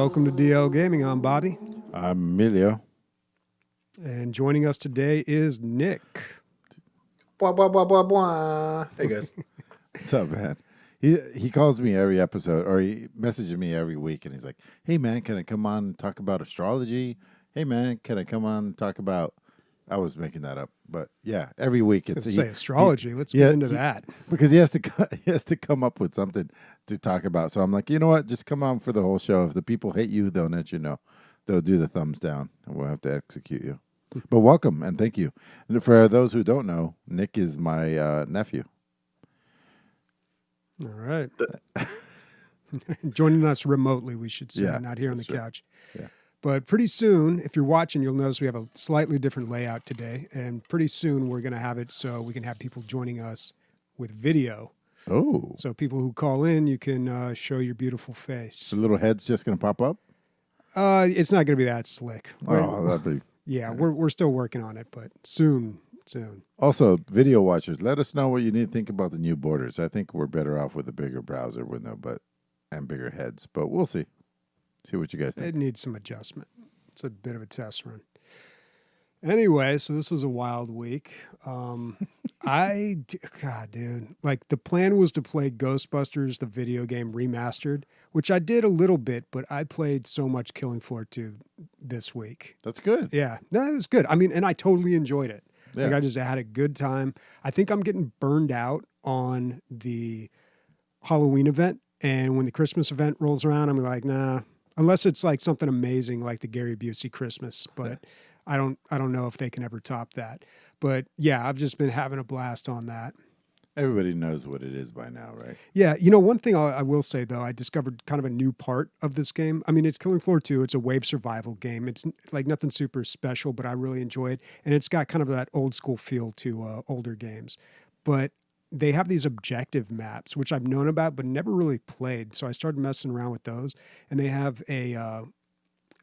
welcome to DL Gaming. I'm Bobby. I'm Emilio. And joining us today is Nick. Blah, blah, blah, blah, blah. Hey, guys. What's up, man? He calls me every episode, or he messages me every week, and he's like, hey, man, can I come on and talk about astrology? Hey, man, can I come on and talk about... I was making that up, but yeah, every week it's astrology. Let's get into that. Because he has to come up with something to talk about. So I'm like, you know what? Just come on for the whole show. If the people hate you, they'll let you know. They'll do the thumbs down, and we'll have to execute you. But welcome, and thank you. And for those who don't know, Nick is my nephew. All right. Joining us remotely, we should say, not here on the couch. Yeah. But pretty soon, if you're watching, you'll notice we have a slightly different layout today. And pretty soon, we're going to have it so we can have people joining us with video. Oh. So people who call in, you can show your beautiful face. The little head's just going to pop up? It's not going to be that slick. Oh, that'd be... Yeah, we're still working on it, but soon. Also, video watchers, let us know what you need to think about the new borders. I think we're better off with a bigger browser and bigger heads, but we'll see. See what you guys think. It needs some adjustment. It's a bit of a test run. Anyway, so this was a wild week. God, dude. Like, the plan was to play Ghostbusters, the video game remastered, which I did a little bit, but I played so much Killing Floor 2 this week. That's good. Yeah. No, it was good. I mean, and I totally enjoyed it. Yeah. Like, I just had a good time. I think I'm getting burned out on the Halloween event, and when the Christmas event rolls around, I'm like, nah. Unless it's like something amazing like the Gary Busey Christmas, but I don't know if they can ever top that. But yeah, I've just been having a blast on that. Everybody knows what it is by now, right? Yeah, one thing I will say though, I discovered kind of a new part of this game. I mean, it's Killing Floor 2. It's a wave survival game. It's like nothing super special, but I really enjoy it, and it's got kind of that old school feel to older games. But they have these objective maps, which I've known about but never really played. So I started messing around with those, and they have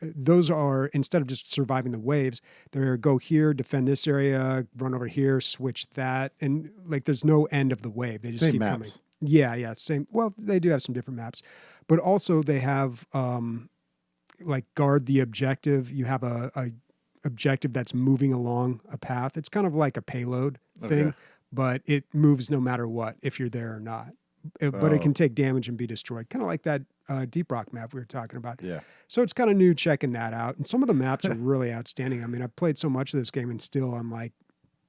those are, instead of just surviving the waves, they're go here, defend this area, run over here, switch that, and like there's no end of the wave. They just Same keep maps. coming. Yeah, same. Well, they do have some different maps, but also they have like guard the objective. You have a objective that's moving along a path. It's kind of like a payload thing. But it moves no matter what, if you're there or not. But it can take damage and be destroyed. Kind of like that Deep Rock map we were talking about. Yeah. So it's kind of new checking that out. And some of the maps are really outstanding. I mean, I've played so much of this game and still I'm like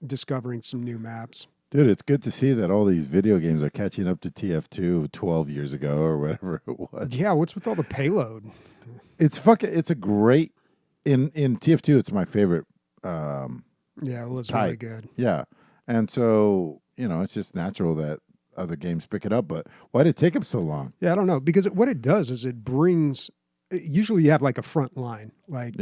discovering some new maps. Dude, it's good to see that all these video games are catching up to TF2 12 years ago or whatever it was. Yeah, what's with all the payload? It's a great... In TF2, it's my favorite yeah, it was type. really good. Yeah. And so, it's just natural that other games pick it up. But why did it take them so long? Yeah, I don't know. Because what it does is it brings... Usually you have like a front line. Like,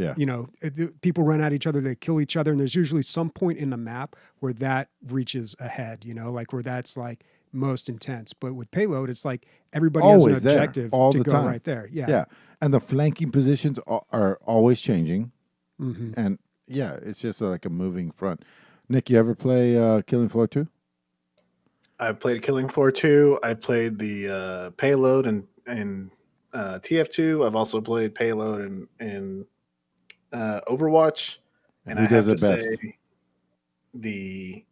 people run at each other, they kill each other, and there's usually some point in the map where that reaches ahead, like where that's like most intense. But with payload, it's like everybody Always has an objective all to the go time. right there. Yeah. Yeah. And the flanking positions are always changing. Mm-hmm. And yeah, it's just like a moving front. Nick, you ever play Killing Floor 2? I played Killing Floor 2. I played the Payload and TF2. I've also played Payload and Overwatch. And who does it best? The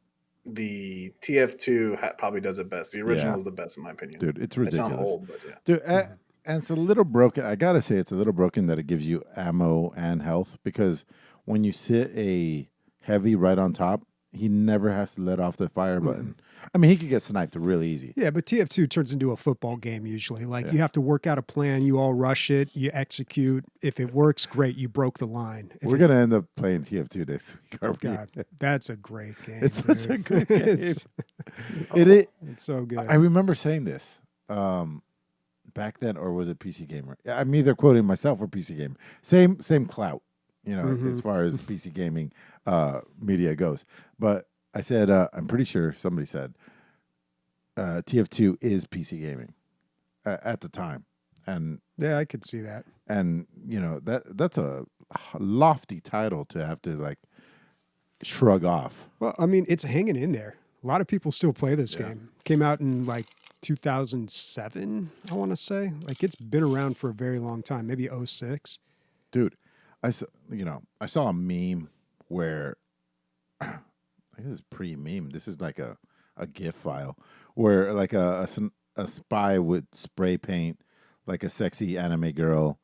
TF2 probably does it best. The original is the best in my opinion. Dude, it's ridiculous. It sounds old, but yeah. Dude, and it's a little broken. I got to say, it's a little broken that it gives you ammo and health, because when you sit a heavy right on top, he never has to let off the fire button. I mean, he could get sniped really easy. Yeah, but TF2 turns into a football game usually. Like, you have to work out a plan. You all rush it. You execute. If it works, great. You broke the line. We're going to end up playing TF2 next week, aren't we? God, that's a great game. It's such a good game. It's so good. I remember saying this back then, or was it PC Gamer? I'm either quoting myself or PC Gamer. Same clout, as far as PC gaming media goes. But I said, I'm pretty sure somebody said TF2 is PC gaming at the time. And yeah, I could see that. And, that's a lofty title to have to, like, shrug off. Well, I mean, it's hanging in there. A lot of people still play this game. Came out in, like, 2007, I want to say. Like it's been around for a very long time, maybe '06. Dude, I saw a meme where I think this is pre-meme. This is like a GIF file where like a spy would spray paint like a sexy anime girl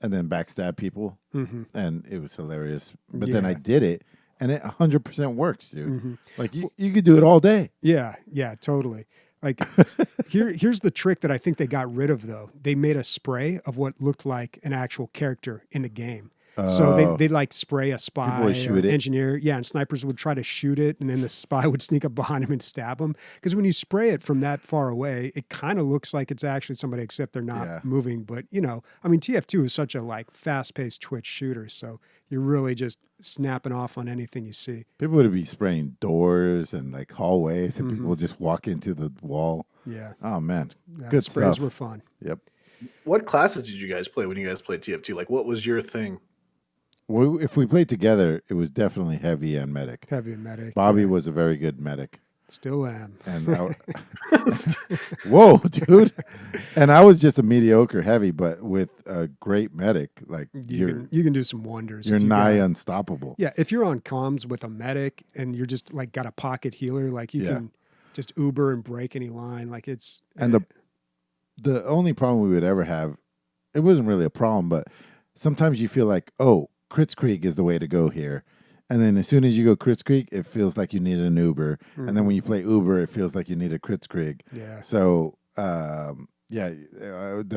and then backstab people, and it was hilarious. But then I did it, and it 100% works, dude. Like you could do it all day. Yeah, totally. Like here's the trick that I think they got rid of though. They made a spray of what looked like an actual character in the game. So they like spray a spy or engineer. Yeah, and snipers would try to shoot it, and then the spy would sneak up behind him and stab him. Because when you spray it from that far away, it kind of looks like it's actually somebody, except they're not moving. But I mean, TF2 is such a like fast-paced Twitch shooter, so you're really just snapping off on anything you see. People would be spraying doors and like hallways, and people would just walk into the wall. Yeah. Oh man, good sprays stuff. Were fun. Yep. What classes did you guys play when you guys played TF2? Like, what was your thing? Well, if we played together, it was definitely heavy and medic. Heavy and medic. Bobby was a very good medic. Still am. And whoa, dude! And I was just a mediocre heavy, but with a great medic, like you can do some wonders. You're nigh unstoppable. Yeah, if you're on comms with a medic and you're just like got a pocket healer, like you can just Uber and break any line. Like it's and the only problem we would ever have, it wasn't really a problem, but sometimes you feel like, oh, Kritzkrieg is the way to go here. And then as soon as you go Kritzkrieg, it feels like you need an Uber. And then when you play Uber, it feels like you need a Kritzkrieg. Yeah. So, there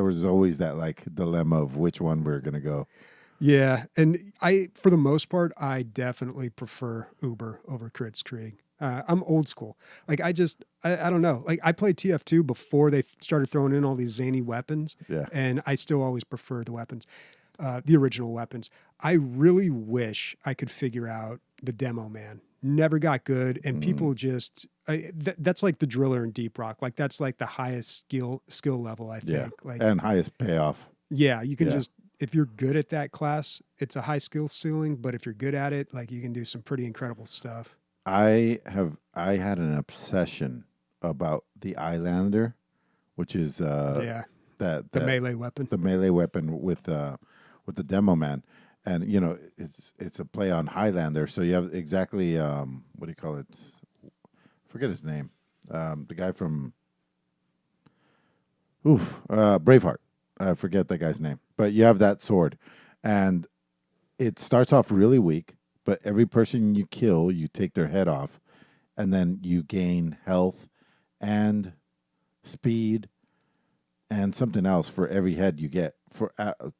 was always that like dilemma of which one we're going to go. Yeah. And for the most part, I definitely prefer Uber over Kritzkrieg. I'm old school. Like I don't know. Like I played TF2 before they started throwing in all these zany weapons. Yeah. And I still always prefer the weapons. The original weapons. I really wish I could figure out the demo man. Never got good, and people just that's like the driller in Deep Rock. Like that's like the highest skill level, I think. Yeah. Like and highest payoff. Yeah, you can just if you're good at that class, it's a high skill ceiling. But if you're good at it, like you can do some pretty incredible stuff. I had an obsession about the Eyelander, which is the melee weapon. The melee weapon with the demo man, and it's a play on Highlander. So you have exactly what do you call it? Forget his name. The guy from Braveheart. I forget that guy's name. But you have that sword, and it starts off really weak. But every person you kill, you take their head off, and then you gain health and speed and something else for every head you get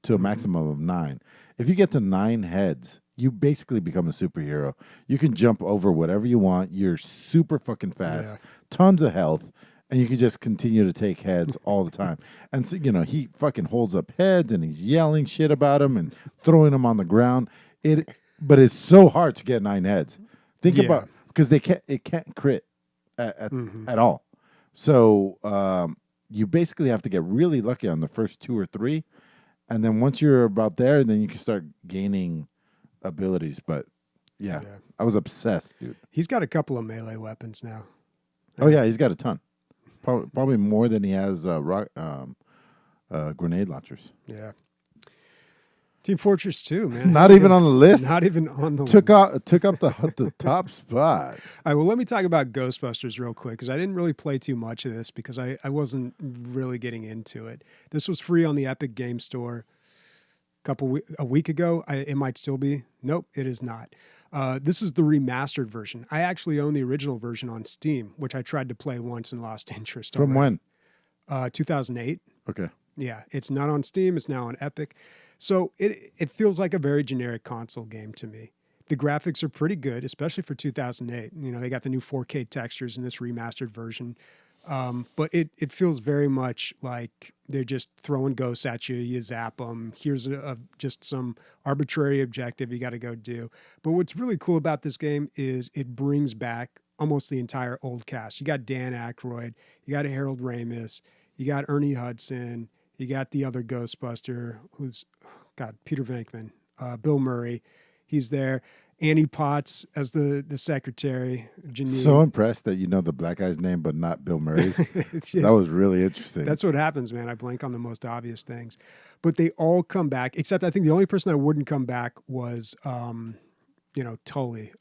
to a maximum of 9. If you get to 9 heads, you basically become a superhero. You can jump over whatever you want. You're super fucking fast, tons of health, and you can just continue to take heads all the time. And so, he fucking holds up heads and he's yelling shit about them and throwing them on the ground. But it's so hard to get 9 heads. Think about because it can't crit at all. So you basically have to get really lucky on the first 2 or 3, and then once you're about there, then you can start gaining abilities. But I was obsessed, dude. He's got a couple of melee weapons now. Oh yeah, he's got a ton. Probably more than he has grenade launchers. Yeah. Team Fortress 2, man. Not even on the list. Not even on the took up the top spot. All right, well, let me talk about Ghostbusters real quick because I didn't really play too much of this because I wasn't really getting into it. This was free on the Epic Game Store a week ago. It might still be. Nope, it is not. This is the remastered version. I actually own the original version on Steam, which I tried to play once and lost interest. From when? 2008. Okay. Yeah, it's not on Steam. It's now on Epic. So it feels like a very generic console game to me. The graphics are pretty good, especially for 2008. They got the new 4K textures in this remastered version. But it feels very much like they're just throwing ghosts at you. You zap them. Here's just some arbitrary objective you got to go do. But what's really cool about this game is it brings back almost the entire old cast. You got Dan Aykroyd. You got Harold Ramis. You got Ernie Hudson. You got the other Ghostbuster, who's, Peter Venkman, Bill Murray. He's there. Annie Potts as the secretary. Janine. So impressed that you know the black guy's name, but not Bill Murray's. It's just, That was really interesting. that's what happens, man. I blank on the most obvious things, but they all come back. Except I think the only person that wouldn't come back was, Tully,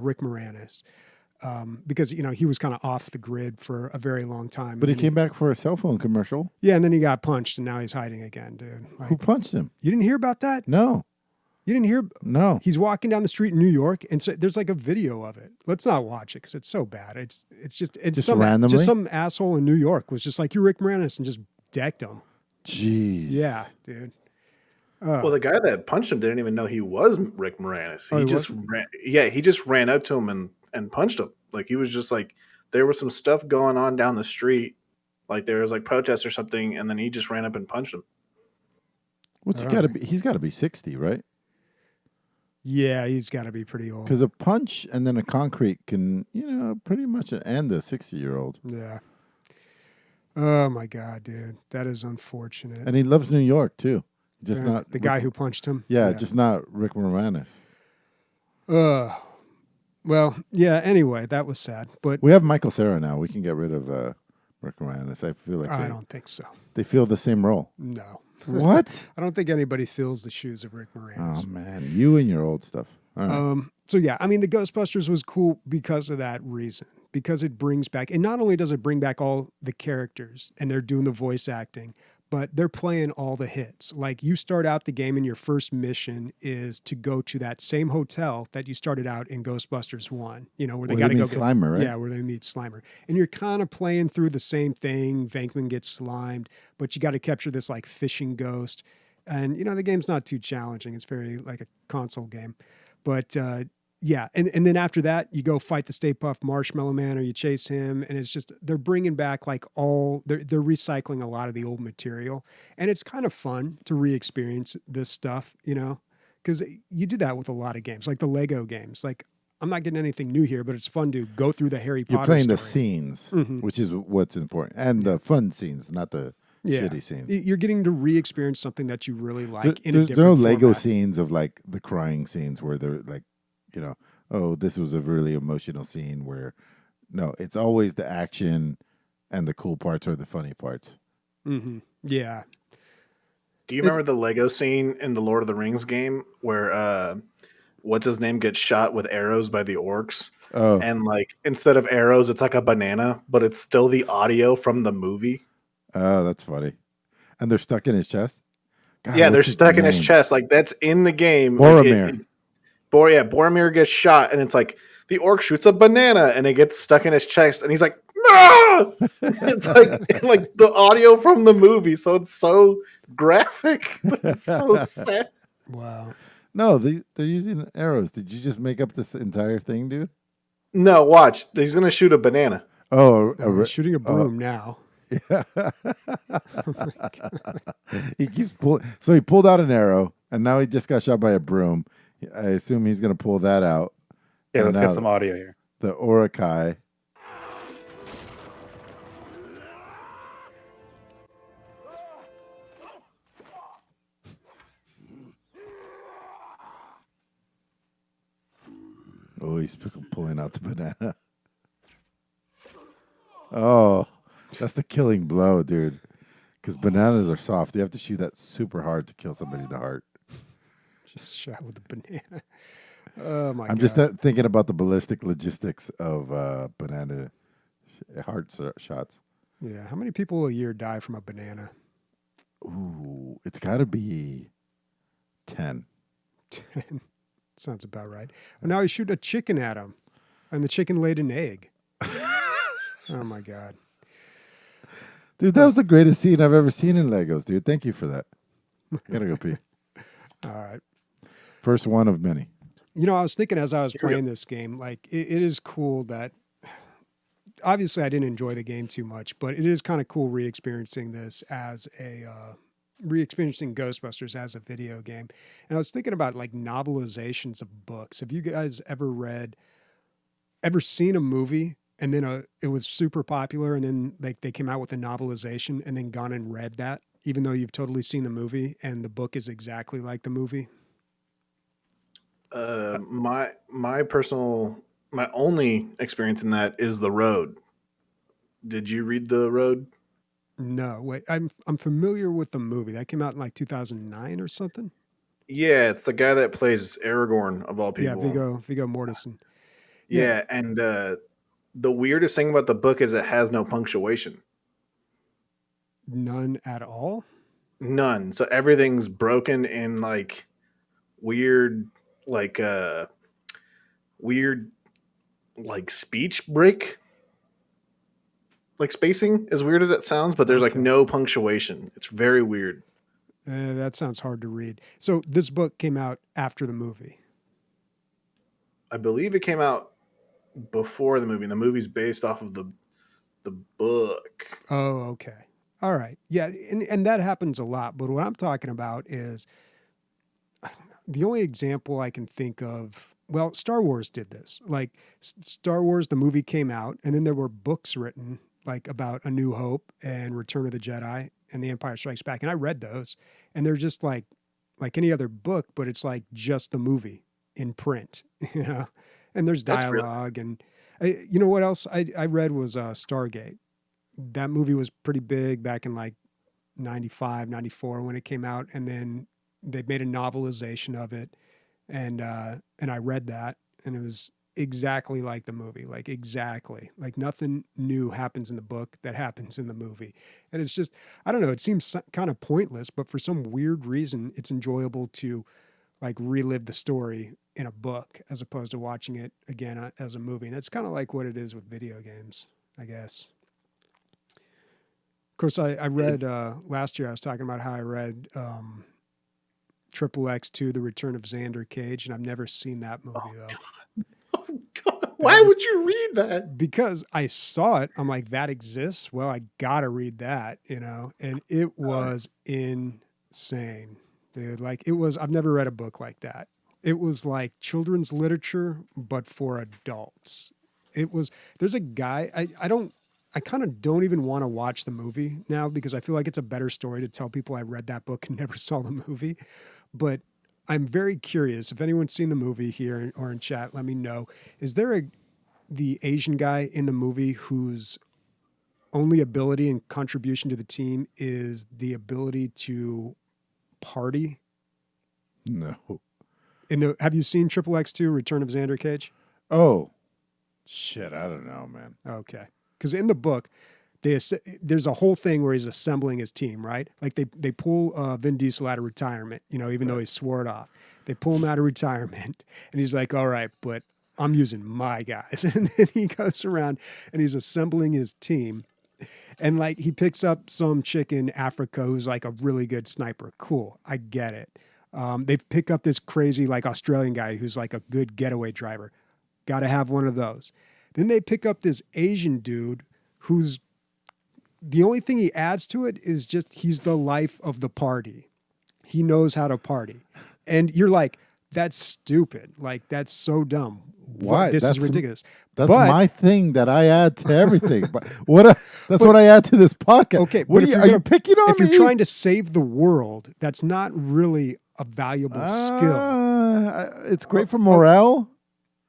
Rick Moranis, because he was kind of off the grid for a very long time. But he And came back for a cell phone commercial. yeah, and then he got punched, and now he's hiding again, dude. Like, Who punched him? you didn't hear about that? No, You didn't hear? no. He's walking down the street in New York, and so there's like a video of it. Let's not watch it because it's so bad. It's just randomly? just some asshole in New York was just like, "You're Rick Moranis," and just decked him. Jeez. Yeah, dude. Well, the guy that punched him didn't even know he was Rick Moranis. Oh, He he just he just ran up to him and punched him. Like he was just like there was some stuff going on down the street, like there was like protests or something, and then he just ran up and punched him. What's he got to be? He's got to be 60, right? Yeah, he's got to be pretty old. Because a punch and then a concrete can, pretty much end a 60-year-old. Yeah. Oh my God, dude, that is unfortunate. And he loves New York too. Just Yeah, not the guy who punched him. Yeah, just not Rick Moranis. Well, yeah. Anyway, that was sad, but We have Michael Cera now. We can get rid of Rick Moranis. I feel like I don't think so. they feel the same role. No, What? I don't think anybody fills the shoes of Rick Moranis. Oh man, you and your old stuff. All right. So yeah, I mean, the Ghostbusters was cool because of that reason, because it brings back, and not only does it bring back all the characters and they're doing the voice acting, but they're playing all the hits. Like you start out the game and your first mission is to go to that same hotel that you started out in Ghostbusters 1, where they got to go meet Slimer, right? Yeah, where they meet Slimer. And you're kind of playing through the same thing. Venkman gets slimed, but you got to capture this like fishing ghost. And, the game's not too challenging. It's very like a console game. But yeah, and then after that, you go fight the Stay Puft Marshmallow Man, or you chase him, and it's just they're bringing back like they're recycling a lot of the old material, and it's kind of fun to re-experience this stuff, because you do that with a lot of games, like the Lego games. Like I'm not getting anything new here, but it's fun to go through the Harry Potter. You're playing the story. scenes, Mhm. which is what's important, and the fun scenes, not the Yeah. shitty scenes. You're getting to re-experience something that you really like There- in a there's different no Lego format. scenes of like the crying scenes where they're like, oh, this was a really emotional scene where, no, it's always the action and the cool parts or the funny parts. Mm-hmm. Yeah. Do you remember the Lego scene in the Lord of the Rings game where what's his name gets shot with arrows by the orcs? Oh, And like instead of arrows, it's like a banana, but it's still the audio from the movie. that's funny. And they're stuck in his chest? God, Yeah, they're what's his stuck in his name? chest. Like that's in the game. Boromir. Boromir gets shot, and it's like the orc shoots a banana, and it gets stuck in his chest, and he's like, "Ah!" It's like the audio from the movie, so it's so graphic, but it's so sad. Wow. No, they're using arrows. Did you just make up this entire thing, dude? No, watch. He's gonna shoot a banana. Oh, He's shooting a broom now. he keeps pulling. So he pulled out an arrow, and now he just got shot by a broom. I assume he's going to pull that out. Yeah, And let's now get some audio here. The Orakai. Oh, he's pulling out the banana. Oh, that's the killing blow, dude. Because bananas are soft. You have to shoot that super hard to kill somebody in the heart. Just shot with a banana. Oh my God. I'm just thinking about the ballistic logistics of banana heart shots. Yeah. How many people a year die from a banana? Ooh, it's got to be 10. 10. Sounds about right. And now he shoot a chicken at him, and the chicken laid an egg. Oh my God. Dude, that was the greatest scene I've ever seen in Legos, dude. Thank you for that. I gotta go pee. All right. First one of many. I was thinking as I was playing this game, like it is cool that obviously I didn't enjoy the game too much, but it is kind of cool re-experiencing this as re-experiencing Ghostbusters as a video game. And I was thinking about like novelizations of books. Have you guys ever seen a movie and then it was super popular and then like they came out with a novelization and then gone and read that, even though you've totally seen the movie and the book is exactly like the movie? My personal, my only experience in that is The Road. Did you read The Road? No, wait. I'm familiar with the movie that came out in like 2009 or something. Yeah, it's the guy that plays Aragorn of all Yeah, people. Viggo Mortensen. Yeah, Yeah, and the weirdest thing about the book is it has no punctuation. none at all. None. So everything's broken in like weird, like weird, like speech break, like spacing. As weird as it sounds, but there's like Okay. no punctuation. It's very weird. That sounds hard to read. So this book came out after the movie. I believe it came out before the movie. And the movie's based off of the book. Oh, okay. All right. Yeah, and that happens a lot. But what I'm talking about is the only example I can think of. Well, Star Wars did this. Like Star Wars, the movie came out, and then there were books written like about A New Hope and Return of the Jedi and The Empire Strikes Back, and I read those, and they're just like any other book, but it's like just the movie in print, you know. And there's That's really dialogue, and you know what else I read was Stargate. That movie was pretty big back in like 95, 94 when it came out, and then they made a novelization of it, and I read that, and it was exactly like the movie, like exactly like nothing new happens in the book that happens in the movie, and it's just I don't know. It seems kind of pointless, but for some weird reason, it's enjoyable to like relive the story in a book as opposed to watching it again as a movie, and that's kind of like what it is with video games, I guess. Of course, I read last year. I was talking about how I read Triple X2, The Return of Xander Cage, and I've never seen that movie though. Oh God, why would you read that? Because I saw it. I'm like, that exists. Well, I gotta read that, you know. And it was insane, dude. Like it was. I've never read a book like that. It was like children's literature, but for adults. It was. There's a guy. I kind of don't even want to watch the movie now because I feel like it's a better story to tell people I read that book and never saw the movie. But I'm very curious if anyone's seen the movie here or in chat, let me know. Is there the Asian guy in the movie whose only ability and contribution to the team is the ability to party? No. Have you seen Triple X2 Return of Xander Cage? Oh, shit. I don't know, man. Okay. Because in the book, there's a whole thing where he's assembling his team, right? Like they pull Vin Diesel out of retirement, you know, even though he swore it off. They pull him out of retirement, and he's like, all right, but I'm using my guys. And then he goes around and he's assembling his team. And like he picks up some chick in Africa who's like a really good sniper. Cool. I get it. They pick up this crazy like Australian guy who's like a good getaway driver. Got to have one of those. Then they pick up this Asian dude who's the only thing he adds to it is just he's the life of the party. He knows how to party. And you're like, that's stupid. Like, that's so dumb. Why? This is ridiculous. That's But- my thing that I add to everything. But that's what I add to this podcast. Okay, What but if are you picking on if me? you're trying to save the world, that's not really a valuable skill. It's great for morale.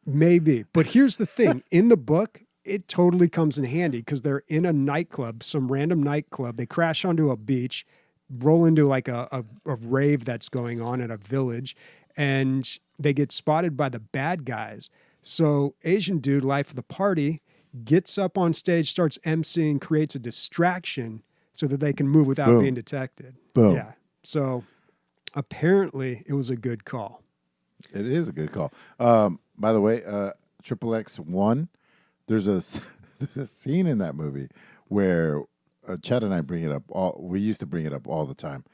Maybe. But here's the thing. In the book, it totally comes in handy because they're in a nightclub, some random nightclub. They crash onto a beach, roll into like a rave that's going on at a village, and they get spotted by the bad guys. So Asian dude, life of the party, gets up on stage, starts emceeing, creates a distraction so that they can move without Boom. being detected. Boom. Yeah. So apparently it was a good call. It is a good call. By the way, Triple X1, there's a scene in that movie where Chad and I bring it up. We used to bring it up all the time,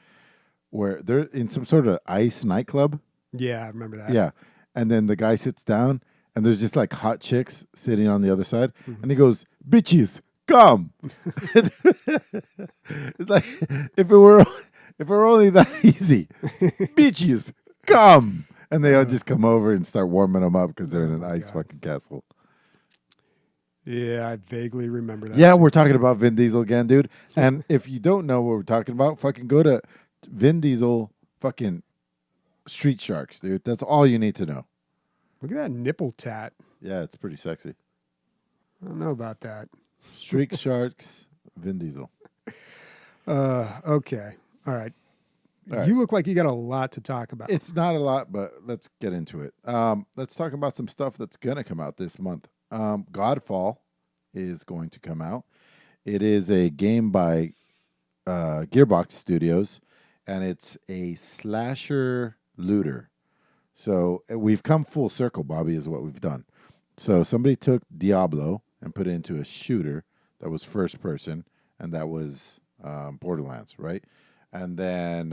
where they're in some sort of ice nightclub. Yeah, I remember that. Yeah, and then the guy sits down, and there's just like hot chicks sitting on the other side, and he goes, "Bitches, come!" It's like if it were only that easy, bitches, come. And they all just come over and start warming them up because they're in an ice fucking castle. Yeah, I vaguely remember that. Yeah, we're talking about Vin Diesel again, dude. And if you don't know what we're talking about, fucking go to Vin Diesel fucking Street Sharks, dude. That's all you need to know. Look at that nipple tat. Yeah, it's pretty sexy. I don't know about that. Streak Sharks, Vin Diesel. Okay. All right. All right. You look like you got a lot to talk about. It's not a lot, but let's get into it. Let's talk about some stuff that's going to come out this month. Godfall is going to come out. It is a game by Gearbox Studios, and it's a slasher looter. So we've come full circle, Bobby, is what we've done. So somebody took Diablo and put it into a shooter that was first person, and that was Borderlands, right? And then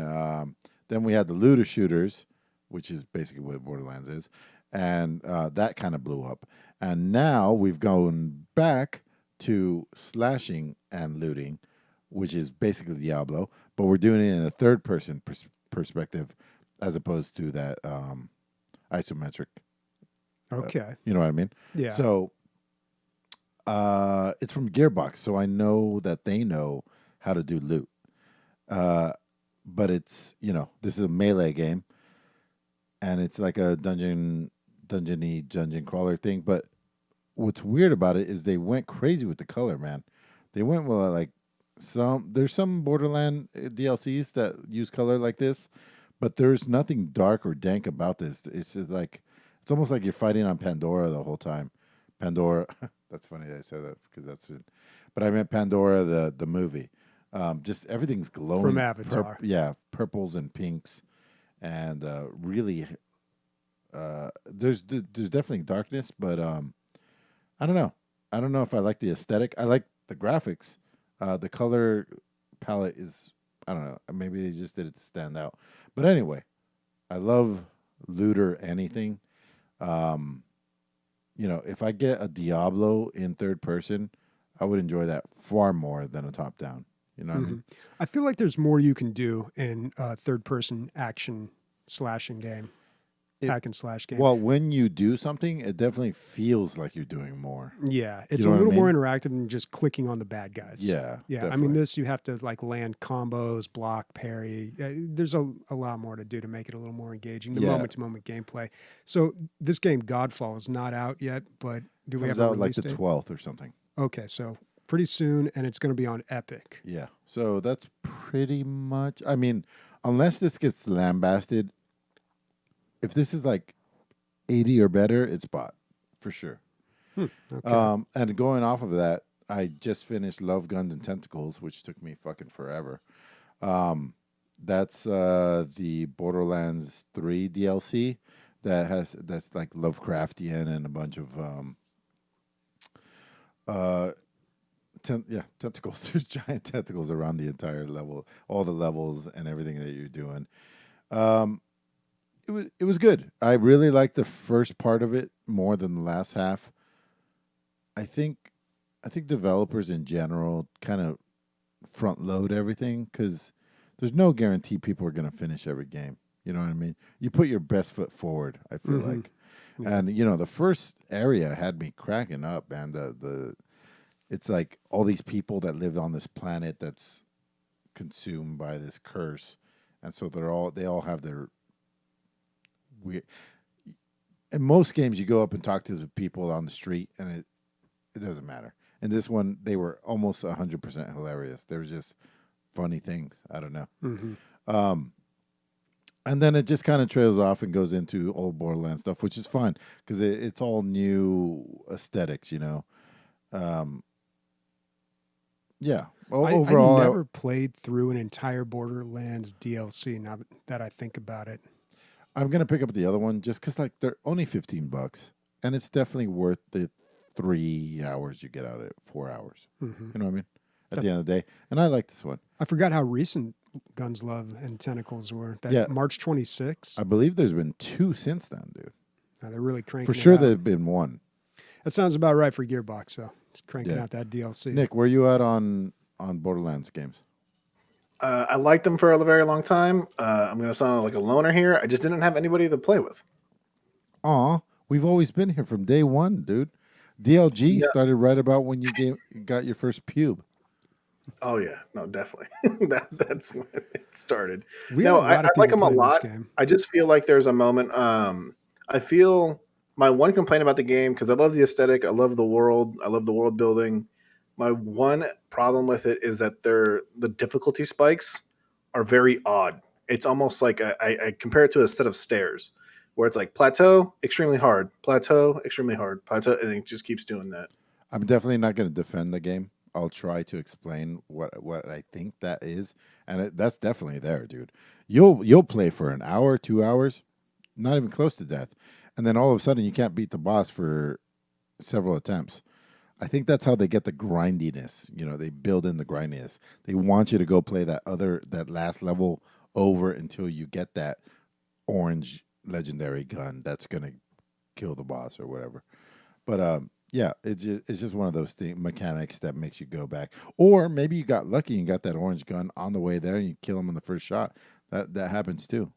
we had the looter shooters, which is basically what Borderlands is, and that kind of blew up. And now we've gone back to slashing and looting, which is basically Diablo, but we're doing it in a third-person perspective as opposed to that isometric. Okay. You know what I mean? Yeah. So it's from Gearbox, so I know that they know how to do loot. But it's, this is a melee game, and it's like a dungeon crawler thing. But what's weird about it is they went crazy with the color, man. They went with like there's some Borderland DLCs that use color like this, but there's nothing dark or dank about this. It's just like, it's almost like you're fighting on Pandora the whole time. Pandora, that's funny that I said that because that's it. But I meant Pandora, the movie. Just everything's glowing. From Avatar. Purples and pinks. And really, there's definitely darkness, but I don't know. I don't know if I like the aesthetic. I like the graphics. The color palette is, I don't know, maybe they just did it to stand out. But anyway, I love looter anything. If I get a Diablo in third person, I would enjoy that far more than a top down. You know what I mean? I feel like there's more you can do in a third person action slashing game. Hack and slash game. Well, when you do something, it definitely feels like you're doing more. Yeah, it's You know a what I little more mean? interactive than just clicking on the bad guys. Yeah. Yeah, I definitely. mean, this you have to like land combos, block, parry. There's a lot more to do to make it a little more engaging. The Yeah. moment-to-moment gameplay. So this game, Godfall, is not out yet, but do we Comes have a out like release the date? 12th or something. Okay, so pretty soon, and it's going to be on Epic. Yeah. So that's pretty much, I mean, unless this gets lambasted, if this is like 80 or better, it's bought for sure. Okay. And going off of that, I just finished Love, Guns, and Tentacles, which took me fucking forever. That's the Borderlands 3 DLC that's like Lovecraftian and a bunch of tentacles. There's giant tentacles around the entire level, all the levels and everything that you're doing. It was good. I really liked the first part of it more than the last half. I think developers in general kind of front load everything because there's no guarantee people are going to finish every game. You know what I mean? You put your best foot forward, I feel like. Yeah. And the first area had me cracking up, man. It's like all these people that live on this planet that's consumed by this curse, and so they all have their weird. In most games, you go up and talk to the people on the street, and it doesn't matter. In this one, they were almost 100% hilarious. There was just funny things. I don't know. And then it just kind of trails off and goes into old Borderlands stuff, which is fun because it's all new aesthetics, Yeah. Overall, I never played through an entire Borderlands DLC. Now that I think about it, I'm gonna pick up the other one just because like they're only $15, and it's definitely worth the 3 hours you get out of it. 4 hours. You know what I mean? At the end of the day, and I like this one. I forgot how recent Guns, Love, and Tentacles were. March 26th. I believe there's been 2 since then, dude. They're really cranking. For sure, it out. there've been 1. That sounds about right for Gearbox. So it's cranking out that DLC. Nick, where you at on Borderlands games? I liked them for a very long time. I'm going to sound like a loner here. I just didn't have anybody to play with. Aw, we've always been here from day one, dude. DLG started right about when you got your first pube. Oh yeah, no, definitely. That's when it started. We No, have a lot I of like people them a playing this lot. game. I just feel like there's a moment. I feel My one complaint about the game, because I love the aesthetic, I love the world, I love the world building. My one problem with it is that the difficulty spikes are very odd. It's almost like I compare it to a set of stairs, where it's like plateau, extremely hard, plateau, extremely hard, plateau, and it just keeps doing that. I'm definitely not going to defend the game. I'll try to explain what I think that is, and that's definitely there, dude. You'll play for an hour, 2 hours, not even close to death, and then all of a sudden you can't beat the boss for several attempts. I think that's how they get the grindiness. You know, they build in the grindiness. They want you to go play that last level over until you get that orange legendary gun that's gonna kill the boss or whatever. But yeah, it's just one of those mechanics that makes you go back. Or maybe you got lucky and got that orange gun on the way there and you kill him on the first shot. That happens too.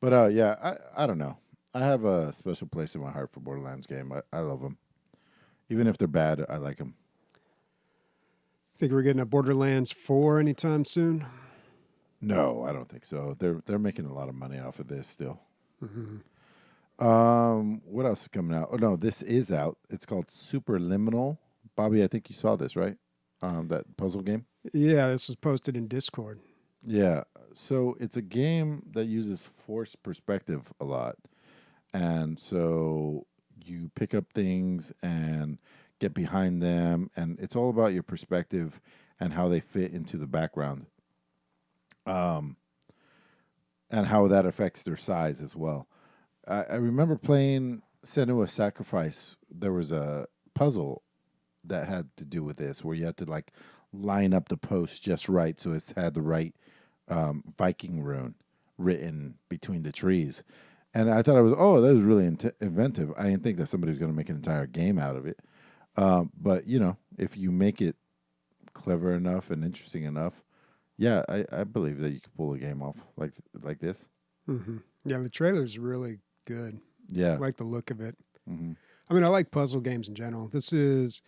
But yeah, I don't know. I have a special place in my heart for Borderlands game. I love them. Even if they're bad, I like them. Think we're getting a Borderlands 4 anytime soon? No, I don't think so. They're making a lot of money off of this still. What else is coming out? Oh no, this is out. It's called Superliminal. Bobby, I think you saw this, right? That puzzle game. Yeah, this was posted in Discord. Yeah. So it's a game that uses forced perspective a lot, and so you pick up things and get behind them, and it's all about your perspective and how they fit into the background, and how that affects their size as well. I remember playing Senua's Sacrifice. There was a puzzle that had to do with this, where you had to like line up the posts just right, so it's had the right Viking rune written between the trees. And I thought that was really inventive. I didn't think that somebody was going to make an entire game out of it. But you know, if you make it clever enough and interesting enough, yeah, I believe that you could pull a game off like this. Yeah, the trailer's really good. Yeah, I like the look of it. I mean, I like puzzle games in general. This is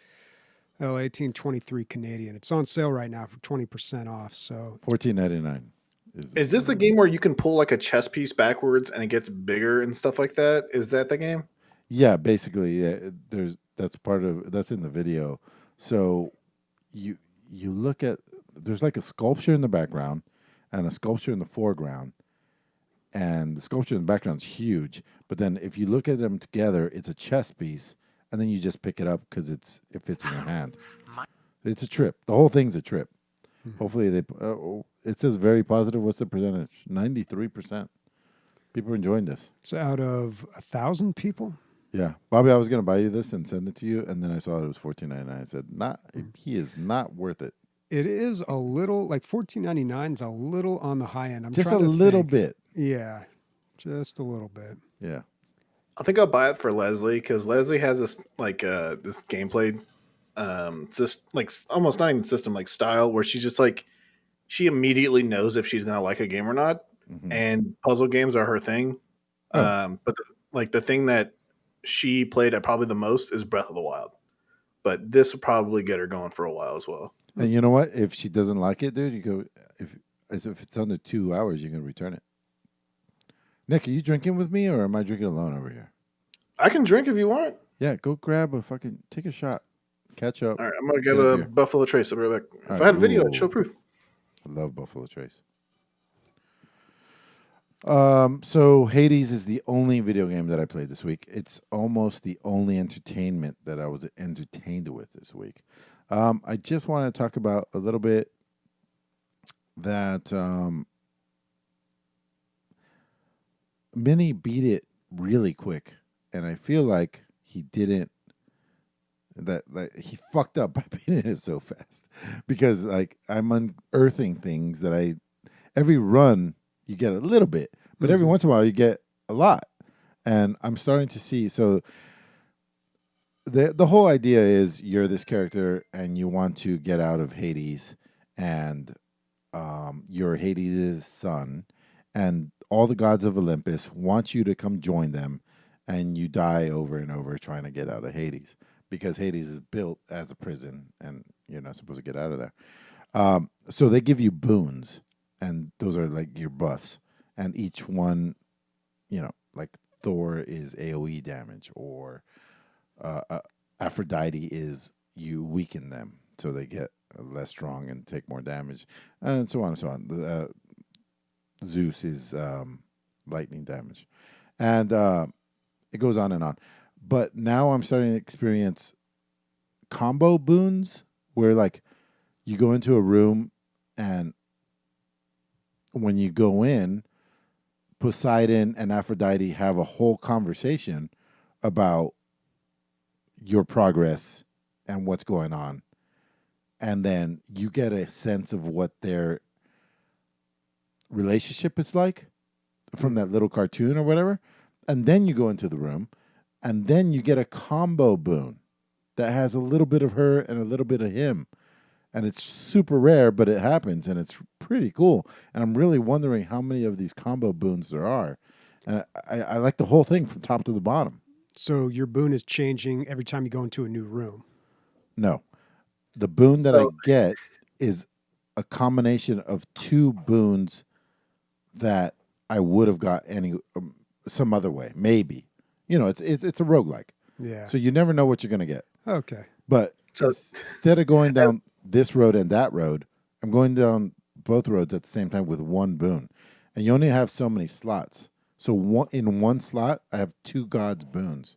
1823 Canadian. It's on sale right now for 20% off. So $14.99. Is this the game where you can pull like a chess piece backwards and it gets bigger and stuff like that? Is that the game? Yeah, basically, yeah. That's in the video. So you look at, there's like a sculpture in the background and a sculpture in the foreground, and the sculpture in the background is huge. But then if you look at them together, it's a chess piece, and then you just pick it up because it fits in your hand. It's a trip. The whole thing's a trip. Hopefully it says very positive. What's the percentage? 93%. People are enjoying this. it's out of 1,000 people. Yeah, Bobby, I was gonna buy you this and send it to you, and then I saw it was $14.99. I said, he is not worth it. It is a little like $14.99 is a little on the high end. I'm Just a trying to little think. bit. Yeah, just a little bit. Yeah. I think I'll buy it for Leslie, because Leslie has this this gameplay, just like almost not even system, like style, where she's just like, she immediately knows if she's gonna like a game or not, and puzzle games are her thing. But the thing that she played at probably the most is Breath of the Wild, but this will probably get her going for a while as well. And you know what? If she doesn't like it, dude, you go if it's under 2 hours, you can return it. Nick, are you drinking with me or am I drinking alone over here? I can drink if you want. Yeah, go grab take a shot, catch up. All right, I'm gonna get a beer. Buffalo Trace. I'll be right back. If All I had video, right. I'd show proof. I love Buffalo Trace. So Hades is the only video game that I played this week. It's almost the only entertainment that I was entertained with this week. I just want to talk about a little bit that Minnie beat it really quick, and I feel like he didn't. That he fucked up by beating it so fast, because like I'm unearthing things that every run you get a little bit, but every once in a while you get a lot, and I'm starting to see. So the whole idea is you're this character and you want to get out of Hades, and you're Hades' son, and all the gods of Olympus want you to come join them, and you die over and over trying to get out of Hades, because Hades is built as a prison and you're not supposed to get out of there. So they give you boons, and those are like your buffs, and each one, like Thor is AOE damage, or Aphrodite is you weaken them so they get less strong and take more damage, and so on and so on. Zeus is lightning damage, and it goes on and on. But now I'm starting to experience combo boons where like you go into a room and when you go in, Poseidon and Aphrodite have a whole conversation about your progress and what's going on. And then you get a sense of what their relationship is like from that little cartoon or whatever. And then you go into the room and then you get a combo boon that has a little bit of her and a little bit of him. And it's super rare, but it happens, and it's pretty cool. And I'm really wondering how many of these combo boons there are. And I like the whole thing from top to the bottom. So your boon is changing every time you go into a new room. No. The boon that I get is a combination of two boons that I would have got some other way, maybe. You know, it's a roguelike. Yeah. So you never know what you're going to get. Okay. But instead of going down this road and that road, I'm going down both roads at the same time with one boon. And you only have so many slots. So in one slot, I have 2 gods boons,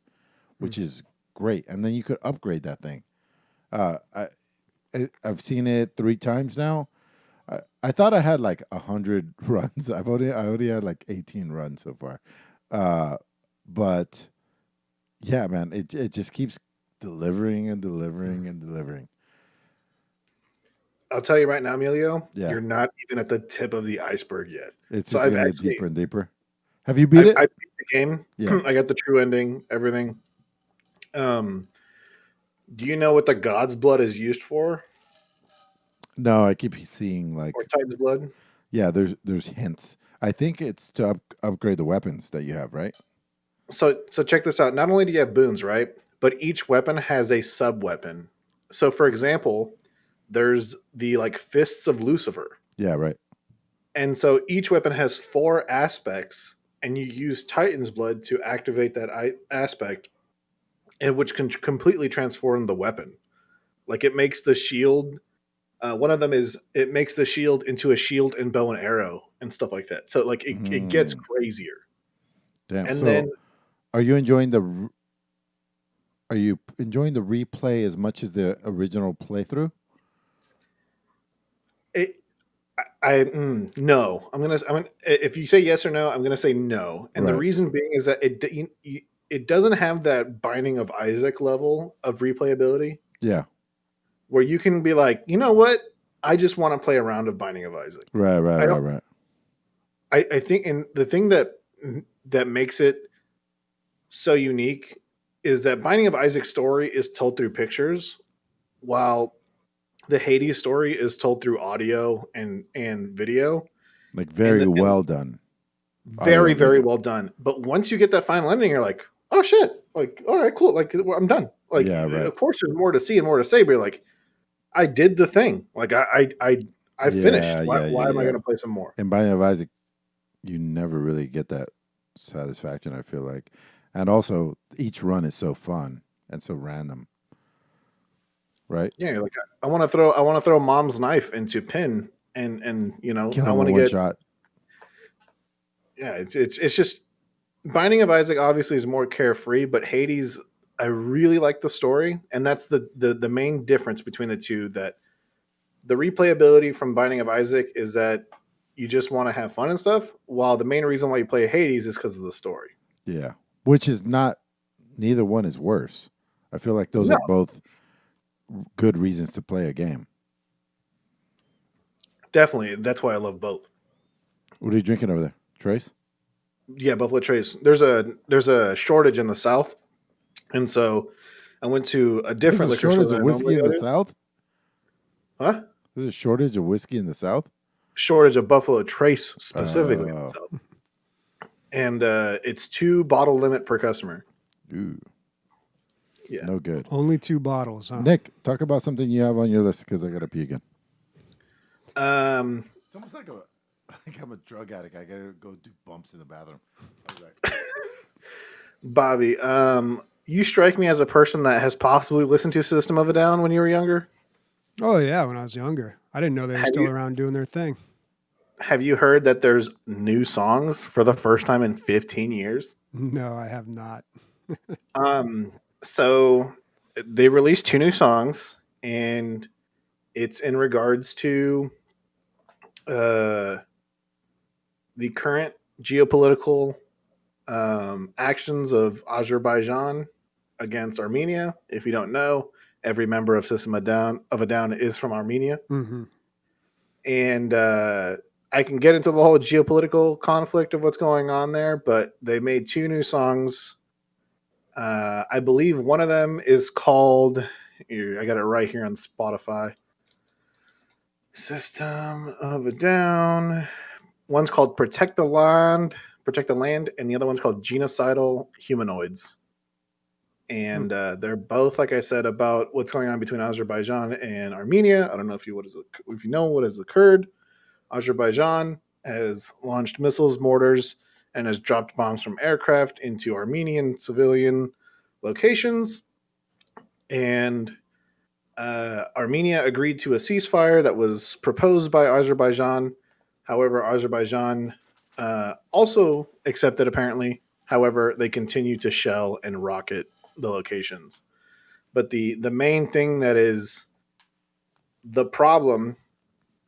which is great. And then you could upgrade that thing. I've seen it 3 times now. I thought I had like 100 runs. I only had like 18 runs so far. But yeah, man, it just keeps delivering and delivering and delivering. I'll tell you right now, Emilio, Yeah. you're not even at the tip of the iceberg yet. It's So just I've going to get actually- deeper and deeper. Have you beat it? I beat the game. Yeah. I got the true ending, everything. Do you know what the god's blood is used for? No, I keep seeing like Or Titan's blood? yeah. There's hints. I think it's to upgrade the weapons that you have, right? So check this out. Not only do you have boons, right? But each weapon has a sub weapon. So for example, there's the like fists of Lucifer. Yeah, right. And so each weapon has 4 aspects, and you use Titan's blood to activate that aspect, and which can completely transform the weapon. Like it makes the shield. One of them is it makes the shield into a shield and bow and arrow and stuff like that. So like it gets crazier. Damn. And so then are you enjoying the replay as much as the original playthrough? No. I'm gonna if you say yes or no, I'm gonna say no. And the Right. reason being is that it doesn't have that Binding of Isaac level of replayability Yeah. where you can be like, you know what? I just want to play a round of Binding of Isaac. Right. I think, and the thing that makes it so unique is that Binding of Isaac's story is told through pictures, while the Hades story is told through audio and video. Like very well done. Very, Audio, very video. well done. But once you get that final ending, you're like, oh shit! Like, all right, cool. Like, I'm done. Like, Yeah, right. of course, there's more to see and more to say. But you're like, I did the thing. Like, I finished. Why am I going to play some more? In Binding of Isaac, you never really get that satisfaction, I feel like. And also, each run is so fun and so random. Right? Yeah, you're like, I want to throw mom's knife into Pin, and you know, Kill I him want to in one get. shot. Yeah, it's just Binding of Isaac obviously is more carefree, but Hades, I really like the story, and that's the main difference between the two. That the replayability from Binding of Isaac is that you just want to have fun and stuff, while the main reason why you play Hades is because of the story. Yeah. Which is not, neither one is worse. I feel like those No. are both good reasons to play a game. Definitely, that's why I love both. What are you drinking over there? Trace? Yeah, Buffalo Trace. There's a shortage in the South, and so I went to a different There's a liquor store. shortage that of I whiskey normally in go the to. South? Huh? There's a shortage of whiskey in the South? Shortage of Buffalo Trace specifically in Oh. the South. And it's 2 bottle limit per customer. Ooh. Yeah. No good. Only 2 bottles, huh? Nick, talk about something you have on your list because I got to pee again. It's almost like I think I'm a drug addict. I got to go do bumps in the bathroom. Bobby, you strike me as a person that has possibly listened to System of a Down when you were younger. Oh yeah, when I was younger, I didn't know they were Have still you around doing their thing. have you heard that there's new songs for the first time in 15 years? No, I have not. Um, so they released two new songs, and it's in regards to uh, the current geopolitical actions of Azerbaijan against Armenia. If you don't know, every member of System of a Down is from Armenia, Hmm. and I can get into the whole geopolitical conflict of what's going on there. But they made two new songs. I believe one of them is called. Here, I got it right here on Spotify. System of a Down. One's called Protect the Land, and the other one's called Genocidal Humanoids. And they're both, like I said, about what's going on between Azerbaijan and Armenia. I don't know if you know what has occurred. Azerbaijan has launched missiles, mortars, and has dropped bombs from aircraft into Armenian civilian locations. And Armenia agreed to a ceasefire that was proposed by Azerbaijan. However, Azerbaijan also accepted, apparently. However, they continue to shell and rocket the locations. But the main thing that is the problem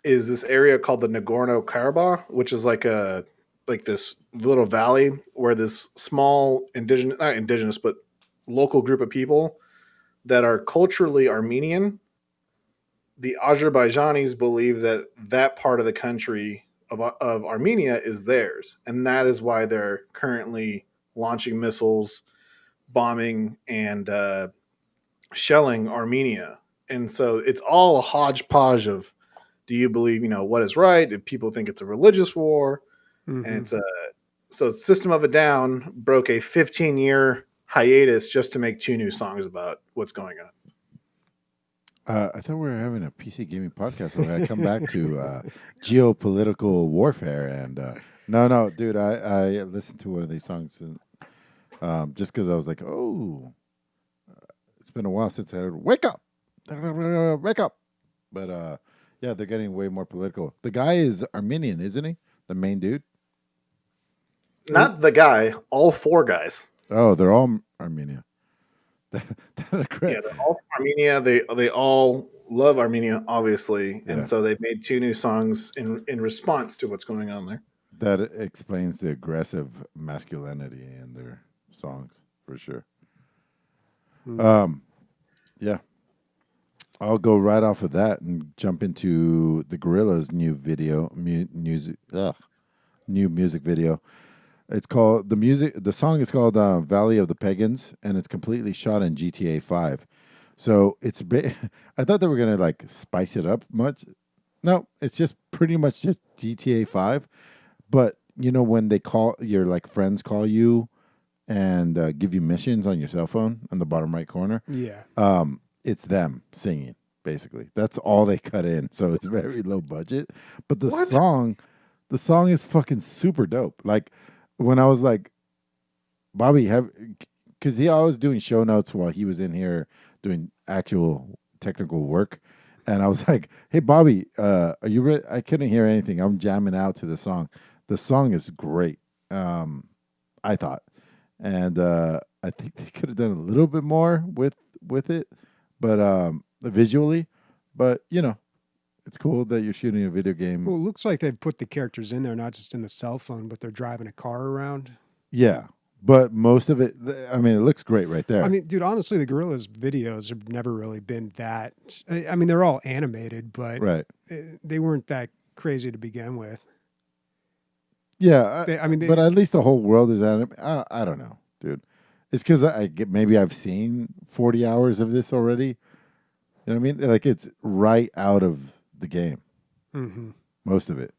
is this area called the Nagorno Karabakh, which is like this little valley where this small indigenous, not indigenous, but local group of people that are culturally Armenian. The Azerbaijanis believe that that part of the country of Armenia is theirs, and that is why they're currently launching missiles, bombing, and shelling Armenia. And so it's all a hodgepodge of, do you believe what is right? Do people think it's a religious war? And Hmm. it's so System of a Down broke a 15-year hiatus just to make two new songs about what's going on. I thought we were having a PC gaming podcast where I come back to geopolitical warfare and no, dude, I listened to one of these songs and, just because I was like, oh, it's been a while since I heard "Wake Up, Wake Up," but yeah, they're getting way more political. The guy is Armenian, isn't he? The main dude. Not the guy, all four guys. Oh, they're all Armenia. That's great. Yeah, they're all from Armenia. They all love Armenia, obviously, Yeah. and so they made two new songs in response to what's going on there. That explains the aggressive masculinity in their songs for sure. Yeah, I'll go right off of that and jump into the Gorillaz' new video, new music video. It's called The song is called "Valley of the Pagans," and it's completely shot in GTA 5. So it's I thought they were gonna like spice it up much. No, it's just pretty much just GTA 5. But when they call your like friends call you and give you missions on your cell phone on the bottom right corner, Yeah. it's them singing basically. That's all they cut in, so it's very low budget. But the What? song is fucking super dope. Like when I was like, Bobby, because he always doing show notes while he was in here doing actual technical work. And I was like, hey, Bobby, are you ready? I couldn't hear anything. I'm jamming out to the song. The song is great, I thought. And I think they could have done a little bit more with it, but visually. But, it's cool that you're shooting a video game. Well, it looks like they've put the characters in there, not just in the cell phone, but they're driving a car around. Yeah. But most of it, I mean, it looks great right there. I mean, dude, honestly, the Gorillaz videos have never really been that. I mean, they're all animated, but right. they weren't that crazy to begin with. Yeah. They- but at least the whole world is anime. I don't know, dude. It's because maybe I've seen 40 hours of this already. You know what I mean? Like it's right out of the game. Mm-hmm. Most of it.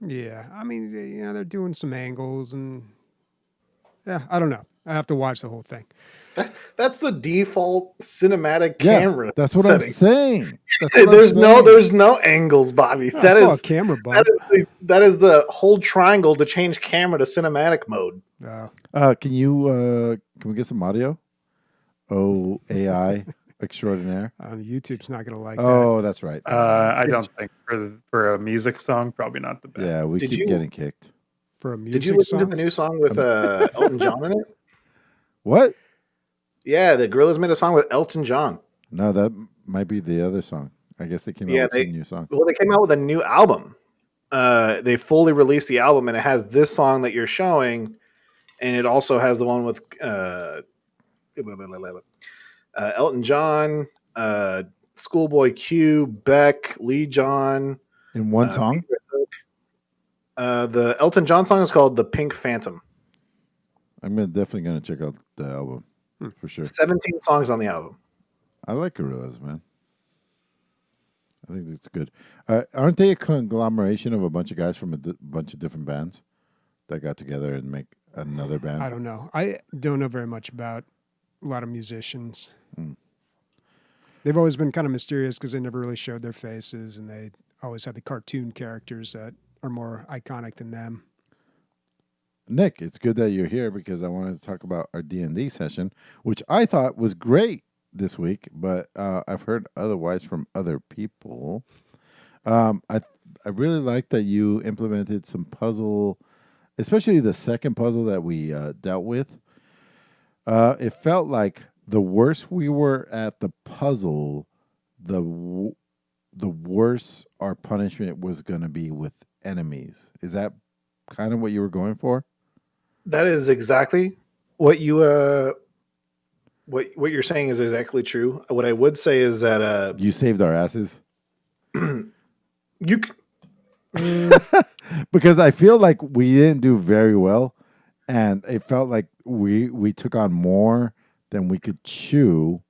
Yeah, I mean, they're doing some angles and yeah, I don't know. I have to watch the whole thing. That's the default cinematic Yeah, camera. that's what setting. I'm saying. That's what There's I'm saying. there's no angles, Bobby. I saw a camera bump. That is the whole triangle to change camera to cinematic mode. Can we get some audio? Oh, AI extraordinaire. YouTube's not going to like that. Oh, that's right. I don't think for a music song, probably not the best. Yeah, we keep getting kicked. For a music Did you listen song? to the new song with Elton John in it? What? Yeah, the Gorillaz made a song with Elton John. No, that might be the other song. I guess they came out with a new song. Well, they came out with a new album. They fully released the album, and it has this song that you're showing, and it also has the one with Elton John, Schoolboy Q, Beck, Lee John. In one song? The Elton John song is called The Pink Phantom. I'm definitely going to check out the album for sure. 17 songs on the album. I like Gorillaz, man. I think it's good. Aren't they a conglomeration of a bunch of guys from a bunch of different bands that got together and make another band? I don't know. I don't know very much about a lot of musicians. They've always been kind of mysterious because they never really showed their faces, and they always had the cartoon characters that are more iconic than them. Nick, it's good that you're here because I wanted to talk about our D&D session, which I thought was great this week, but I've heard otherwise from other people. I really like that you implemented some puzzle, especially the second puzzle that we dealt with. It felt like the worse we were at the puzzle, the worse our punishment was going to be with enemies. Is that kind of what you were going for? That is exactly what you what you're saying is exactly true. What I would say is that you saved our asses. You because I feel like we didn't do very well, and it felt like we took on more than we could chew.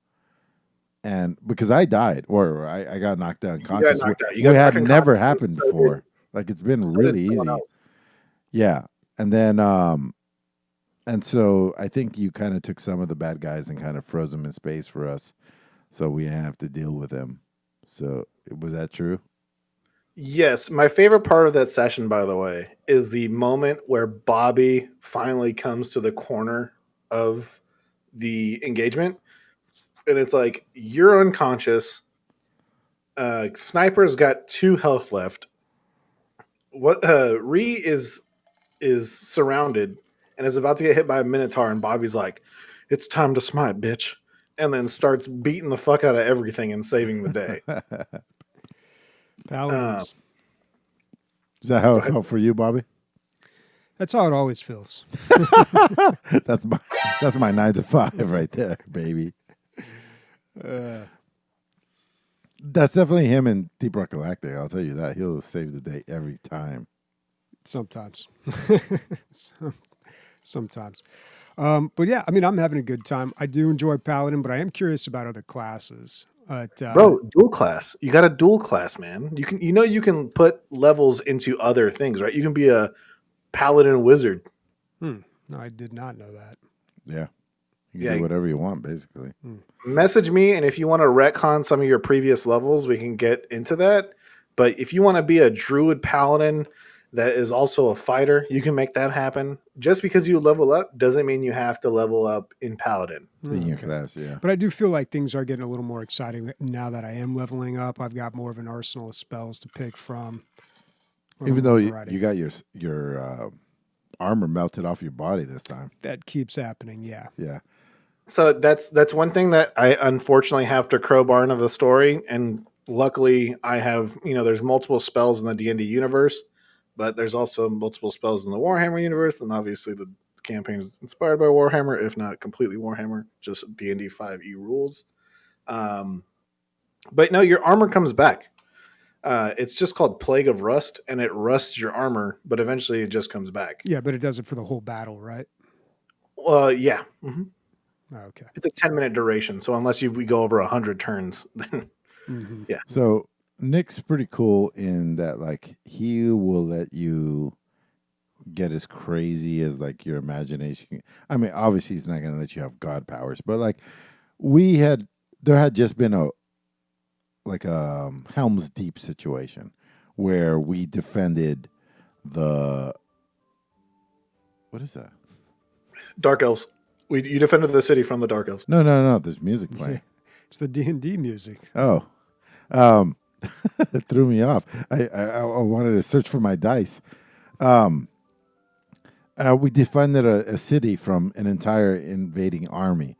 And because I died, or I got knocked out unconscious, knocked out. We had never happened before. Like it's been really easy. Yeah, and then and so I think you kind of took some of the bad guys and kind of froze them in space for us, so we didn't have to deal with them. So was that true? Yes, my favorite part of that session, by the way, is the moment where Bobby finally comes to the corner of the engagement, and it's like you're unconscious. Sniper's got 2 health left. What Ree is surrounded and is about to get hit by a Minotaur, and Bobby's like, "It's time to smite, bitch," and then starts beating the fuck out of everything and saving the day. Paladins. Is that how it felt for you, Bobby? That's how it always feels. That's my 9 to 5 right there, baby. That's definitely him in Deep Rock Galactic. I'll tell you that. He'll save the day every time. Sometimes. Sometimes. But yeah, I mean, I'm having a good time. I do enjoy Paladin, but I am curious about other classes. Bro, dual class. You got a dual class, man. You can put levels into other things, right? You can be a Paladin wizard. No, I did not know that. Yeah. You can do whatever you want, basically. Message me, and if you want to retcon some of your previous levels, we can get into that. But if you want to be a druid paladin that is also a fighter, you can make that happen. Just because you level up doesn't mean you have to level up in paladin. In your class, yeah. But I do feel like things are getting a little more exciting now that I am leveling up. I've got more of an arsenal of spells to pick from. Even though you got your armor melted off your body this time. That keeps happening, yeah. Yeah. So that's one thing that I unfortunately have to crowbar into the story. And luckily I have, there's multiple spells in the D&D universe, but there's also multiple spells in the Warhammer universe. And obviously the campaign is inspired by Warhammer, if not completely Warhammer, just D&D 5e rules. But no, your armor comes back. It's just called Plague of Rust, and it rusts your armor, but eventually it just comes back. Yeah, but it does it for the whole battle, right? Yeah. Mm-hmm. Okay. It's a 10-minute duration, so unless we go over 100 turns, then yeah. So Nick's pretty cool in that, like, he will let you get as crazy as like your imagination can. I mean, obviously he's not going to let you have god powers, but like there had just been a Helm's Deep situation where we defended the what is that? Dark elves. You defended the city from the dark elves. No. There's music playing. It's the D&D music. Oh, it threw me off. I wanted to search for my dice. We defended a city from an entire invading army.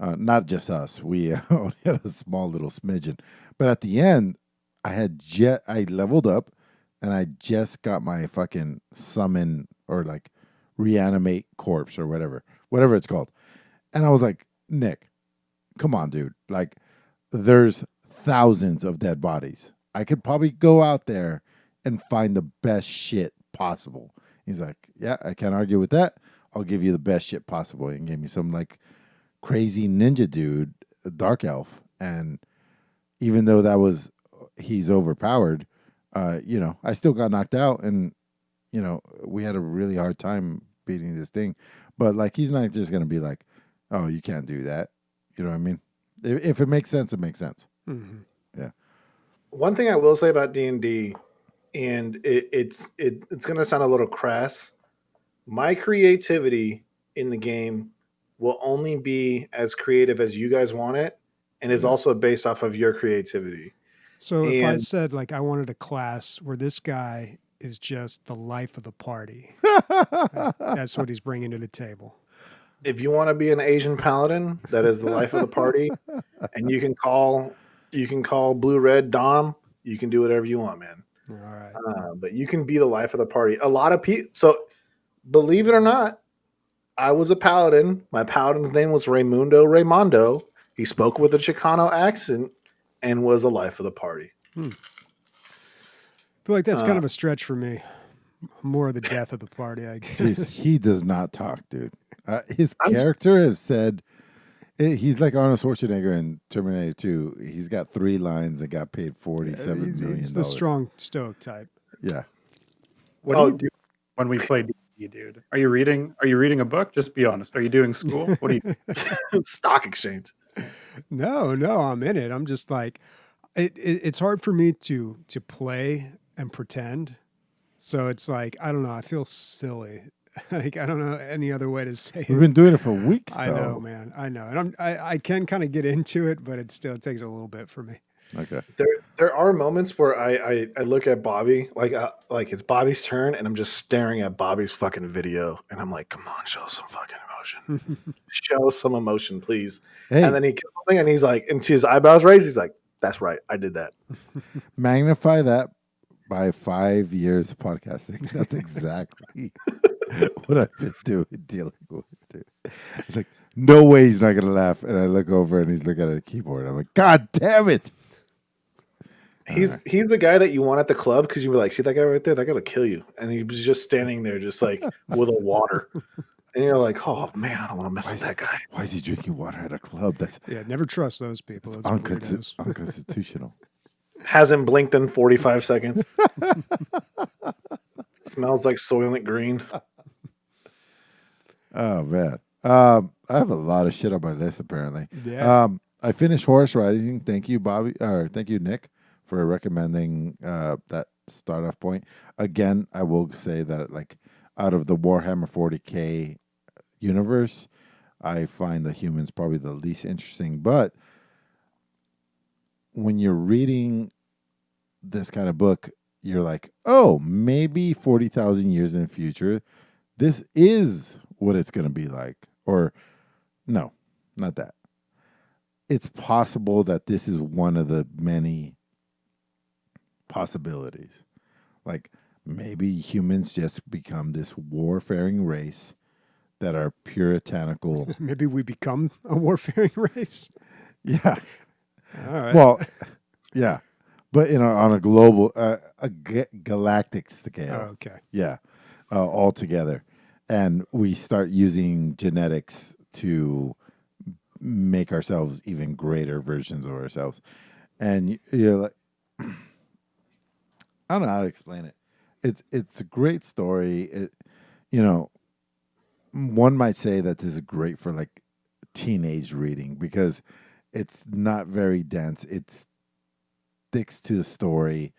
Not just us. We only had a small little smidgen. But at the end, I leveled up, and I just got my fucking summon or like reanimate corpse or whatever it's called. And I was like, Nick, come on, dude. Like, there's thousands of dead bodies. I could probably go out there and find the best shit possible. He's like, yeah, I can't argue with that. I'll give you the best shit possible. And gave me some like crazy ninja dude, a dark elf. And even though he's overpowered, I still got knocked out, and we had a really hard time beating this thing. But like, he's not just gonna be like, oh, you can't do that. You know what I mean? If it makes sense, it makes sense. Mm-hmm. Yeah. One thing I will say about D&D, and it's going to sound a little crass, my creativity in the game will only be as creative as you guys want it, and is also based off of your creativity. So if I said, like, I wanted a class where this guy is just the life of the party, that's what he's bringing to the table. If you want to be an Asian paladin, that is the life of the party, and you can call Blue Red Dom, you can do whatever you want, man. All right. But you can be the life of the party. A lot of people. So, believe it or not, I was a paladin. My paladin's name was Raimondo. He spoke with a Chicano accent and was the life of the party. I feel like that's kind of a stretch for me. More of the death of the party, I guess. Jeez, he does not talk, dude. His character has said he's like Arnold Schwarzenegger in Terminator 2. He's got 3 lines and got paid $47 million. It's the strong stoic type. Yeah. What do you do when we play D&D, dude? Are you reading a book? Just be honest. Are you doing school? What do you do? Stock exchange. No, I'm in it. I'm just like, it's hard for me to play and pretend. So it's like, I don't know. I feel silly. Like, I don't know any other way to say it. We've been doing it for weeks, though. I know, man. I know. And I can kind of get into it, but it takes a little bit for me. Okay. There are moments where I look at Bobby, like it's Bobby's turn, and I'm just staring at Bobby's fucking video, and I'm like, come on, show some fucking emotion. Show some emotion, please. Hey. And then he kills something, and he's like, and his eyebrows raised, he's like, that's right, I did that. Magnify that by 5 years of podcasting. That's exactly what I've been doing, dealing with, dude. Like, no way he's not gonna laugh. And I look over and he's looking at a keyboard. I'm like, God damn it. He's the guy that you want at the club because you were like, see that guy right there? That guy will kill you. And he was just standing there, just like with a water. And you're like, oh man, I don't want to mess with that guy. Why is he drinking water at a club? That's Never trust those people. That's unconstitutional. Hasn't blinked in 45 seconds. Smells like Soylent Green. Oh man. I have a lot of shit on my list apparently. Yeah. I finished Horus Rising. Thank you, Bobby, or thank you, Nick, for recommending that start off point. Again, I will say that like out of the Warhammer 40K universe, I find the humans probably the least interesting. But when you're reading this kind of book, you're like, oh, maybe 40,000 years in the future, this is what it's going to be like. Or no, not that. It's possible that this is one of the many possibilities. Like maybe humans just become this warfaring race that are puritanical. Maybe we become a warfaring race. Yeah. All right. Well, yeah. But on a global, galactic scale. Oh, okay. Yeah. All together. And we start using genetics to make ourselves even greater versions of ourselves. And you're like, I don't know how to explain it. it's a great story. You know, one might say that this is great for like teenage reading because it's not very dense. It sticks to the story,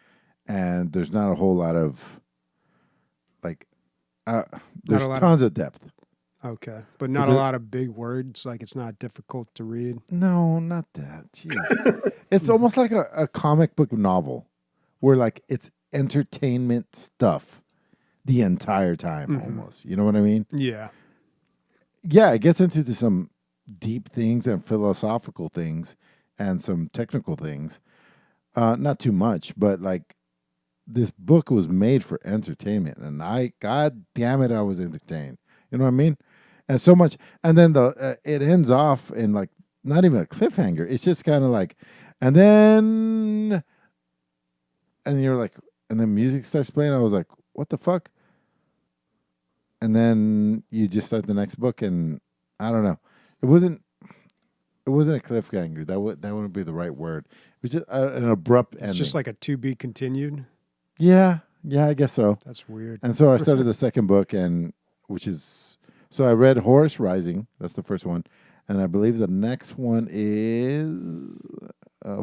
and there's not a whole lot of like. There's a lot tons of depth. Okay, but not a Because- lot of big words. Like it's not difficult to read. No, not that. Jeez. It's almost like a comic book novel where like it's entertainment stuff the entire time almost. You know what I mean? Yeah. Yeah, it gets into some deep things and philosophical things and some technical things. Not too much, but like this book was made for entertainment, and God damn it, I was entertained. You know what I mean? And so much, and then it ends off in like not even a cliffhanger. It's just kind of like, and then you're like, and then music starts playing. I was like, what the fuck? And then you just start the next book, and I don't know. It wasn't a cliffhanger. That wouldn't be the right word. It was just an abrupt ending. It's just like a to be continued. Yeah, I guess so. That's weird. And so I started the second book, so I read Horus Rising. That's the first one, and I believe the next one is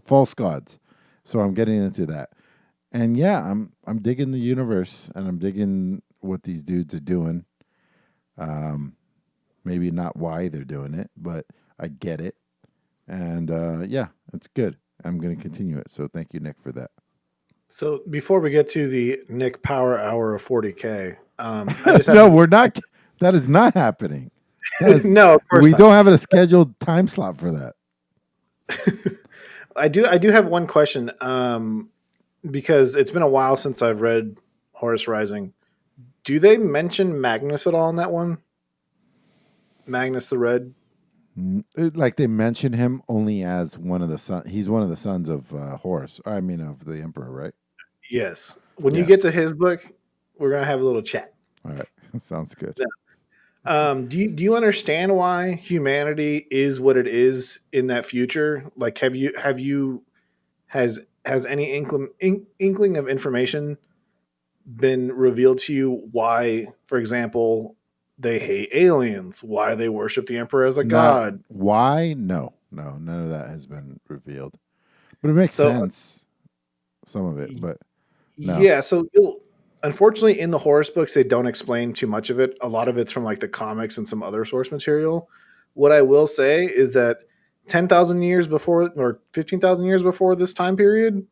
False Gods. So I'm getting into that, and yeah, I'm digging the universe, and I'm digging what these dudes are doing. Maybe not why they're doing it, but I get it, and yeah, it's good. I'm going to continue it. So thank you, Nick, for that. So before we get to the Nick Power Hour of 40K, I just have No, we're not. That is not happening. That is- no, of course we not. don't have a scheduled time slot for that. I do have one question, because it's been a while since I've read Horus Rising. Do they mention Magnus at all in that one? Magnus the Red? Like they mention him only as one of the sons. He's one of the sons of Horus. I mean, of the Emperor, right? Yes. When you Yeah. get to his book, we're gonna have a little chat. All right, sounds good. Do you understand why humanity is what it is in that future? Like, has any inkling of information been revealed to you? Why, for example, they hate aliens? Why they worship the emperor as a god? Why? No, none of that has been revealed. But it makes So- sense. Some of it, but no. Yeah. So unfortunately, in the Horus books, they don't explain too much of it. A lot of it's from like the comics and some other source material. What I will say is that 10,000 years before, or 15,000 years before this time period,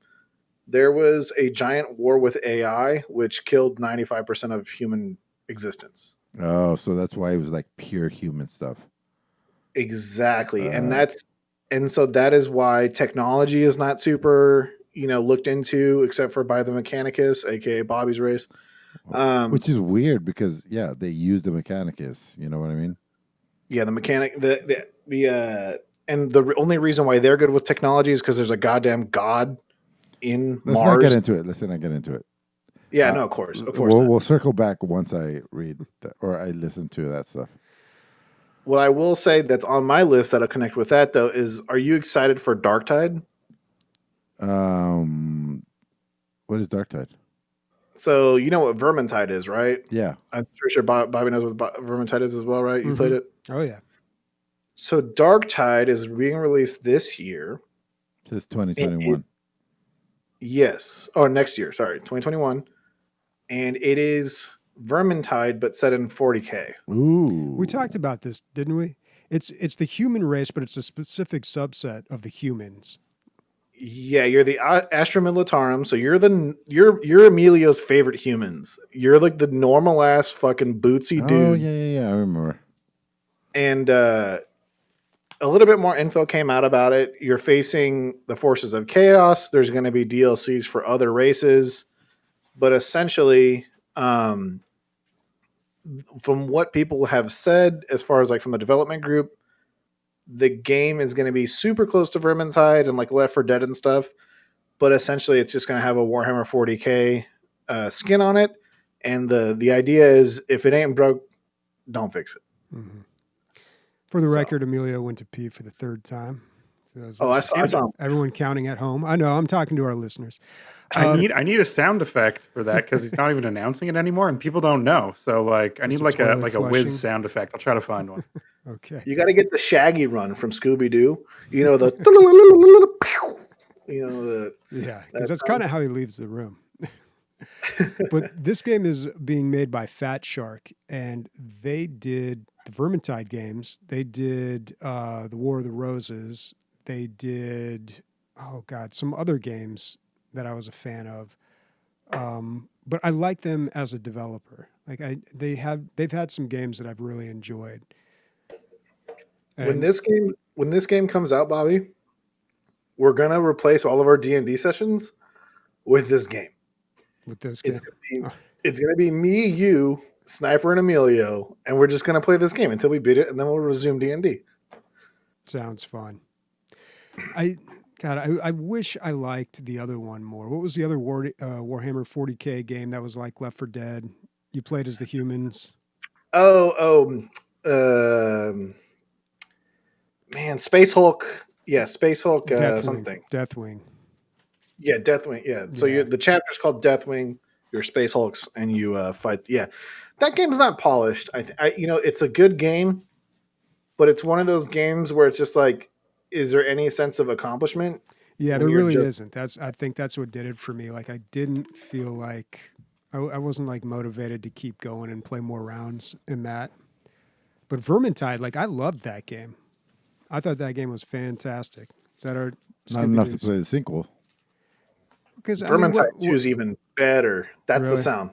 there was a giant war with AI, which killed 95% of human existence. Oh, so that's why it was like pure human stuff. Exactly. Uh, and so that is why technology is not super, looked into, except for by the Mechanicus, aka Bobby's race. Which is weird because they used a Mechanicus. You know what I mean? Yeah, the mechanic, and the only reason why they're good with technology is because there's a goddamn god in Let's Mars. not get into it. Let's not get into it. Yeah, no, of course. We'll circle back once I read or I listen to that stuff. What I will say that's on my list that'll connect with that though is, are you excited for Darktide? What is Darktide? So you know what Vermintide is, right? Yeah. I'm pretty sure Bobby knows what Vermintide is as well, right? You played it. Oh yeah. So Darktide is being released this year. It says 2021. Yes. Or next year, sorry, 2021. And it is Vermintide, but set in 40K. Ooh. We talked about this, didn't we? It's the human race, but it's a specific subset of the humans. Yeah, you're the Astra Militarum, so you're Emilio's favorite humans. You're like the normal ass fucking bootsy dude. Oh yeah. I remember. And a little bit more info came out about it. You're facing the forces of chaos. There's going to be DLCs for other races, but essentially, from what people have said, as far as like from the development group, the game is going to be super close to Vermintide and like Left 4 Dead and stuff, but essentially it's just going to have a Warhammer 40K skin on it. And the idea is, if it ain't broke, don't fix it. Mm-hmm. For the record, Emilio went to pee for the third time. Those Oh, I saw. I saw. everyone counting at home. I know. I'm talking to our listeners. I need a sound effect for that because he's not even announcing it anymore, and people don't know. So like, I Just need a like a toilet whiz flushing. sound effect. I'll try to find one. Okay. You got to get the Shaggy run from Scooby Doo. You know the. You know the. Yeah, because that's kind of how he leaves the room. But this game is being made by Fat Shark, and they did the Vermintide games. They did the War of the Roses. They did, oh God, some other games that I was a fan of. But I like them as a developer. Like they've had some games that I've really enjoyed. When this game comes out, Bobby, we're gonna replace all of our D&D sessions with this game. With this game, It's gonna be me, you, Sniper, and Emilio, and we're just gonna play this game until we beat it, and then we'll resume D&D. sounds fun. I wish I liked the other one more. What was the other Warhammer 40K game that was like Left 4 Dead? You played as the humans. Man, Space Hulk. Yeah, Space Hulk. Something. Deathwing. Yeah, Deathwing. Yeah. So the chapter's called Deathwing. You're Space Hulks, and you fight. Yeah, that game's not polished. It's a good game, but it's one of those games where it's just like, is there any sense of accomplishment? Yeah, there really isn't. I think that's what did it for me. Like I didn't feel like I wasn't like motivated to keep going and play more rounds in that. But Vermintide, like I loved that game. I thought that game was fantastic. Is that our not enough to play the sequel? Because Vermintide 2 is even better. That's really? The sound.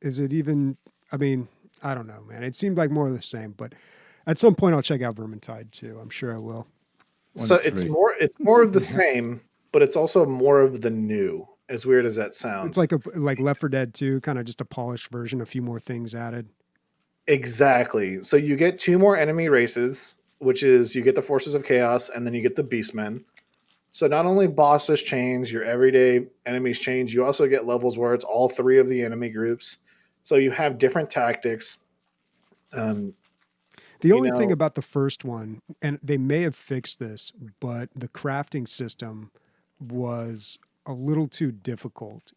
Is it even? I mean, I don't know, man. It seemed like more of the same. But at some point, I'll check out Vermintide too. I'm sure I will. So it's more of the same, but it's also more of the new. As weird as that sounds, It's like Left 4 Dead 2, kind of just a polished version, a few more things added. Exactly. So you get 2 more enemy races, which is you get the Forces of Chaos, and then you get the Beastmen. So not only bosses change, your everyday enemies change. You also get levels where it's all 3 of the enemy groups. So you have different tactics. The only thing about the first one, and they may have fixed this, but the crafting system was a little too difficult.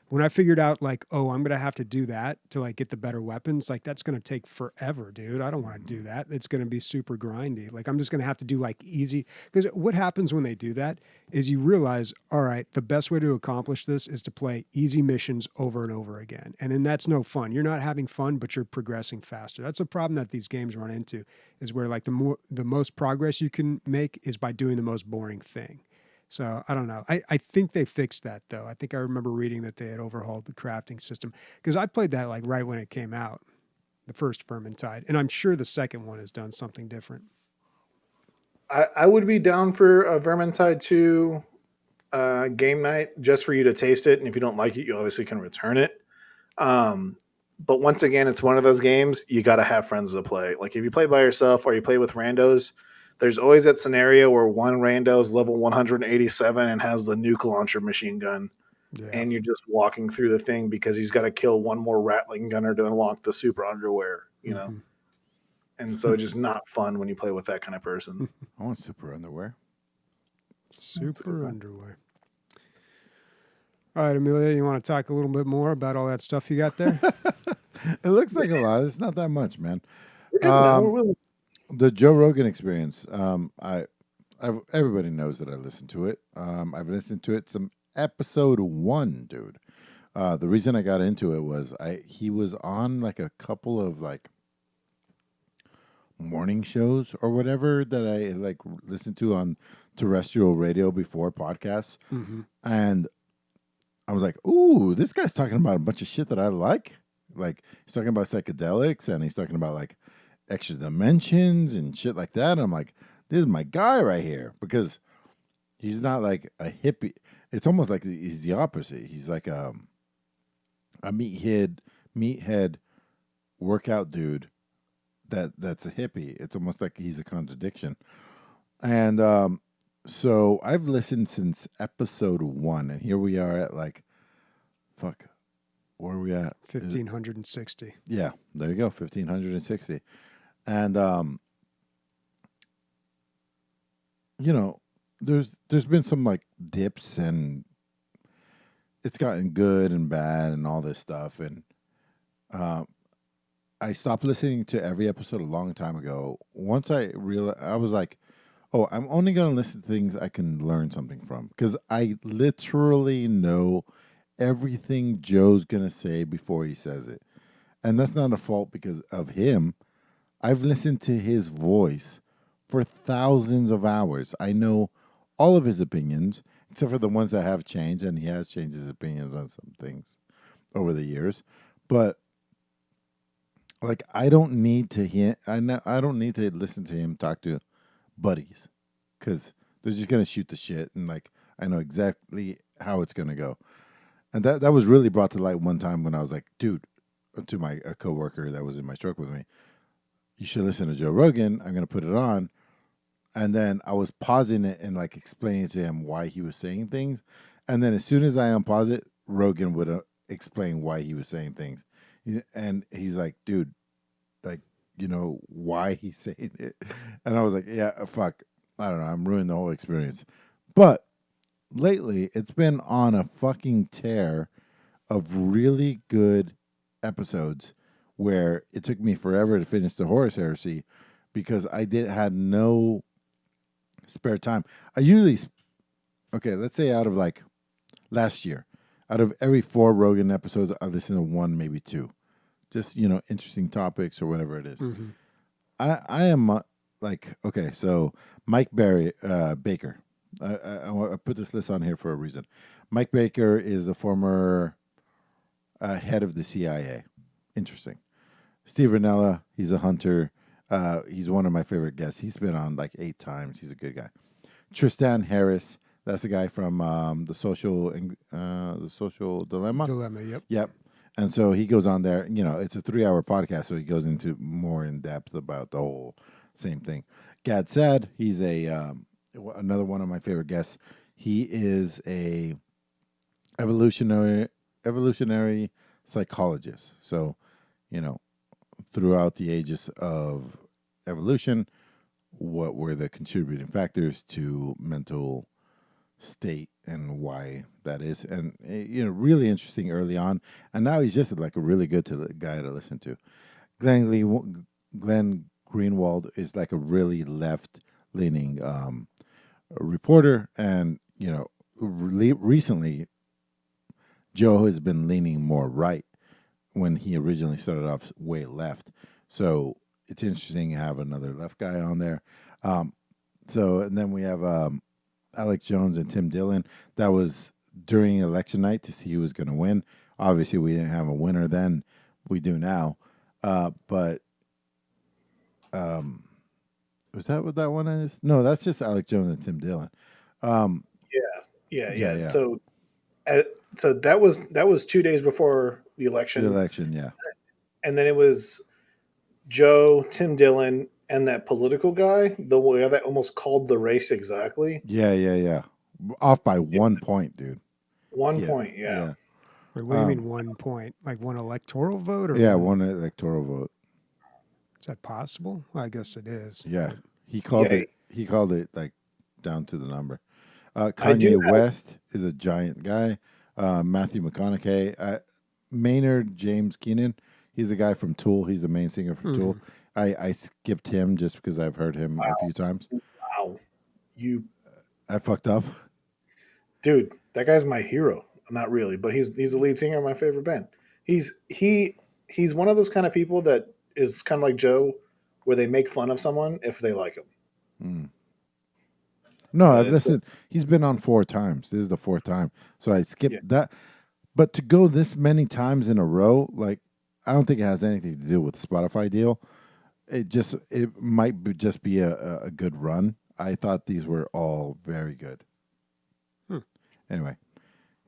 When I figured out like, oh, I'm going to have to do that to like get the better weapons, like that's going to take forever, dude. I don't want to do that. It's going to be super grindy. Like I'm just going to have to do like easy. Because what happens when they do that is you realize, all right, the best way to accomplish this is to play easy missions over and over again. And then that's no fun. You're not having fun, but you're progressing faster. That's a problem that these games run into, is where like the most progress you can make is by doing the most boring thing. So I don't know. I think they fixed that though. I think I remember reading that they had overhauled the crafting system, because I played that like right when it came out, the first Vermintide, and I'm sure the second one has done something different. I would be down for a Vermintide 2 game night just for you to taste it, and if you don't like it, you obviously can return it. But once again, it's one of those games you got to have friends to play. Like if you play by yourself or you play with randos, there's always that scenario where one rando is level 187 and has the nuke launcher machine gun. Yeah. And you're just walking through the thing because he's got to kill one more Ratling gunner to unlock the super underwear, you know? And so it's just not fun when you play with that kind of person. I want super underwear. Super underwear. All right, Emilio, you want to talk a little bit more about all that stuff you got there? It looks like a lot. It's not that much, man. The Joe Rogan Experience. Everybody knows that I listen to it. I've listened to it some episode 1, dude. The reason I got into it was he was on like a couple of like morning shows or whatever that I like listened to on terrestrial radio before podcasts, and I was like, "Ooh, this guy's talking about a bunch of shit that I like." Like he's talking about psychedelics, and he's talking about like extra dimensions and shit like that. And I'm like, this is my guy right here, because he's not like a hippie. It's almost like he's the opposite. He's like a meathead workout dude that's a hippie. It's almost like he's a contradiction. And so I've listened since episode 1, and here we are at like, where are we at? 1,560. Yeah, there you go, 1,560. And, there's been some like dips, and it's gotten good and bad and all this stuff. And I stopped listening to every episode a long time ago. Once I realized, I was like, oh, I'm only going to listen to things I can learn something from, because I literally know everything Joe's going to say before he says it. And that's not a fault because of him. I've listened to his voice for thousands of hours. I know all of his opinions, except for the ones that have changed, and he has changed his opinions on some things over the years. But like, I don't need to I don't need to listen to him talk to buddies, because they're just gonna shoot the shit, and like, I know exactly how it's gonna go. And that was really brought to light one time when I was like, dude, to my a coworker that was in my truck with me, you should listen to Joe Rogan. I'm gonna put it on. And then I was pausing it and like explaining to him why he was saying things. And then as soon as I unpause it, Rogan would explain why he was saying things. And he's like, dude, like, you know, why he's saying it. And I was like, yeah, fuck. I don't know. I'm ruining the whole experience. But lately, it's been on a fucking tear of really good episodes where it took me forever to finish the Horus Heresy because I had no spare time. I usually, okay, let's say out of like last year, out of every 4 Rogan episodes, I listen to 1, maybe 2. Just, you know, interesting topics or whatever it is. Mm-hmm. I am like, okay, so Mike Baker. I put this list on here for a reason. Mike Baker is the former head of the CIA. Interesting. Steve Ranella, he's a hunter. He's one of my favorite guests. He's been on like 8 times. He's a good guy. Tristan Harris, that's the guy from the Social Dilemma. Yep. Yep. And so he goes on there. You know, it's a 3-hour podcast, so he goes into more in depth about the whole same thing. Gad Saad, he's another one of my favorite guests. He is a evolutionary psychologist. So, you know, throughout the ages of evolution, what were the contributing factors to mental state and why that is? And, you know, really interesting early on. And now he's just like a really good guy to listen to. Glenn Greenwald is like a really left-leaning reporter. And, you know, recently, Joe has been leaning more right when he originally started off way left. So it's interesting to have another left guy on there. And then we have Alex Jones and Tim Dillon. That was during election night to see who was going to win. Obviously, we didn't have a winner then. We do now. But was that what that one is? No, that's just Alex Jones and Tim Dillon. Yeah. So that was 2 days before the election. Yeah. And then it was Joe, Tim Dillon, and that political guy, the guy that almost called the race exactly. Yeah. Off by 1 point, dude. 1 point, yeah. Wait, what do you mean 1 point? Like 1 electoral vote? Or yeah, 1 electoral vote. Is that possible? Well, I guess it is. Yeah. He called it like down to the number. Kanye West is a giant guy. Matthew McConaughey. Maynard James Keenan. He's a guy from Tool. He's the main singer for Tool. I skipped him just because I've heard him a few times. Wow. I fucked up. Dude, that guy's my hero. Not really, but he's the lead singer of my favorite band. He's one of those kind of people that is kind of like Joe, where they make fun of someone if they like him. No, I've listened. He's been on 4 times. This is the 4th time. So I skipped that. But to go this many times in a row, like, I don't think it has anything to do with the Spotify deal. It might just be a good run. I thought these were all very good. Anyway.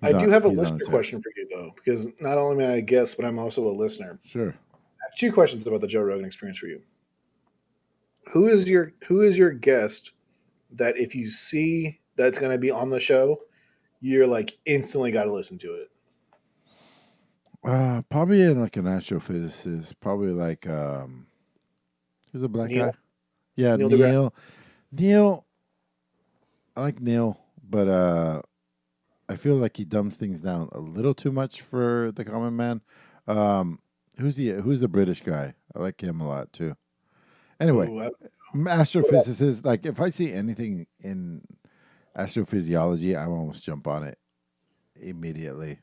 I do have a listener question for you, though, because not only am I a guest, but I'm also a listener. Sure. I have 2 questions about the Joe Rogan Experience for you. Who is your guest that if you see that's going to be on the show, you're like instantly got to listen to it? Probably like an astrophysicist. Probably like who's a black guy? Yeah, Neil. I like Neil, but I feel like he dumbs things down a little too much for the common man. Who's the British guy? I like him a lot too. Anyway, Ooh, astrophysicists, like if I see anything in astrophysiology, I almost jump on it immediately.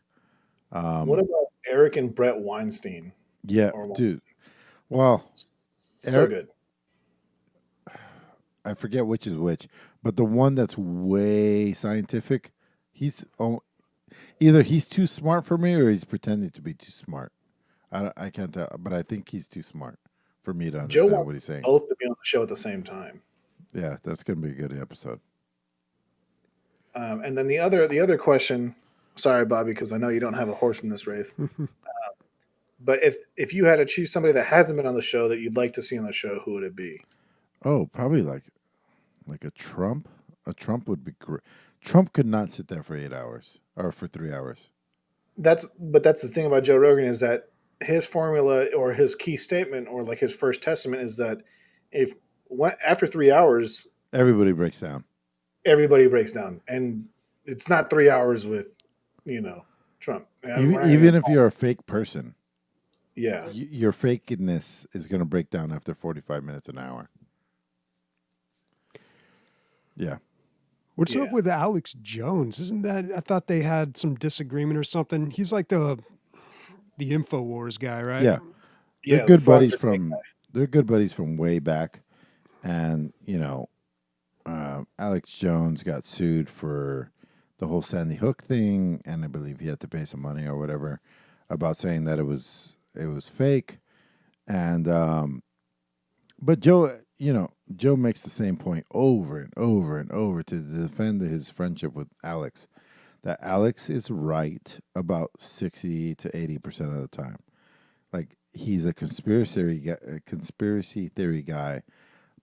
what about Eric and Brett Weinstein? Yeah, Or dude. Well, so Eric, good. I forget which is which, but the one that's way scientific, either he's too smart for me or he's pretending to be too smart. I can't tell, but I think he's too smart for me to Joe understand what wants he's saying. both to be on the show at the same time. Yeah, that's gonna be a good episode. And then the other question. Sorry, Bobby, because I know you don't have a horse in this race. But if you had to choose somebody that hasn't been on the show that you'd like to see on the show, who would it be? Oh, probably like a Trump. A Trump would be great. Trump could not sit there for 8 hours or for 3 hours. That's the thing about Joe Rogan is that his formula or his key statement or like his first testament is that if after 3 hours Everybody breaks down. everybody breaks down, and it's not 3 hours with Trump. Even if you're a fake person, Yeah, your fakeness is going to break down after 45 minutes, an hour. Yeah. What's Yeah. up with Alex Jones? Isn't that? I thought they had some disagreement or something. He's like the InfoWars guy, right? Yeah. yeah. They're good the buddies fraud- they're good buddies from way back. And, Alex Jones got sued for the whole Sandy Hook thing, and I believe he had to pay some money or whatever about saying that it was fake. And but Joe makes the same point over and over and over to defend his friendship with Alex, that Alex is right about 60 to 80% of the time. Like, he's a conspiracy theory guy,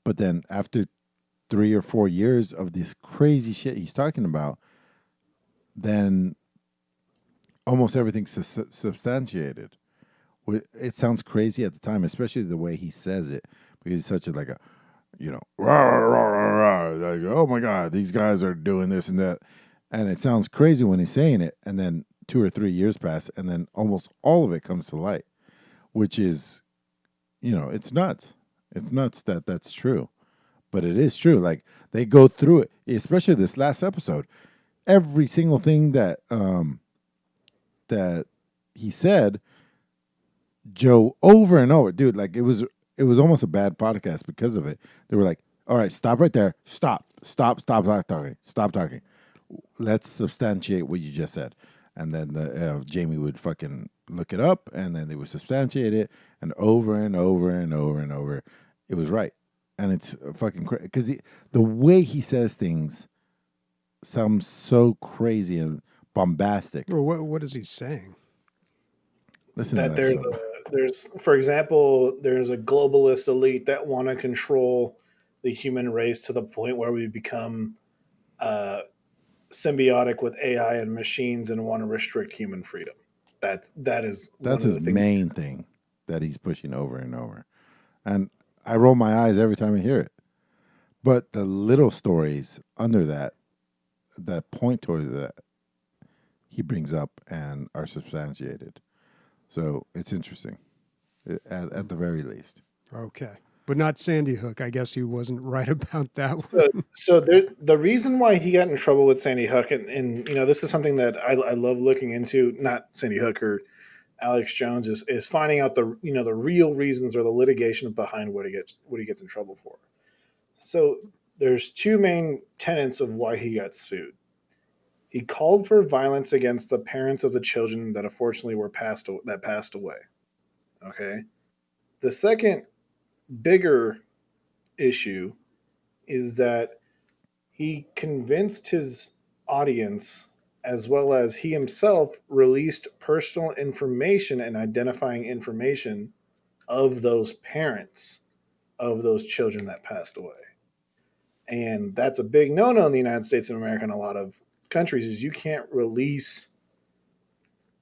but then after 3 or 4 years of this crazy shit he's talking about, then almost everything's substantiated. It sounds crazy at the time, especially the way he says it, because he's such a like a, rah, rah, rah, rah, like, oh my God, these guys are doing this and that, and it sounds crazy when he's saying it, and then 2 or 3 years pass, and then almost all of it comes to light, which is, it's nuts. It's nuts that that's true, but it is true. Like, they go through it, especially this last episode. Every single thing that that he said, Joe over and over, dude. Like, it was almost a bad podcast because of it. They were like, "All right, stop right there. Stop talking. Stop talking. Let's substantiate what you just said." And then Jamie would fucking look it up, and then they would substantiate it, and over and over and over and over, it was right. And it's fucking crazy because the way he says things sounds so crazy and bombastic. Well, what is he saying? Listen that to that. there's for example, there's a globalist elite that want to control the human race to the point where we become symbiotic with AI and machines and want to restrict human freedom. That is That's one his of the things. main thing that he's pushing over and over. And I roll my eyes every time I hear it. But the little stories under that point towards that, he brings up and are substantiated. So it's interesting, at the very least. Okay, but not Sandy Hook. I guess he wasn't right about that one. So the reason why he got in trouble with Sandy Hook, and this is something that I love looking into, not Sandy Hook or Alex Jones, is finding out the real reasons or the litigation behind what he gets in trouble for. So there's two main tenets of why he got sued. He called for violence against the parents of the children that unfortunately passed away. Okay. The second bigger issue is that he convinced his audience, as well as he himself, released personal information and identifying information of those parents of those children that passed away. And that's a big no-no in the United States of America and a lot of countries, is you can't release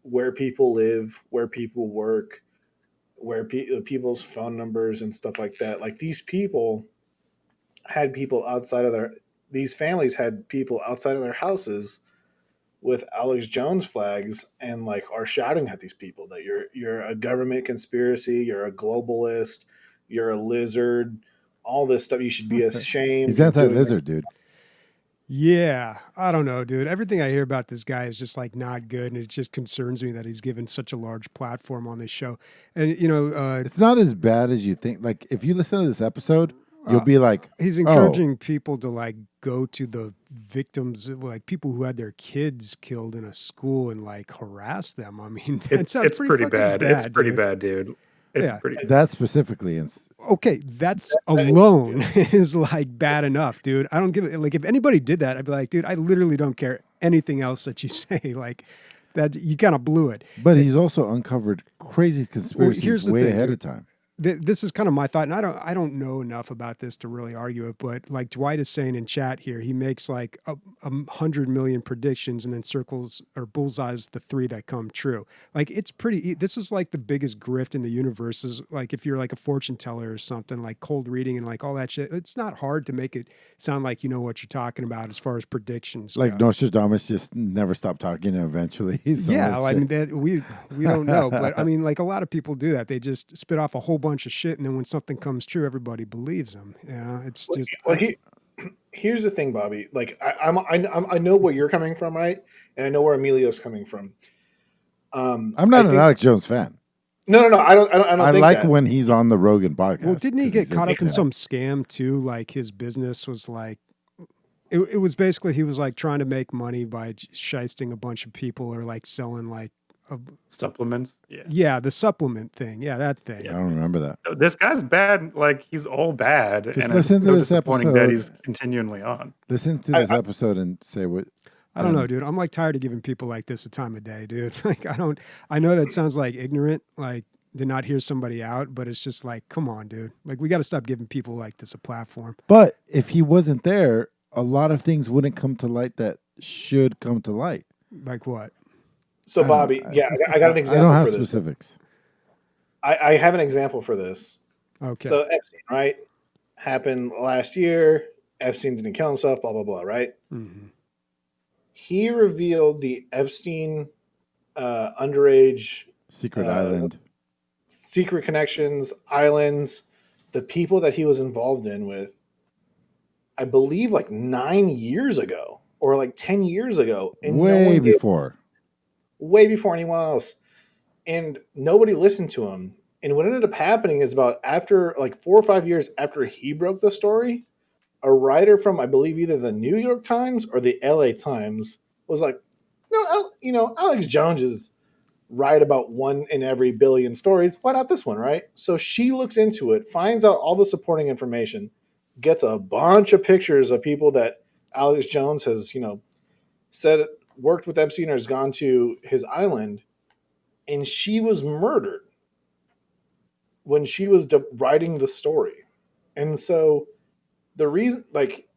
where people live, where people work, where people's phone numbers and stuff like that. Like, these people had people outside of these families had people outside of their houses with Alex Jones flags and like are shouting at these people that you're a government conspiracy, you're a globalist, you're a lizard, all this stuff. You should be ashamed. He's You're doing anti-lizard, dude. Yeah, I don't know, dude. Everything I hear about this guy is just like not good, and it just concerns me that he's given such a large platform on this show. And you know, It's not as bad as you think. Like if you listen to this episode, you'll be like, he's encouraging people to like go to the victims, like people who had their kids killed in a school, and like harass them. I mean, that sounds It's pretty fucking bad. It's pretty dude. bad, dude. It's Yeah. pretty. that specifically. Okay, that's alone is like bad enough, dude. I don't give it. Like if anybody did that, I'd be like, dude, I literally don't care anything else that you say. Like that, you kind of blew it. But he's also uncovered crazy conspiracies here's the way thing, ahead dude. of time. This is kind of my thought, and I don't know enough about this to really argue it, but like Dwight is saying in chat here, he makes like 100 million predictions and then circles or bullseyes the 3 that come true. Like it's pretty. This is like the biggest grift in the universe. Is like if you're like a fortune teller or something, like cold reading and like all that shit. It's not hard to make it sound like you know what you're talking about as far as predictions. Like go. Nostradamus just never stopped talking, and eventually, Yeah, I mean that we don't know, but I mean like a lot of people do that. They just spit off a whole bunch of shit, and then when something comes true, everybody believes them. You know, it's just. Here's the thing, Bobby. Like I know where you're coming from, right? And I know where Emilio's coming from. I'm not an Alex Jones fan. No. I don't. I think like that. when he's on the Rogan podcast. Well, didn't he 'cause get he's caught up in interesting. some scam too? Like his business was like, it was basically he was like trying to make money by shysting a bunch of people or like selling like. Supplements. Yeah. The supplement thing. Yeah, that thing. I don't remember that. This guy's bad. Like he's all bad. Just and listen it's to so this disappointing episode. that he's continually on. Listen to this episode and say what. I don't know, dude. I'm like tired of giving people like this a time of day, dude. Like I know that sounds like ignorant, like to not hear somebody out, but it's just like, come on, dude. Like we got to stop giving people like this a platform. But if he wasn't there, a lot of things wouldn't come to light that should come to light. Like what? So, Bobby, I got an example. I don't have for this. specifics. I have an example for this. Okay. So Epstein, right? Happened last year. Epstein didn't kill himself. Blah blah blah. Right? Mm-hmm. He revealed the Epstein underage Secret Island. secret connections, islands, the people that he was involved in with. I believe like 9 years ago or like 10 years ago, and Way before anyone else, and nobody listened to him. And what ended up happening is about after like 4 or 5 years after he broke the story, a writer from I believe either the New York Times or the LA Times was like, no, Alex Jones is right about 1 in every billion stories. Why not this one, right? So she looks into it, finds out all the supporting information, gets a bunch of pictures of people that Alex Jones has, said worked with Epstein or has gone to his island, and she was murdered when she was writing the story. And so the reason, like,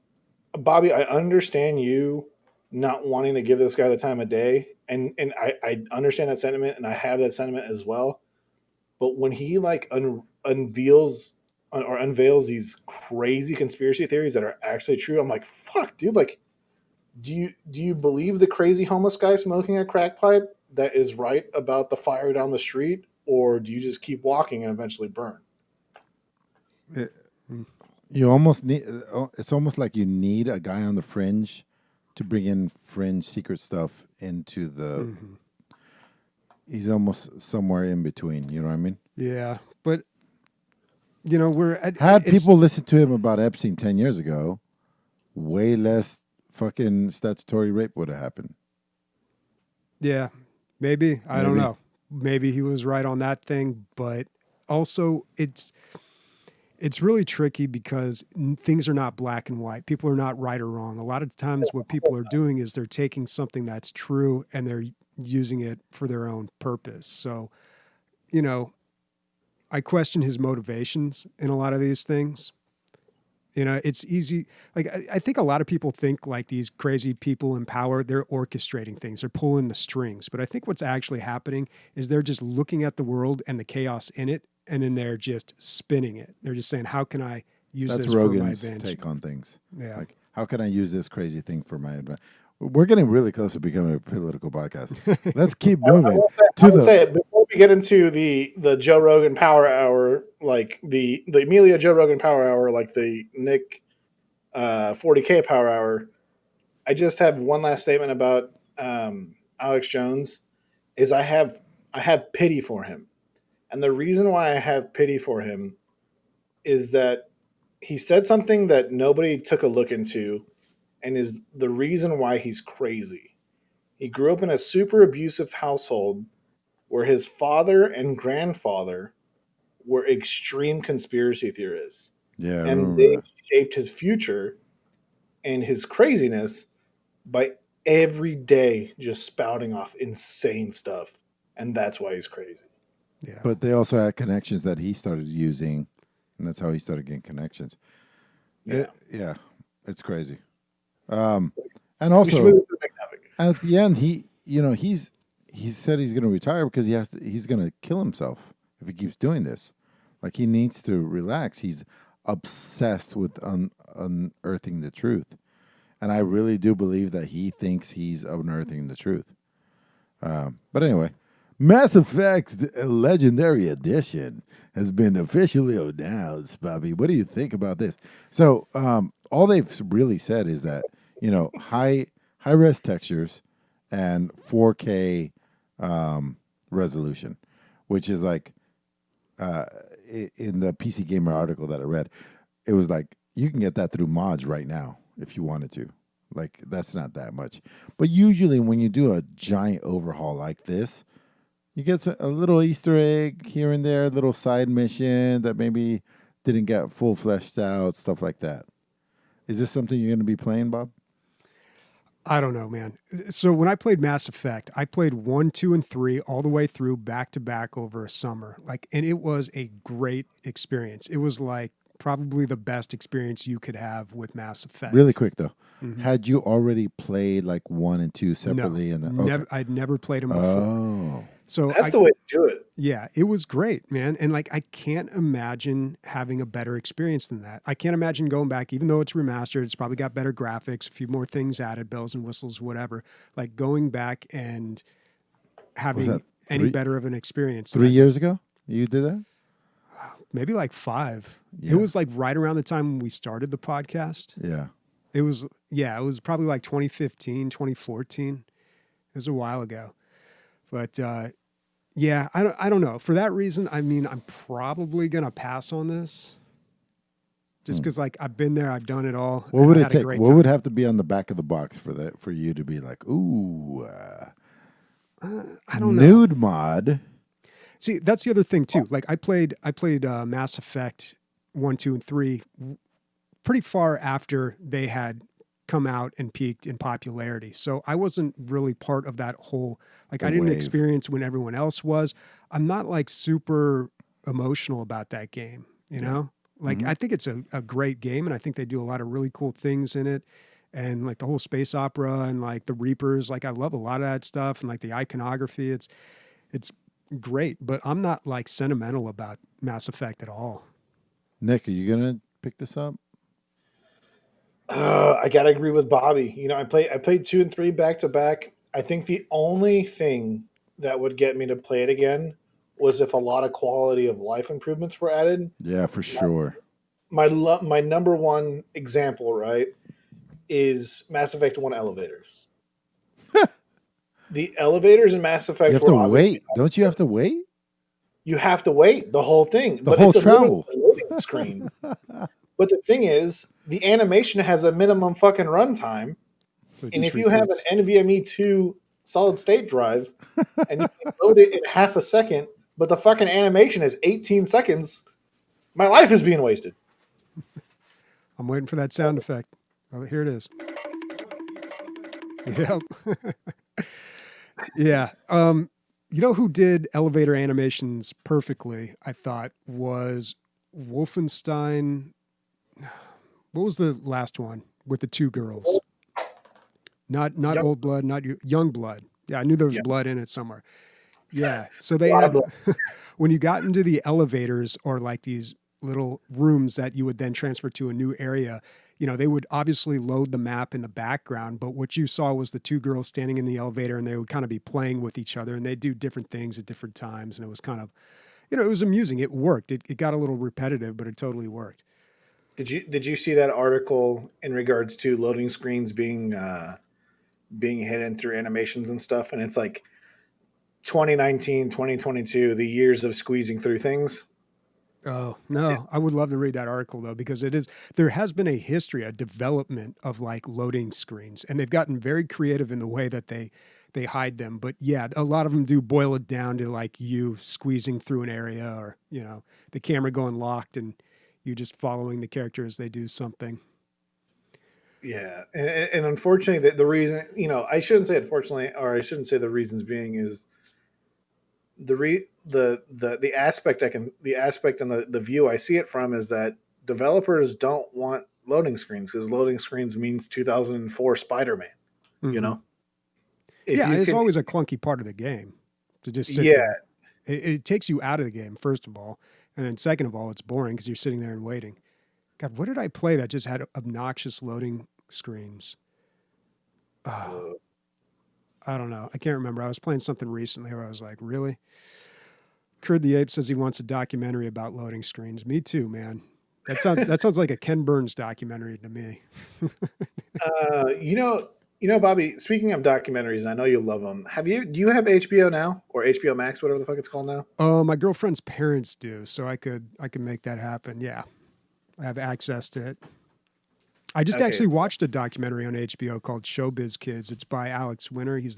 Bobby, I understand you not wanting to give this guy the time of day, and I understand that sentiment, and I have that sentiment as well. But when he like unveils these crazy conspiracy theories that are actually true, I'm like, fuck, dude, like, do you believe the crazy homeless guy smoking a crack pipe that is right about the fire down the street, or do you just keep walking and eventually burn? You almost need. It's almost like you need a guy on the fringe to bring in fringe secret stuff into the. Mm-hmm. He's almost somewhere in between. You know what I mean? Yeah, but had people listened to him about Epstein 10 years ago, way less fucking statutory rape would have happened. Yeah, maybe. I don't know. Maybe he was right on that thing, but also it's really tricky because things are not black and white. People are not right or wrong. A lot of times what people are doing is they're taking something that's true and they're using it for their own purpose. So, I question his motivations in a lot of these things. It's easy. Like, I think a lot of people think like these crazy people in power, they're orchestrating things, they're pulling the strings. But I think what's actually happening is they're just looking at the world and the chaos in it, and then they're just spinning it. They're just saying, how can I use That's this Rogan's for my advantage? take on things. Yeah. Like, How can I use this crazy thing for my advantage? We're getting really close to becoming a political podcast. Let's keep moving I would say before we get into the Joe Rogan Power Hour, like the Emilio Joe Rogan Power Hour, like the Nick 40K Power Hour, I just have one last statement about Alex Jones. Is I have pity for him, and the reason why I have pity for him is that he said something that nobody took a look into, and is the reason why he's crazy. He grew up in a super abusive household where his father and grandfather were extreme conspiracy theorists. Yeah, I And remember they that. shaped his future and his craziness by every day just spouting off insane stuff. And that's why he's crazy. Yeah. But they also had connections that he started using, and that's how he started getting connections. Yeah. It's crazy. And We should also move to the next topic. at the end, he said he's going to retire because he's going to kill himself if he keeps doing this. Like he needs to relax. He's obsessed with unearthing the truth, and I really do believe that he thinks he's unearthing the truth. But anyway, Mass Effect Legendary Edition has been officially announced. Bobby, what do you think about this? So all they've really said is that high res textures and 4K resolution, which is like in the PC Gamer article that I read, it was like you can get that through mods right now if you wanted to. Like that's not that much, but usually when you do a giant overhaul like this, you get a little Easter egg here and there, a little side mission that maybe didn't get full fleshed out, stuff like that. Is this something you're going to be playing, Bob? I don't know, man. So when I played Mass Effect, I played 1, 2, and 3 all the way through back to back over a summer. And it was a great experience. It was like probably the best experience you could have with Mass Effect. Really quick though, Mhm. had you already played like 1 and 2 separately? No, I'd never played them before. Oh, So That's the way to do it. yeah, it was great, man. And like, I can't imagine having a better experience than that. I can't imagine going back, even though it's remastered, it's probably got better graphics, a few more things added, bells and whistles, whatever. Like going back and having that any three- better of an experience. 3 years ago you did that? Maybe like 5. Yeah. It was like right around the time when we started the podcast. Yeah. It was probably like 2015, 2014. It was a while ago. But yeah, I don't know. For that reason, I mean, I'm probably going to pass on this. Just because like I've been there, I've done it all. What would I it had a take? great What time. would have to be on the back of the box for you to be like, ooh, I don't know. nude mod? See, that's the other thing too. Like I played Mass Effect 1, 2, and 3 pretty far after they had come out and peaked in popularity. So I wasn't really part of that whole, like The I didn't wave. experience when everyone else was. I'm not like super emotional about that game, you know? Like I think it's a great game and I think they do a lot of really cool things in it. And like the whole space opera and like the Reapers, like I love a lot of that stuff and like the iconography. It's great, but I'm not like sentimental about Mass Effect at all. Nick, are you gonna pick this up? I gotta agree with Bobby. I played 2 and 3 back to back. I think the only thing that would get me to play it again was if a lot of quality of life improvements were added. Yeah, for sure. My number one example, right, is Mass Effect 1 elevators. The elevators in Mass Effect You have were to obviously- wait. Don't you have to wait? You have to wait the whole thing. The whole it's a travel. literally loading screen. But the thing is, the animation has a minimum fucking runtime. So it And just if you have repeats. an NVMe 2 solid state drive and you can load it in half a second, but the fucking animation is 18 seconds, my life is being wasted. I'm waiting for that sound effect. Oh, here it is. Yep. Yeah. You know who did elevator animations perfectly, I thought, was Wolfenstein. What was the last one with the 2 girls? Not Young- Old Blood, not Young Blood. Yeah, I knew there was Yeah. blood in it somewhere. Yeah. So they A lot had, of when you got into the elevators or like these little rooms that you would then transfer to a new area, they would obviously load the map in the background, but what you saw was the two girls standing in the elevator, and they would kind of be playing with each other, and they'd do different things at different times. And it was kind of, it was amusing. It worked. It got a little repetitive, but it totally worked. Did you see that article in regards to loading screens being hidden through animations and stuff? And it's like 2019, 2022, the years of squeezing through things. Oh, no, I would love to read that article though, because there has been a history, a development of like loading screens, and they've gotten very creative in the way that they hide them. But yeah, a lot of them do boil it down to like you squeezing through an area, or, the camera going locked and you just following the character as they do something. Yeah. And unfortunately, the reason, I shouldn't say unfortunately, or I shouldn't say the reasons being is the aspect and the view I see it from is that developers don't want loading screens, because loading screens means 2004 Spider-Man. Mm-hmm. If yeah, you it's can, always a clunky part of the game to just sit yeah, there. It takes you out of the game, first of all, and then second of all, it's boring because you're sitting there and waiting. God, what did I play that just had obnoxious loading screens? I don't know. I can't remember. I was playing something recently where I was like, really? Curd the Ape says he wants a documentary about loading screens. Me too, man. That sounds like a Ken Burns documentary to me. Bobby, speaking of documentaries, I know you love them. Do you have HBO now, or HBO Max, whatever the fuck it's called now? Oh, my girlfriend's parents do, so I could make that happen. Yeah. I have access to it. I just actually watched a documentary on HBO called Showbiz Kids. It's by Alex Winter. He's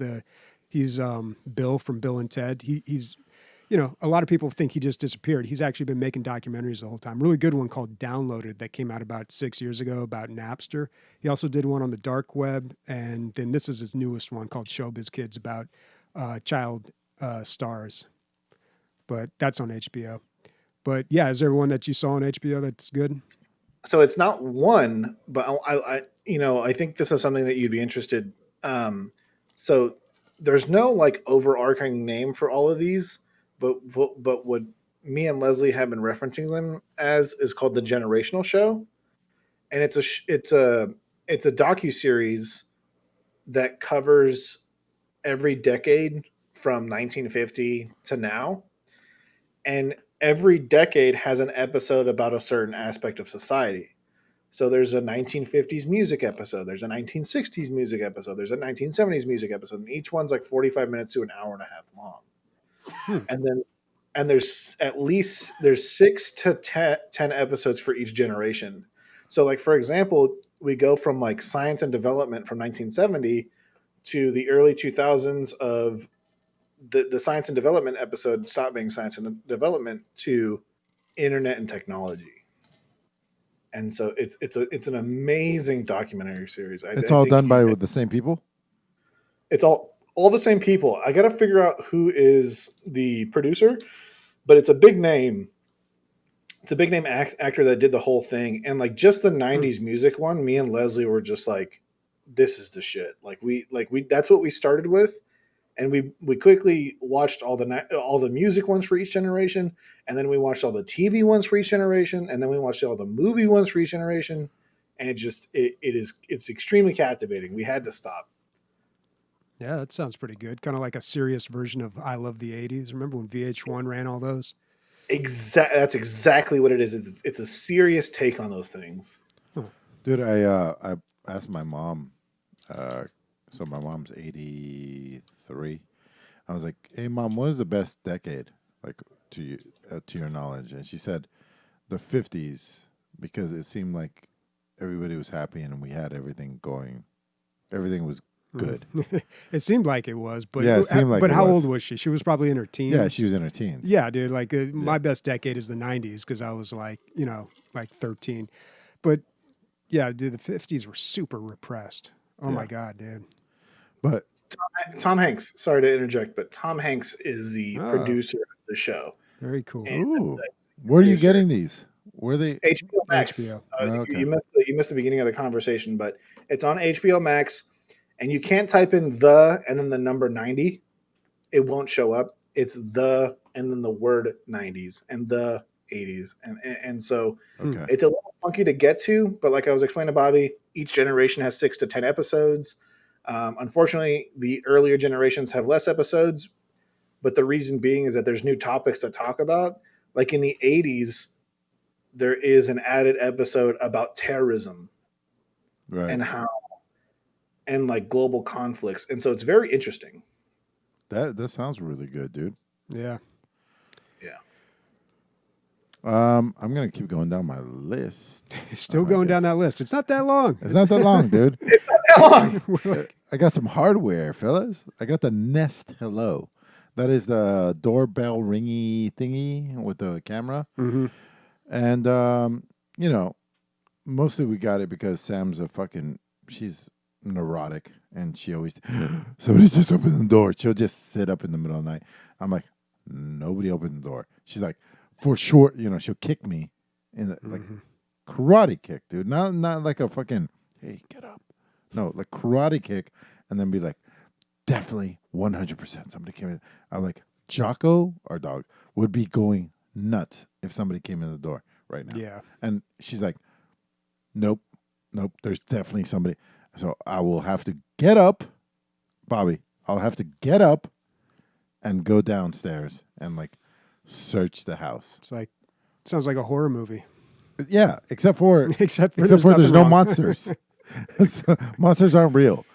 Bill from Bill and Ted. He's a lot of people think he just disappeared. He's actually been making documentaries the whole time. Really good one called Downloaded that came out about 6 years ago about Napster. He also did one on the dark web, and then this is his newest one called Showbiz Kids about child stars. But that's on HBO. But yeah, is there one that you saw on HBO that's good? So it's not one, but I think this is something that you'd be interested. So there's no like overarching name for all of these, but what me and Leslie have been referencing them as is called the Generational Show, and it's a docuseries that covers every decade from 1950 to now, and every decade has an episode about a certain aspect of society. So there's a 1950s music episode, there's a 1960s music episode, there's a 1970s music episode, and each one's like 45 minutes to an hour and a half long. And there's 6 to 10 episodes for each generation. So like, for example, we go from like science and development from 1970 to the early 2000s of the science and development episode stopped being science and development to internet and technology. And so it's an amazing documentary series. It's all done by the same people? It's all the same people. I got to figure out who is the producer, but it's a big name. It's a big name actor that did the whole thing. And like just the 90s music one, me and Leslie were just like, this is the shit. Like we that's what we started with. And we quickly watched all the music ones for each generation, and then we watched all the TV ones for each generation, and then we watched all the movie ones for each generation, and it's extremely captivating. We had to stop. Yeah, that sounds pretty good. Kind of like a serious version of I Love the 80s. Remember when VH1 ran all those? That's exactly what it is. It's a serious take on those things. Huh. Dude, I asked my mom. So my mom's 83. I was like, "Hey, Mom, what is the best decade, like to your knowledge?" And she said, "The 50s," because it seemed like everybody was happy and we had everything going. Everything was good. It seemed like it was, but yeah, it seemed like. But it how was. old was she? She was probably in her teens. Yeah, she was in her teens. Yeah, dude. Like my best decade is the 90s because I was like 13. But yeah, dude, the 50s were super repressed. Oh my God, dude. But Tom Hanks, sorry to interject, but Tom Hanks is the producer of the show. Very cool. Ooh. Where are you getting these? Where are they? HBO Max. HBO. Okay. You missed the beginning of the conversation, but it's on HBO Max, and you can't type in the and then the number 90. It won't show up. It's the and then the word 90s and the 80s, and so it's a little funky to get to, but like I was explaining to Bobby, each generation has 6 to 10 episodes. Unfortunately, the earlier generations have less episodes, but the reason being is that there's new topics to talk about. Like in the 80s, there is an added episode about terrorism Right. and like global conflicts. And so it's very interesting. That sounds really good, dude. Yeah. Yeah. I'm gonna keep going down my list. Still going down that list. It's not that long. It's not that long, dude. We're like, I got some hardware, fellas. I got the Nest Hello. That is the doorbell ringy thingy with the camera. mhm. And you know, mostly we got it because Sam's she's neurotic, and she always somebody just opened the door. She'll just sit up in the middle of the night. I'm like, nobody opened the door. She's like, for sure, she'll kick me in the, like karate kick, dude. Not like a fucking hey, get up. No, like karate kick, and then be like, definitely 100%. Somebody came in. I'm like, Jocko, our dog, would be going nuts if somebody came in the door right now. Yeah. And she's like, nope, there's definitely somebody. So I will have to get up, Bobby. I'll have to get up and go downstairs and like search the house. It's like, sounds like a horror movie. Yeah, except for Except for there's nothing no wrong. monsters. So, monsters aren't real,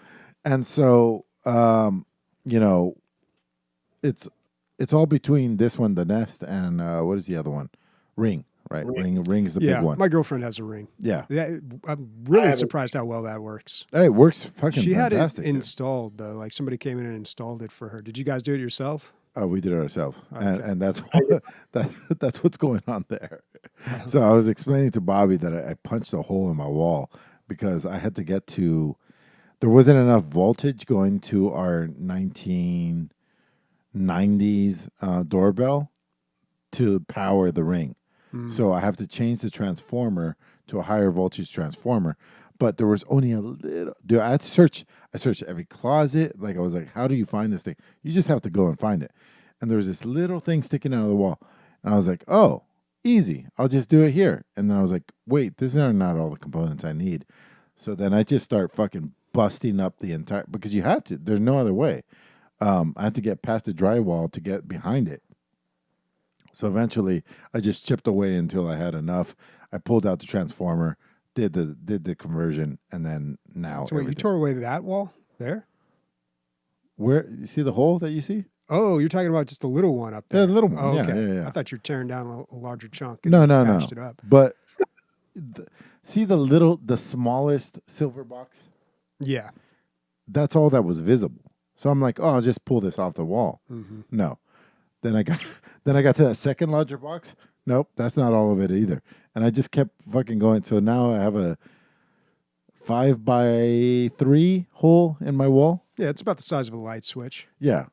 and so it's all between this one, the Nest, and what is the other one? Ring, right? Ring's the Yeah, big one. my girlfriend has a ring. Yeah, Yeah, I'm really surprised how well that works. hey, it works fucking She had fantastic. it installed though. Like somebody came in and installed it for her. Did you guys do it yourself? Oh, we did it ourselves, Okay. and that's that's what's going on there. So I was explaining to Bobby that I punched a hole in my wall because I had to get to. There wasn't enough voltage going to our 1990s doorbell to power the ring, so I have to change the transformer to a higher voltage transformer. But there was only a little. Dude, I searched every closet. Like I was like, how do you find this thing? You just have to go and find it. And there was this little thing sticking out of the wall, and I was like, oh, easy. I'll just do it here. And then I was like, wait, these are not all the components I need. So then I just start fucking busting up the entire, because you had to. There's no other way. I had to get past the drywall to get behind it. So eventually, I just chipped away until I had enough. I pulled out the transformer. Did the conversion, and then now So wait, you tore away that wall there? where you see the hole that you see? Oh, you're talking about just the little one up Yeah, there. the little one. Oh, Yeah, okay. yeah. I thought you were tearing down a larger chunk. And No. patched it up. But see the smallest silver box? Yeah. That's all that was visible. So I'm like, oh, I'll just pull this off the wall. Mm-hmm. No. Then I got to that second larger box. Nope, that's not all of it either. And I just kept fucking going. So now I have a 5x3 hole in my wall. Yeah, it's about the size of a light switch. Yeah.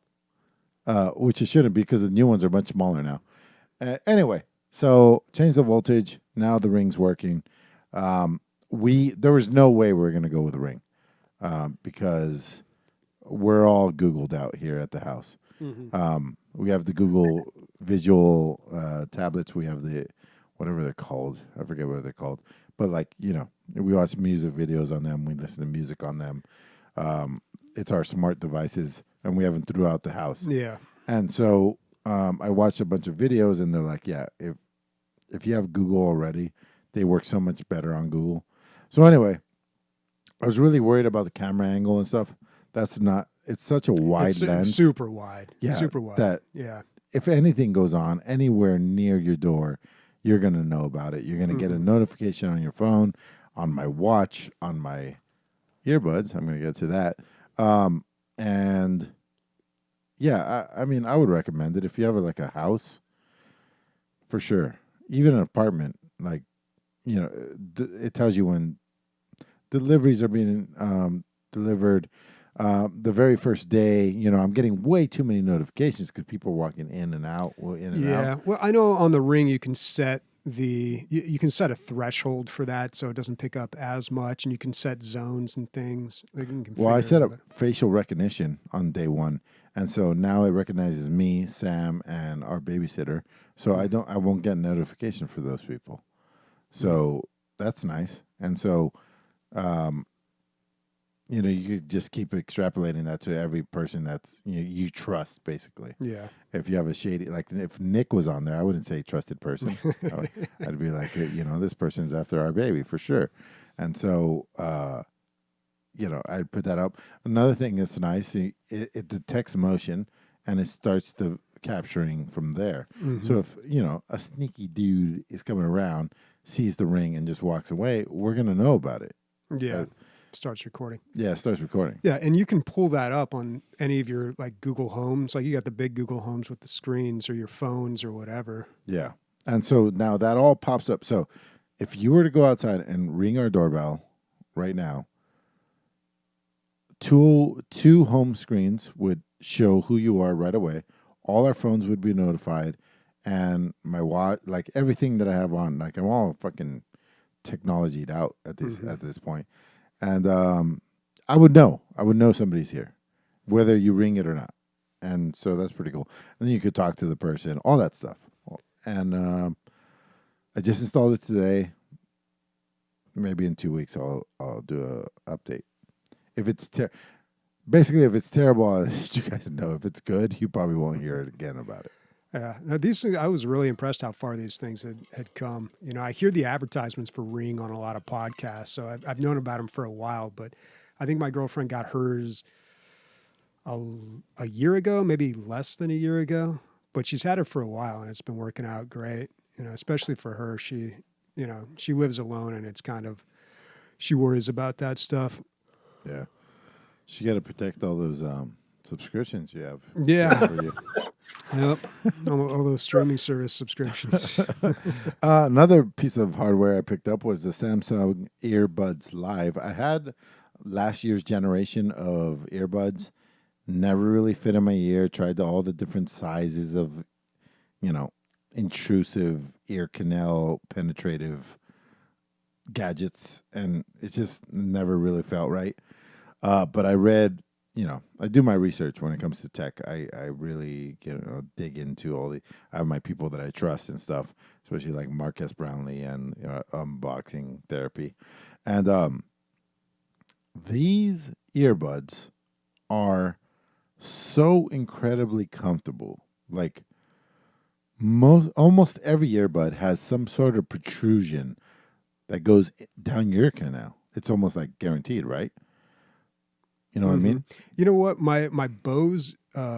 Which it shouldn't be because the new ones are much smaller now. Anyway, so change the voltage. Now the ring's working. There was no way we were going to go with a ring because we're all Googled out here at the house. Mm-hmm. We have the Google visual tablets. We have the whatever they're called. I forget what they're called. But we watch music videos on them. We listen to music on them. It's our smart devices, and we have them throughout the house. Yeah. And so I watched a bunch of videos, and they're like, yeah, if you have Google already, they work so much better on Google. So anyway, I was really worried about the camera angle and stuff. It's such a wide It's lens. super wide. Yeah, Super wide. that- yeah. If anything goes on anywhere near your door, you're going to know about it. You're going to get a notification on your phone, on my watch, on my earbuds. I'm going to get to that. And yeah, I mean, I would recommend it if you have like a house, for sure. Even an apartment, like, it tells you when deliveries are being delivered. The very first day, I'm getting way too many notifications because people are walking in and out, Yeah. Well, I know on the ring you can set you can set a threshold for that so it doesn't pick up as much, and you can set zones and things. Well, I set up facial recognition on day one, and so now it recognizes me, Sam, and our babysitter. So I won't get a notification for those people. So that's nice. And so, you know, you could just keep extrapolating that to every person that's you trust, basically. Yeah. If you have a shady, like if Nick was on there, I wouldn't say trusted person. I'd be like, you know, this person's after our baby for sure. And so, you know, I'd put that up. Another thing that's nice, it detects motion and it starts the capturing from there. Mm-hmm. So if, you know, a sneaky dude is coming around, sees the ring and just walks away, we're going to know about it. Yeah. Starts recording. Yeah, it starts recording. Yeah, and you can pull that up on any of your like Google Homes. Like you got the big Google Homes with the screens or your phones or whatever. Yeah. And so now that all pops up. So if you were to go outside and ring our doorbell right now, two home screens would show who you are right away. All our phones would be notified, and my watch, like everything that I have on, like I'm all fucking technologied out at this point. And I would know somebody's here, whether you ring it or not. And so that's pretty cool. And then you could talk to the person, all that stuff. And I just installed it today. Maybe in 2 weeks I'll do a update. If it's basically if it's terrible, I'll let you guys know. If it's good, you probably won't hear it again about it. Yeah, now these things, I was really impressed how far these things had come. You know, I hear the advertisements for Ring on a lot of podcasts, so I've known about them for a while. But I think my girlfriend got hers a year ago, maybe less than a year ago. But she's had it for a while, and it's been working out great. You know, especially for her. She lives alone, and it's kind of she worries about that stuff. Yeah, she got to protect all those subscriptions you have. Yeah. Yep. All those streaming service subscriptions. Another piece of hardware I picked up was the Samsung earbuds Live. I had last year's generation of earbuds, never really fit in my ear. Tried all the different sizes of, you know, intrusive ear canal penetrative gadgets, and it just never really felt right. But I read, you know, I do my research when it comes to tech. I really dig into all I have my people that I trust and stuff, especially like Marcus Brownlee and Unboxing Therapy. And these earbuds are so incredibly comfortable. Like almost every earbud has some sort of protrusion that goes down your canal. It's almost like guaranteed, right? You know what I mean? You know what? My Bose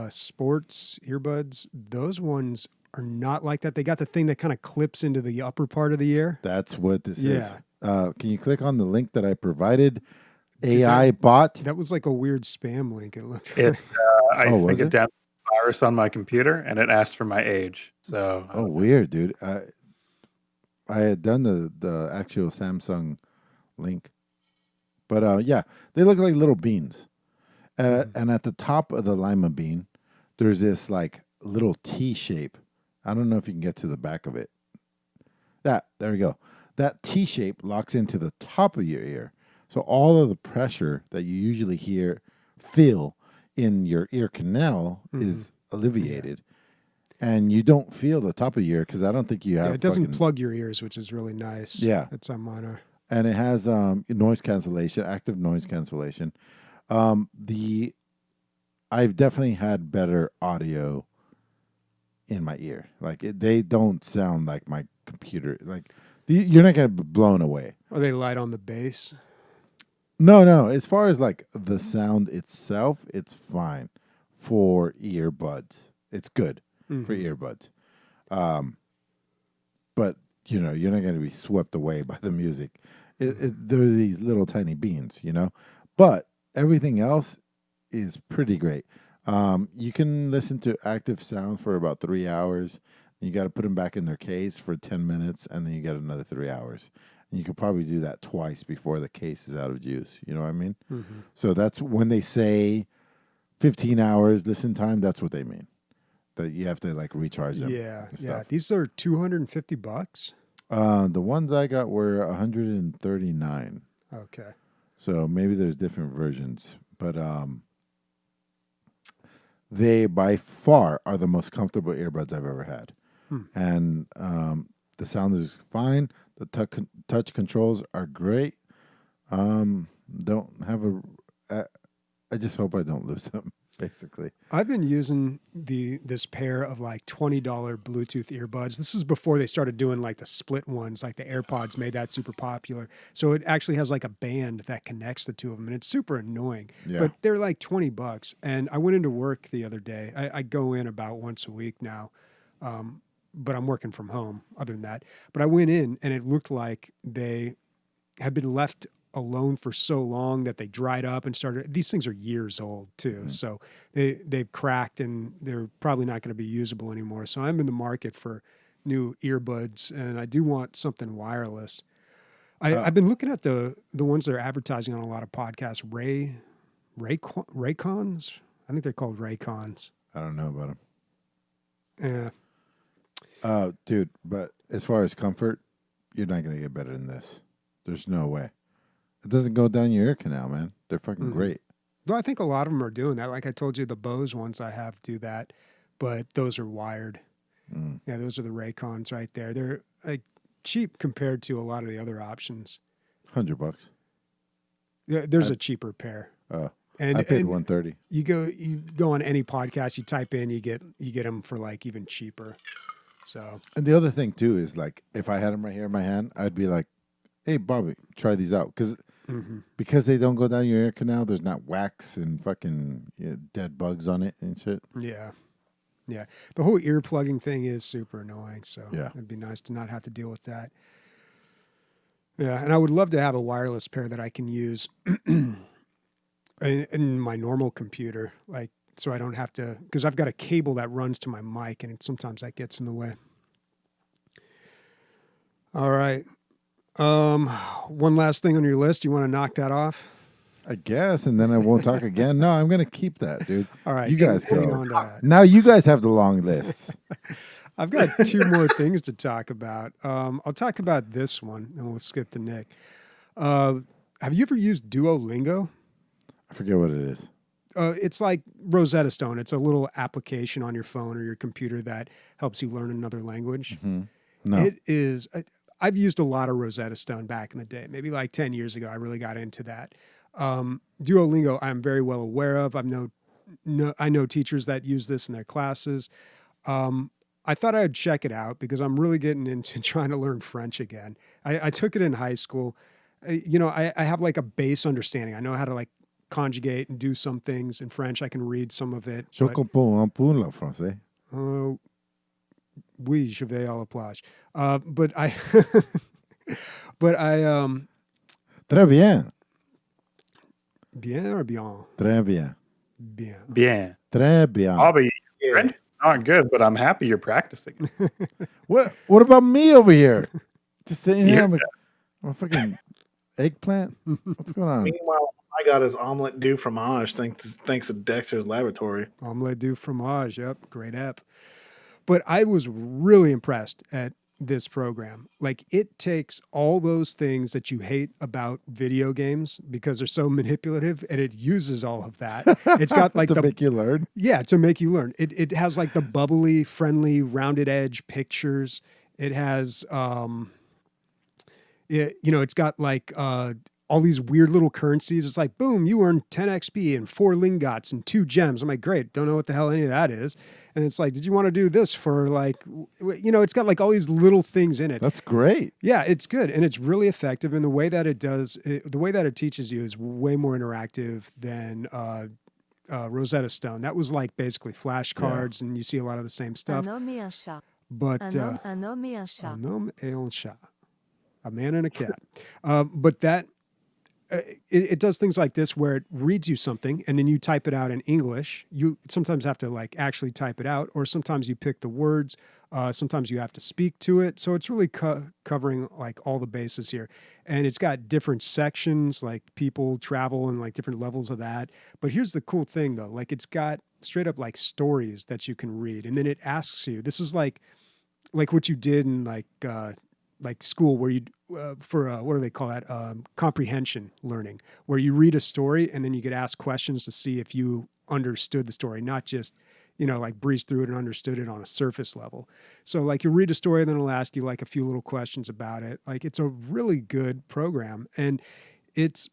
sports earbuds, those ones are not like that. They got the thing that kind of clips into the upper part of the ear. That's what this is. Yeah. Can you click on the link that I provided? AI bot? That was like a weird spam link. It looked. I think it downloaded a virus on my computer, and it asked for my age. So. Oh, weird, dude. I had done the actual Samsung link. But yeah, they look like little beans. And at the top of the lima bean, there's this like little T shape. I don't know if you can get to the back of it. There we go. That T shape locks into the top of your ear. So all of the pressure that you usually feel in your ear canal is alleviated. And you don't feel the top of your ear because I don't think you have. Yeah, it doesn't plug your ears, which is really nice. Yeah. It's on mine. And it has noise cancellation, active noise cancellation. I've definitely had better audio in my ear. Like they don't sound like my computer. Like you're not gonna be blown away. Are they light on the bass? No. As far as like the sound itself, it's fine for earbuds. It's good for earbuds. But you know, you're not going to be swept away by the music. They're these little tiny beans, you know. But everything else is pretty great. You can listen to active sound for about 3 hours. You got to put them back in their case for 10 minutes, and then you get another 3 hours. And you could probably do that twice before the case is out of use. You know what I mean? So that's when they say 15 hours listen time. That's what they mean. That you have to like recharge them. Yeah. These are $250. The ones I got were 139. Okay. So maybe there's different versions, but they by far are the most comfortable earbuds I've ever had. And The sound is fine. The touch controls are great. Don't have I just hope I don't lose them. Basically, I've been using this pair of like $20 Bluetooth earbuds. This is before they started doing like the split ones, like the AirPods made that super popular. So it actually has like a band that connects the two of them, and it's super annoying. Yeah. But they're like $20. And I went into work the other day. I go in about once a week now, but I'm working from home. Other than that, but I went in and it looked like they had been left alone for so long that they dried up and started. These things are years old too, so they've cracked and they're probably not going to be usable anymore. So I'm in the market for new earbuds, and I do want something wireless. I've been looking at the ones they're advertising on a lot of podcasts. Raycons. I think they're called Raycons. I don't know about them. Yeah. Dude, but as far as comfort, you're not gonna get better than this. There's no way. It doesn't go down your ear canal, man. They're fucking great. Well, I think a lot of them are doing that. Like I told you, the Bose ones I have do that, but those are wired. Yeah, those are the Raycons right there. They're like cheap compared to a lot of the other options. $100. Yeah, there's a cheaper pair. And I paid $130. You go on any podcast, you type in, you get them for like even cheaper. So, and the other thing too is like if I had them right here in my hand, I'd be like, "Hey, Bobby, try these out," because they don't go down your ear canal. There's not wax and fucking dead bugs on it and shit. Yeah. The whole ear plugging thing is super annoying. So yeah, it'd be nice to not have to deal with that. Yeah, and I would love to have a wireless pair that I can use in my normal computer, like so I don't have to, because I've got a cable that runs to my mic, and sometimes that gets in the way. All right. One last thing on your list. You want to knock that off? I guess, and then I won't talk again. No, I'm gonna keep that, dude. All right, you guys hang go. on to that. Now you guys have the long list. I've got two more things to talk about. I'll talk about this one, and we'll skip to Nick. Have you ever used Duolingo? I forget what it is. It's like Rosetta Stone. It's a little application on your phone or your computer that helps you learn another language. No. It is. I've used a lot of Rosetta Stone back in the day. Maybe like 10 years ago, I really got into that. Duolingo, I'm very well aware of. I know teachers that use this in their classes. I thought I'd check it out because I'm really getting into trying to learn French again. I took it in high school. I have like a base understanding. I know how to like conjugate and do some things in French. I can read some of it. Je comprends un peu le français. Oui, je vais à la plage. But I Très bien. Bien or bien? Très bien. Bien. Bien. Très bien. Bobby, Yeah. French is not good, but I'm happy you're practicing. What about me over here? Just sitting here, Yeah. I'm a fucking eggplant. What's going on? Meanwhile, I got his omelet du fromage thanks to Dexter's Laboratory. Omelette du fromage. Yep. Great app. But I was really impressed at this program. Like it takes all those things that you hate about video games because they're so manipulative, and it uses all of that. It's got like to make you learn. Yeah, to make you learn. It has like the bubbly, friendly, rounded edge pictures. It has it's got like all these weird little currencies. It's like, boom, you earn 10 XP and 4 lingots and 2 gems. I'm like, great. Don't know what the hell any of that is. And it's like, did you want to do this for like, it's got like all these little things in it. That's great. Yeah, it's good. And it's really effective. And the way that the way that it teaches you is way more interactive than Rosetta Stone. That was like basically flashcards, and you see a lot of the same stuff. Un homme et un chat. But Un homme et un chat. un homme et un chat. A man and a cat. But that it does things like this where it reads you something and then you type it out in English. You sometimes have to like actually type it out, or sometimes you pick the words. Sometimes you have to speak to it. So it's really covering like all the bases here. And it's got different sections like people, travel, and like different levels of that. But here's the cool thing though. Like it's got straight up like stories that you can read. And then it asks you, this is like what you did in like school where you for what do they call that? Comprehension learning, where you read a story and then you get asked questions to see if you understood the story, not just like breezed through it and understood it on a surface level. So like you read a story, then it'll ask you like a few little questions about it. Like it's a really good program, and it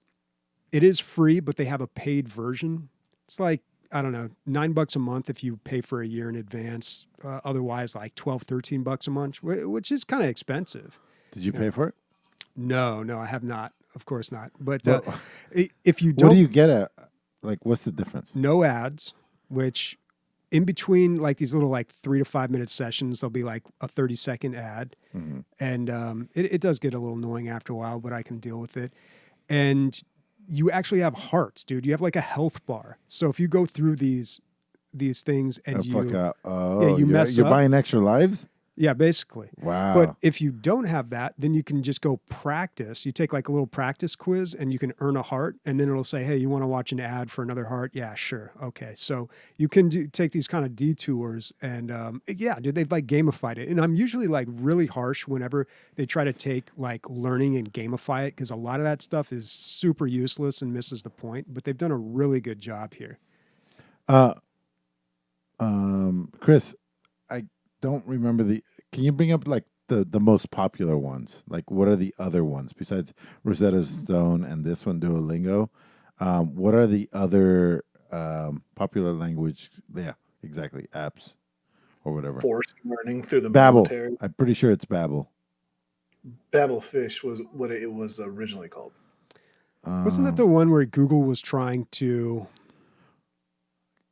is free, but they have a paid version. It's like, I don't know, $9 a month if you pay for a year in advance. Otherwise, like 12, $13 a month, which is kind of expensive. Did you pay for it? No, I have not. Of course not. But Well, if you what don't, do you get at? Like, what's the difference? no ads, which in between like these little like 3 to 5 minute sessions, there'll be like a 30-second ad. Mm-hmm. And it does get a little annoying after a while, but I can deal with it. And you actually have hearts, dude. You have like a health bar. So if you go through these things and you mess you're up, buying extra lives? yeah, basically. Wow. But if you don't have that, then you can just go practice. You take like a little practice quiz and you can earn a heart, and then it'll say, hey, you want to watch an ad for another heart? Yeah, sure. Okay. So you can take these kind of detours, and yeah, dude, they've like gamified it. And I'm usually like really harsh whenever they try to take like learning and gamify it, because a lot of that stuff is super useless and misses the point, but they've done a really good job here. Chris, I don't remember can you bring up like the most popular ones? Like, what are the other ones besides Rosetta Stone and this one, Duolingo? What are the other popular language? Yeah, exactly. Apps or whatever. Forced learning through the Babbel. military. I'm pretty sure it's Babbel. Babblefish was what it was originally called. Wasn't that the one where Google was trying to...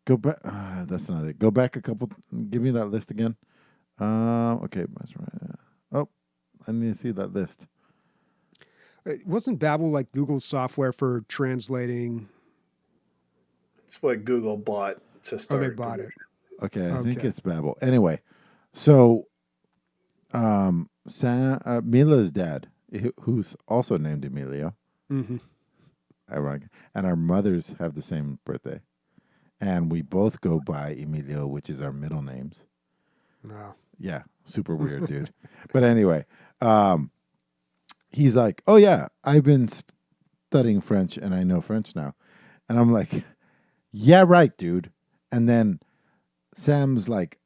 Go back. That's not it. Go back a couple. Give me that list again. Okay. That's right. Oh, I need to see that list. Wasn't Babbel like Google's software for translating? It's what Google bought to start. They bought it. Okay, I think Okay. it's Babbel. Anyway, so Mila's dad, who's also named Emilio, Mm-hmm. ironic, and our mothers have the same birthday, and we both go by Emilio, which is our middle names. Wow. Yeah, super weird, dude. But anyway, he's like, "Oh yeah, I've been studying French and I know French now," and I'm like, "Yeah, right, dude." And then Sam's like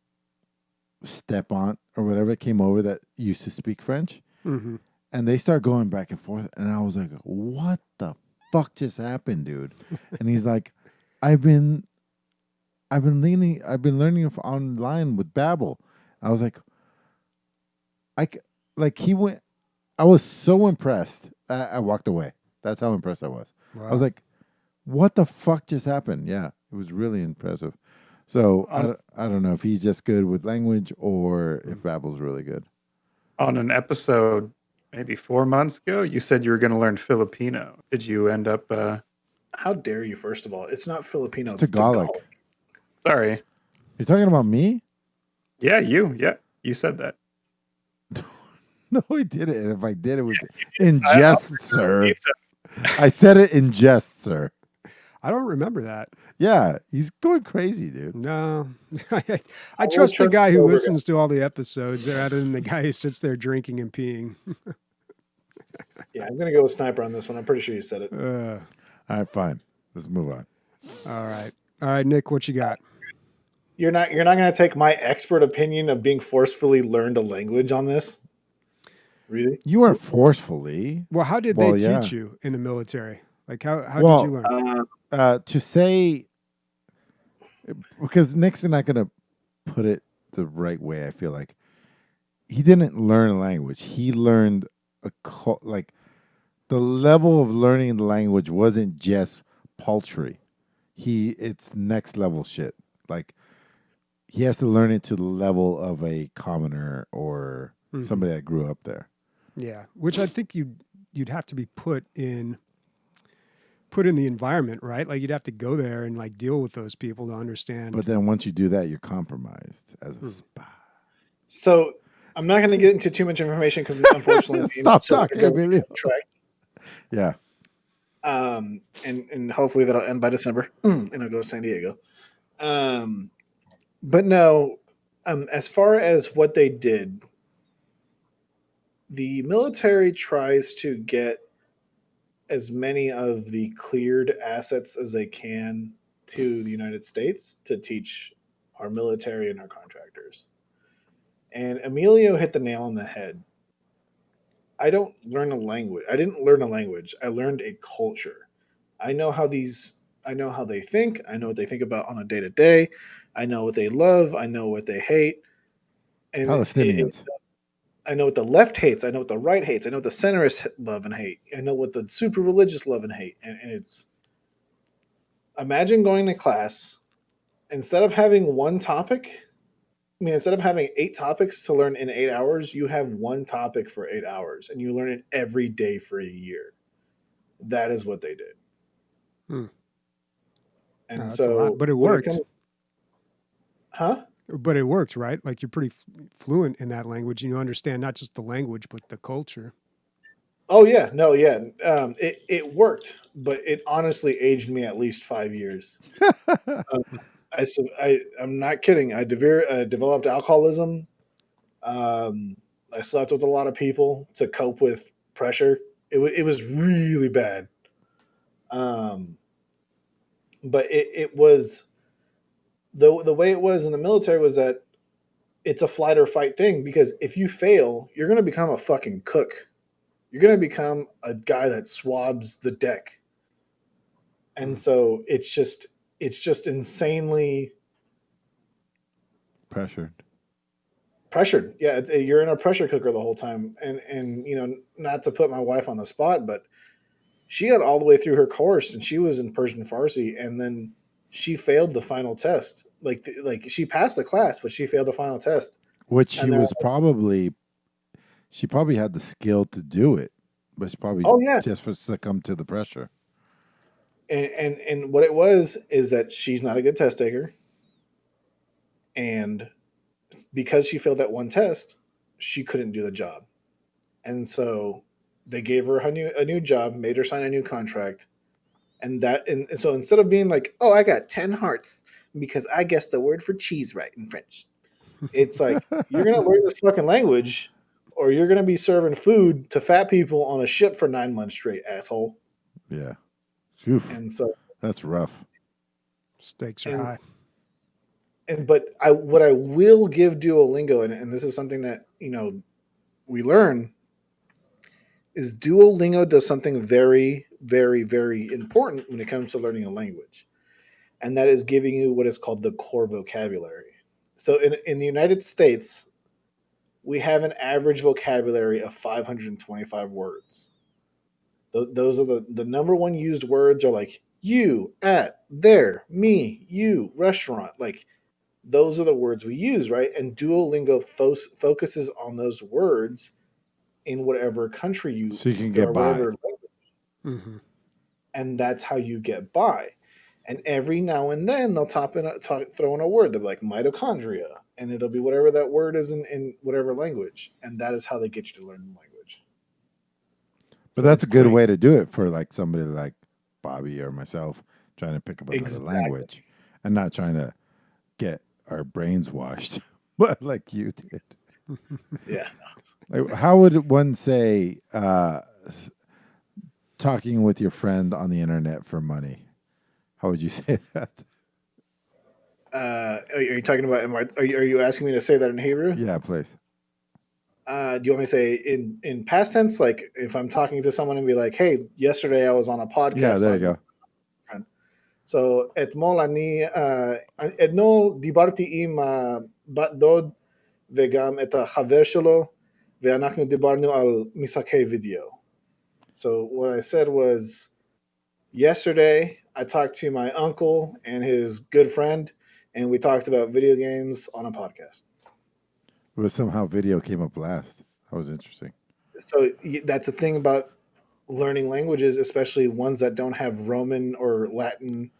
step aunt or whatever came over that used to speak French, Mm-hmm. and they start going back and forth, and I was like, "What the fuck just happened, dude?" And he's like, I've been learning online with Babbel." I was like, I was so impressed. I walked away. That's how impressed I was. Wow. I was like, what the fuck just happened? Yeah, it was really impressive. So I don't know if he's just good with language or if Babbel's really good. On an episode maybe 4 months ago, you said you were going to learn Filipino. Did you end up? How dare you? First of all, it's not Filipino. It's Tagalog. Sorry. You're talking about me? Yeah, you. Yeah, you said that. No, I didn't. And if I did, it was in jest, sir. You said- I said it in jest, sir. I don't remember that. Yeah, he's going crazy, dude. No. I will trust the trust guy you who over listens to all the episodes rather than the guy who sits there drinking and peeing. Yeah, I'm gonna go with Sniper on this one. I'm pretty sure you said it. All right, fine. Let's move on. All right, Nick, what you got? You're not gonna take my expert opinion of being forcefully learned a language on this? Really? You weren't forcefully. Well, how did Well, they yeah. teach you in the military? Like how Well, did you learn? To say, because Nick's not going to put it the right way, I feel like. He didn't learn a language. He learned like the level of learning the language wasn't just paltry. It's next level shit. Like he has to learn it to the level of a commoner or somebody that grew up there. Yeah, which I think you'd have to be put in the environment, right? Like you'd have to go there and like deal with those people to understand. But then once you do that, you're compromised as a spy. So I'm not gonna get into too much information because unfortunately, Stop talking, Emilio. Yeah. And hopefully that'll end by December, and I'll go to San Diego. But no, as far as what they did, the military tries to get as many of the cleared assets as they can to the United States to teach our military, and our contractors. And Emilio hit the nail on the head. I don't learn a language. I didn't learn a language. I learned a culture. I know how these. I know how they think. I know what they think about on a day to day. I know what they love. I know what they hate. And Palestinians. I know what the left hates. I know what the right hates. I know what the centrists love and hate. I know what the super religious love and hate. And it's imagine going to class instead of having one topic. I mean, instead of having 8 topics to learn in 8 hours, you have one topic for 8 hours, and you learn it every day for a year. That is what they did. Hmm. And That's a so, lot, but it when worked. huh? But it worked, right? Like you're pretty fluent in that language, and you understand not just the language but the culture. Oh yeah, no, yeah. It worked, but it honestly aged me at least 5 years. I'm not kidding. I developed alcoholism. I slept with a lot of people to cope with pressure. It was really bad. But it was the way it was in the military was that it's a flight or fight thing, because if you fail, you're going to become a fucking cook. You're going to become a guy that swabs the deck. And so it's just insanely Pressured. pressured. Yeah, you're in a pressure cooker the whole time. And not to put my wife on the spot, but she got all the way through her course and she was in Persian Farsi, and then she failed the final test. Like she passed the class, but she failed the final test. Which she And they're was probably, she probably had the skill to do it, but she probably Oh yeah. just for succumb to the pressure. And what it was is that she's not a good test taker, and because she failed that one test, she couldn't do the job. And so they gave her a new job, made her sign a new contract, and so instead of being like, "Oh, I got 10 hearts because I guessed the word for cheese right in French," it's like, you're gonna learn this fucking language, or you're gonna be serving food to fat people on a ship for 9 months straight, asshole. Yeah. Oof, And so, that's rough. Stakes are and high. but what I will give Duolingo, and this is something that we learn, is Duolingo does something very, very, very important when it comes to learning a language, and that is giving you what is called the core vocabulary. So in the United States, we have an average vocabulary of 525 words. Those are the number one used words are like you, at, there, me, you, restaurant. Like those are the words we use, right? And Duolingo focuses on those words in whatever country you So you can or get by. whatever language, Mm-hmm. and that's how you get by. And every now and then they'll throw in a word. They'll be like mitochondria, and it'll be whatever that word is in whatever language, and that is how they get you to learn the language. But So that's a it's good great. way to do it for like somebody like Bobby or myself trying to pick up another Exactly. language and not trying to get our brains washed, but like you did. Yeah. Like, how would one say talking with your friend on the internet for money? How would you say that? Are you talking about? Are you asking me to say that in Hebrew? Yeah, please. Do you want me to say in past tense? Like if I'm talking to someone and be like, "Hey, yesterday I was on a podcast." Yeah, there you go. So אתמול דיברתי עם בת דוד וגם את החבר שלו, ואנחנו דיברנו על משחקי video. So what I said was, yesterday I talked to my uncle and his good friend, and we talked about video games on a podcast. But somehow video came up last. That was interesting. So that's the thing about learning languages, especially ones that don't have Roman or Latin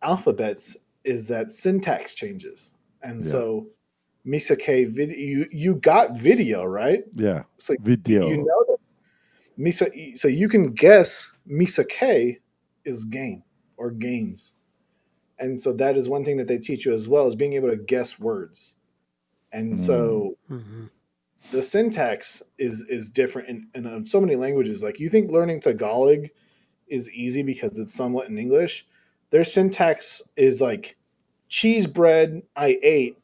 alphabets, is that syntax changes. And so Misake video, you got video, right? Yeah. So Video. you know that so you can guess Misake is game or games. And so that is one thing that they teach you as well, is being able to guess words. And so Mm-hmm. the syntax is different in so many languages. Like you think learning Tagalog is easy because it's somewhat in English. Their syntax is like cheese bread I ate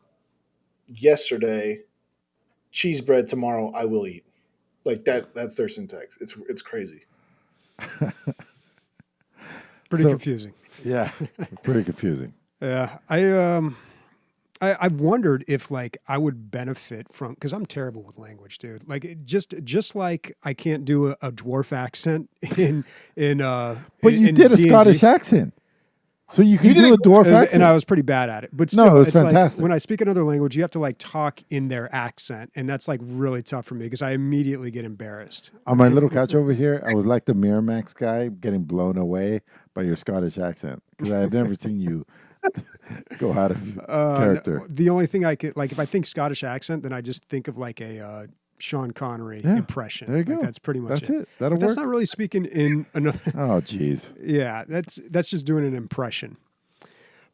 yesterday, cheese bread tomorrow I will eat. Like that's their syntax. It's crazy. Pretty So- confusing. Yeah, pretty confusing. Yeah, I wondered if like I would benefit from because I'm terrible with language, dude. Like just like I can't do a dwarf accent in But you in did a D&D. Scottish accent, so you can You did do a it- dwarf It was- accent. and I was pretty bad at it. But No, still, it was it's fantastic. like when I speak another language, you have to like talk in their accent, and that's like really tough for me because I immediately get embarrassed. On my little couch over here, I was like the Miramax guy getting blown away by your Scottish accent because I had never seen you go out of character. The only thing I could like, if I think Scottish accent, then I just think of like a Sean Connery Yeah, impression. there you Like, go. that's pretty much That's it. That'll But that's work. not really speaking in another. Oh, jeez. Yeah, that's just doing an impression.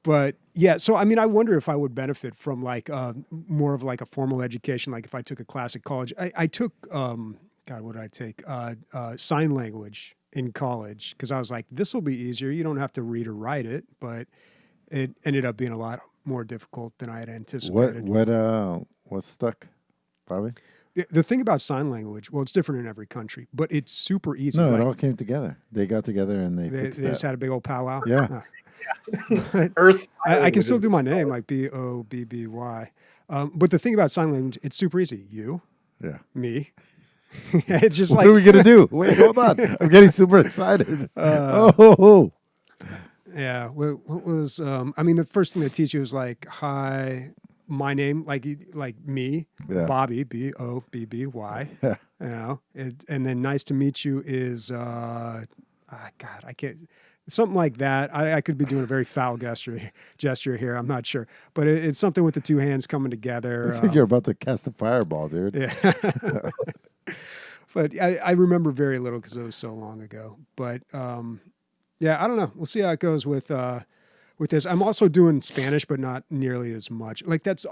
But yeah, so I mean, I wonder if I would benefit from like more of like a formal education, like if I took a class at college. I took God, what did I take? Sign language in college because I was like, this will be easier. You don't have to read or write it, but it ended up being a lot more difficult than I had anticipated. What's stuck, Bobby? The thing about sign language, well, it's different in every country, but it's super easy. No, Like, it all came together. They got together and they they fixed just that. had a big old powwow. Yeah. Earth. I can still is- do my name like Bobby. But the thing about sign language, it's super easy. You, Yeah. me. It's just What like are we gonna do? Wait, hold on. I'm getting super excited. Oh. yeah. What was I mean, the first thing they teach you is like hi, my name, like me, Yeah. Bobby, Bobby. Yeah. You know, and then nice to meet you is God, I can't. Something like that. I could be doing a very foul gesture here. I'm not sure, but it's something with the two hands coming together. Looks like you're about to cast a fireball, dude. Yeah. But I remember very little because it was so long ago. But yeah, I don't know. We'll see how it goes with this. I'm also doing Spanish, but not nearly as much. Like that's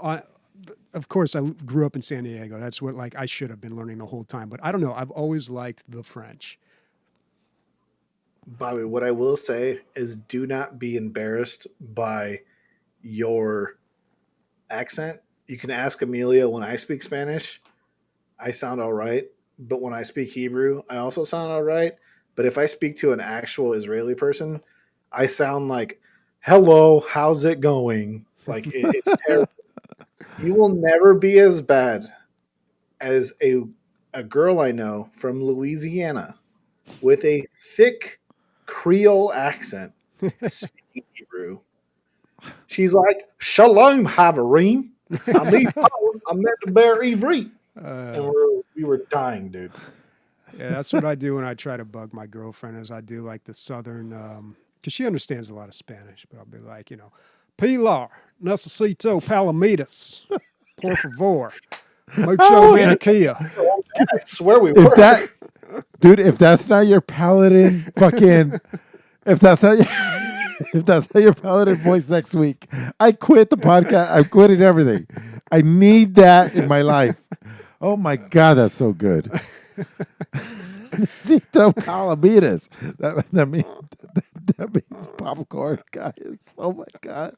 of course I grew up in San Diego. That's what like I should have been learning the whole time. But I don't know. I've always liked the French. Bobby, what I will say is do not be embarrassed by your accent. You can ask Emilio when I speak Spanish, I sound all right. But when I speak Hebrew, I also sound all right. But if I speak to an actual Israeli person, I sound like, hello, how's it going? Like it's terrible. You will never be as bad as a girl I know from Louisiana with a thick Creole accent speaking Hebrew. She's like, Shalom, Havarim. I'm meant to bear Ivri. And we were dying, dude. Yeah, that's what I do when I try to bug my girlfriend. Is I do like the southern, because she understands a lot of Spanish, but I'll be like, Pilar, necesito palomitas, por favor, mucho maniquia. I swear we If were. that, dude, if that's not your paladin, if that's not your paladin voice next week, I quit the podcast. I'm quitting everything. I need that in my life. Oh my God, that's so good. Necesito palomitas. That means popcorn, guys. Oh my God.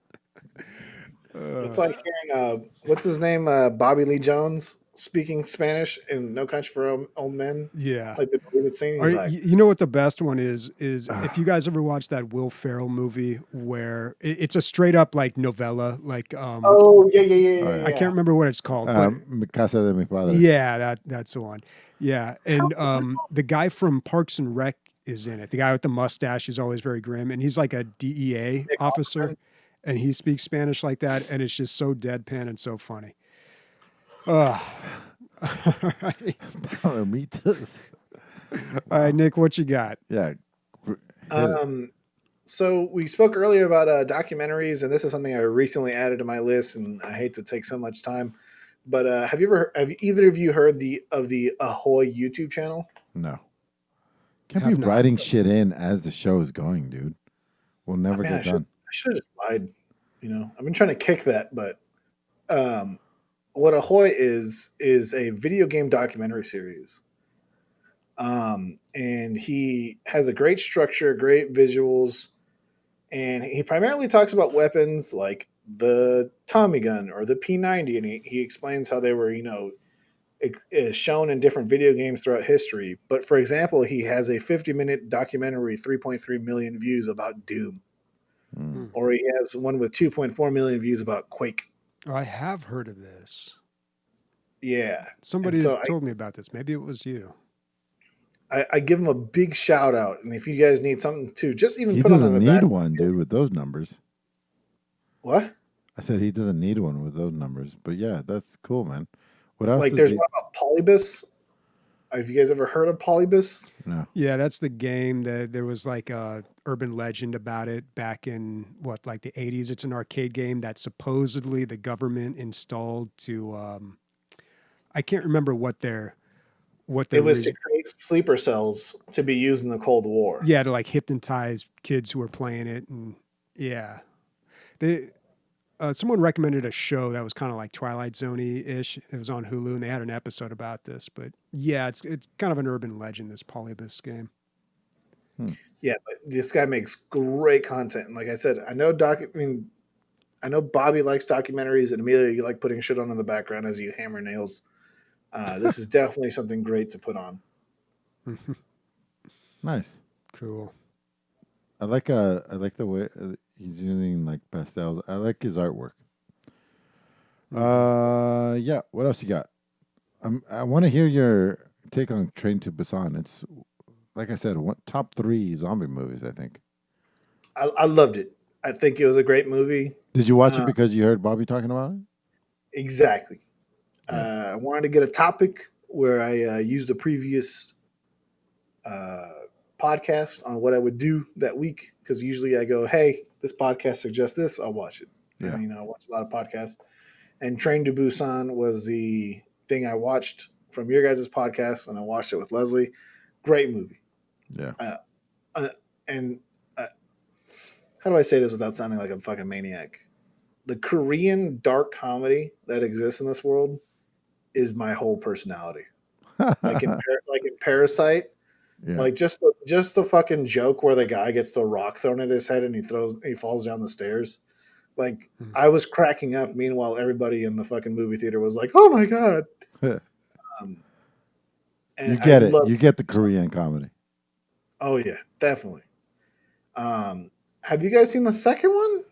It's like hearing what's his name, Bobby Lee Jones speaking Spanish in No Country for Old Men. Yeah. Like the deleted scene. Or, He's like, you know what the best one is if you guys ever watched that Will Ferrell movie where it's a straight up like novella, like oh yeah. yeah. I can't remember what it's called, but Casa de mi padre. yeah, that's the one. Yeah, and the guy from Parks and Rec is in it. The guy with the mustache is always very grim, and he's like a DEA officer, and he speaks Spanish like that, and it's just so deadpan and so funny. All right. Palomitas. All right, Nick, what you got? Yeah. Hit it. So we spoke earlier about documentaries, and this is something I recently added to my list, and I hate to take so much time. But have either of you heard of the Ahoy YouTube channel? No. Can't Have be not. writing shit in as the show is going, dude. We'll never Man, get done. I should have just lied. I've been trying to kick that, but what Ahoy is a video game documentary series. And he has a great structure, great visuals, and he primarily talks about weapons like the Tommy gun or the P90, and he explains how they were, shown in different video games throughout history. But for example, he has a 50-minute documentary, 3.3 million views about Doom, or he has one with 2.4 million views about Quake. Oh, I have heard of this. Yeah, Somebody has told me about this. Maybe it was you. I give him a big shout out, and if you guys need something too, just even He put on doesn't the need back. one, dude, with those numbers. What? I said he doesn't need one with those numbers. But yeah, that's cool, man. What else? Like, there's one about Polybus. Have you guys ever heard of Polybus? No. Yeah, that's the game that there was like a urban legend about it back in like the 80s. It's an arcade game that supposedly the government installed to I can't remember what their It was to create sleeper cells to be used in the Cold War. Yeah, to like hypnotize kids who were playing it, and yeah, someone recommended a show that was kind of like Twilight Zone-y ish. It was on Hulu, and they had an episode about this. But yeah, it's kind of an urban legend, this Polybus game. Yeah, but this guy makes great content, and like I said, I know Bobby likes documentaries, and Emilio, you like putting shit on in the background as you hammer nails. This is definitely something great to put on. Nice. Cool. I like the way he's using like pastels. I like his artwork. Yeah. What else you got? I want to hear your take on Train to Busan. It's like I said, top 3 zombie movies. I think. I loved it. I think it was a great movie. Did you watch it because you heard Bobby talking about it? Exactly. Yeah. I wanted to get a topic where I used a previous podcast on what I would do that week, because usually I go, hey, this podcast suggests this, I'll watch it. Yeah. And, I watch a lot of podcasts. And Train to Busan was the thing I watched from your guys' podcast, and I watched it with Leslie. Great movie. Yeah. And how do I say this without sounding like I'm fucking maniac? The Korean dark comedy that exists in this world is my whole personality. Like in Parasite, Yeah. like just the fucking joke where the guy gets the rock thrown at his head and he falls down the stairs. Like, I was cracking up. Meanwhile, everybody in the fucking movie theater was like, "Oh my god!" You get it. You get the Korean comedy. Oh yeah, definitely. Have you guys seen the second one?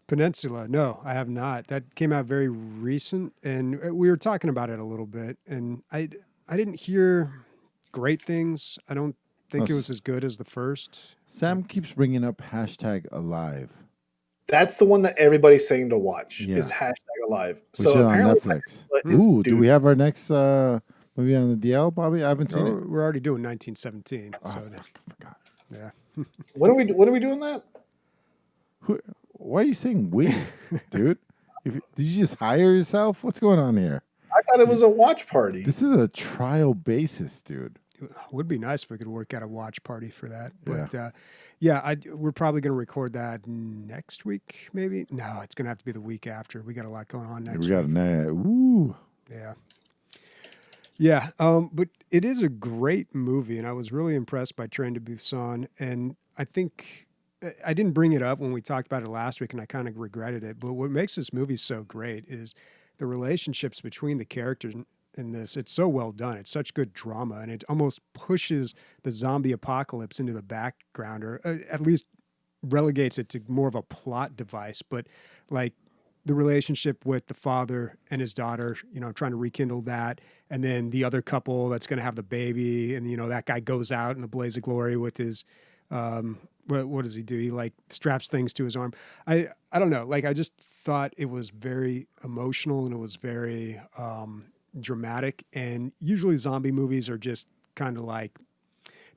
Peninsula. No, I have not. That came out very recent, and we were talking about it a little bit, and I didn't hear great things. I don't think it was as good as the first. Sam keeps bringing up #alive. That's the one that everybody's saying to watch. Yeah. Is #alive. Which So is on apparently, Netflix. Ooh, do we have our next movie on the DL, Bobby? I haven't seen it. We're already doing 1917. Oh, So fuck, I forgot. yeah. when are we doing that? Why are you saying we, dude? Did you just hire yourself? What's going on here? I thought it was a watch party. This is a trial basis, dude. It would be nice if we could work out a watch party for that. Yeah. But we're probably going to record that next week, maybe. No, it's going to have to be the week after. We got a lot going on next week. Ooh. Yeah. Yeah. But it is a great movie, and I was really impressed by Train to Busan. And I think I didn't bring it up when we talked about it last week, and I kind of regretted it. But what makes this movie so great is the relationships between the characters in this. It's so well done. It's such good drama, and it almost pushes the zombie apocalypse into the background, or at least relegates it to more of a plot device. But like the relationship with the father and his daughter, trying to rekindle that, and then the other couple that's going to have the baby, and that guy goes out in the blaze of glory with his what does he do? He like straps things to his arm. I don't know. Like, I just thought it was very emotional, and it was very dramatic. And usually zombie movies are just kind of like,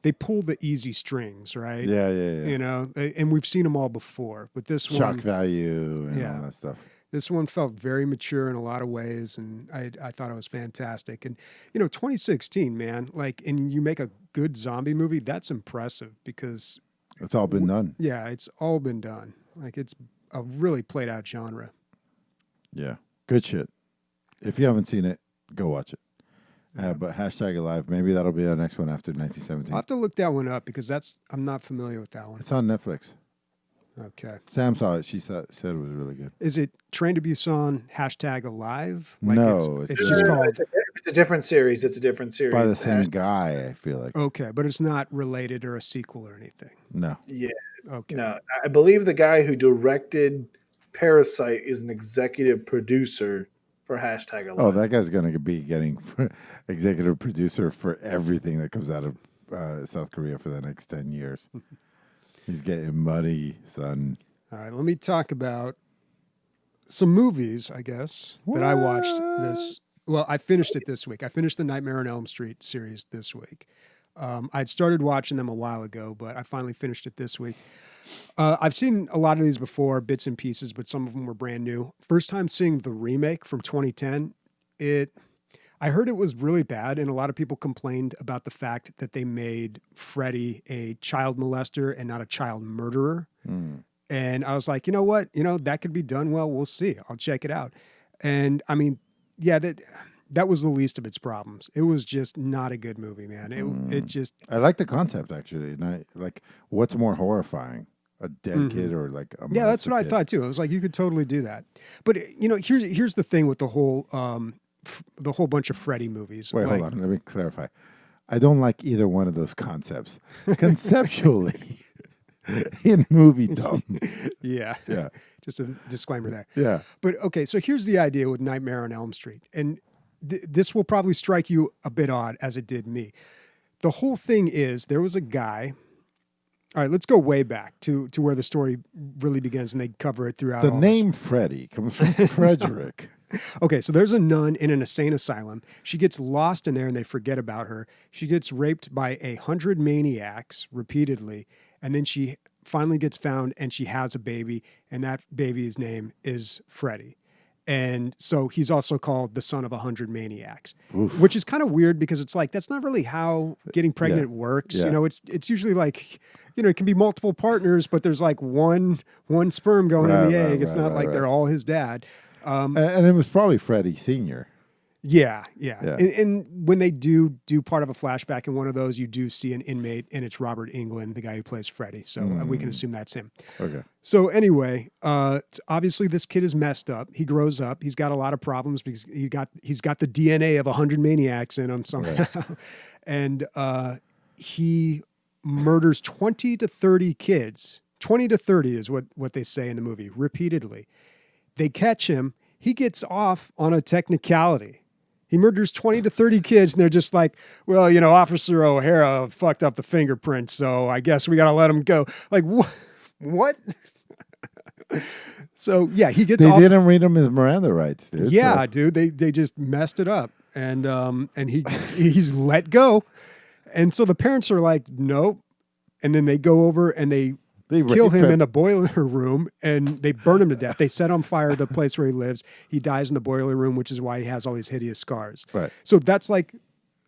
they pull the easy strings, right? Yeah. And we've seen them all before, but this Shock one, value and all that stuff. this one felt very mature in a lot of ways, and I thought it was fantastic. And 2016, man, like, and you make a good zombie movie, that's impressive, because It's all been done. yeah, it's all been done. Like, it's a really played out genre. Yeah. Good shit. If you haven't seen it, go watch it. But #alive, maybe that'll be our next one after 1917. I'll have to look that one up, because I'm not familiar with that one. It's on Netflix. Okay. Sam saw it. She said it was really good. Is it Train to Busan #alive? No, it's it's just not. called. It's a different series. It's a different series. By the same guy, I feel like. Okay, but it's not related or a sequel or anything. No. Yeah. Okay. No, I believe the guy who directed Parasite is an executive producer for #alive. Oh, that guy's going to be getting executive producer for everything that comes out of South Korea for the next 10 years. He's getting money, son. All right, let me talk about some movies, I guess, that I watched this. Well, I finished it this week. I finished the Nightmare on Elm Street series this week. I'd started watching them a while ago, but I finally finished it this week. I've seen a lot of these before, bits and pieces, but some of them were brand new. First time seeing the remake from 2010. I heard it was really bad, and a lot of people complained about the fact that they made Freddy a child molester and not a child murderer. And I was like, you know what? That could be done well. We'll see. I'll check it out. And I mean, yeah, that was the least of its problems. It was just not a good movie, man. It just... I like the concept, actually. And I like, what's more horrifying? A dead kid or like a Yeah, that's molested what I kid? thought too. I was like, you could totally do that. But here's the thing with the whole bunch of Freddy movies. Wait, like, hold on. Let me clarify. I don't like either one of those concepts. Conceptually, in movie dumb. Yeah. Yeah. Just a disclaimer there. Yeah. But okay, so here's the idea with Nightmare on Elm Street. And this will probably strike you a bit odd as it did me. The whole thing is there was a guy. All right, let's go way back to where the story really begins, and they cover it throughout. The all name Freddy comes from Frederick. Okay, so there's a nun in an insane asylum. She gets lost in there and they forget about her. She gets raped by 100 maniacs repeatedly, and then she finally gets found and she has a baby, and that baby's name is Freddy. And so he's also called the son of 100 maniacs, which is kind of weird because it's like, that's not really how getting pregnant works. Yeah. It's usually like, it can be multiple partners, but there's like one sperm going in the egg. It's not like they're all his dad. And it was probably Freddy Sr. Yeah. Yeah. And when they do part of a flashback in one of those, you do see an inmate, and it's Robert Englund, the guy who plays Freddy. So we can assume that's him. Okay. So anyway, obviously this kid is messed up. He grows up. He's got a lot of problems because he's got the DNA of 100 maniacs in him somehow. Right. And he murders 20 to 30 kids. 20 to 30 is what they say in the movie, repeatedly. They catch him. He gets off on a technicality. He murders 20 to 30 kids, and they're just like, well, Officer O'Hara fucked up the fingerprints, so I guess we got to let him go. Like, what? So, yeah, he gets off. They didn't read him his Miranda rights, dude. Yeah, dude, they just messed it up. And he's let go. And so the parents are like, nope. And then they go over and they kill him in the boiler room, and they burn him to death. They set on fire the place where he lives. He dies in the boiler room, which is why he has all these hideous scars. Right. So that's like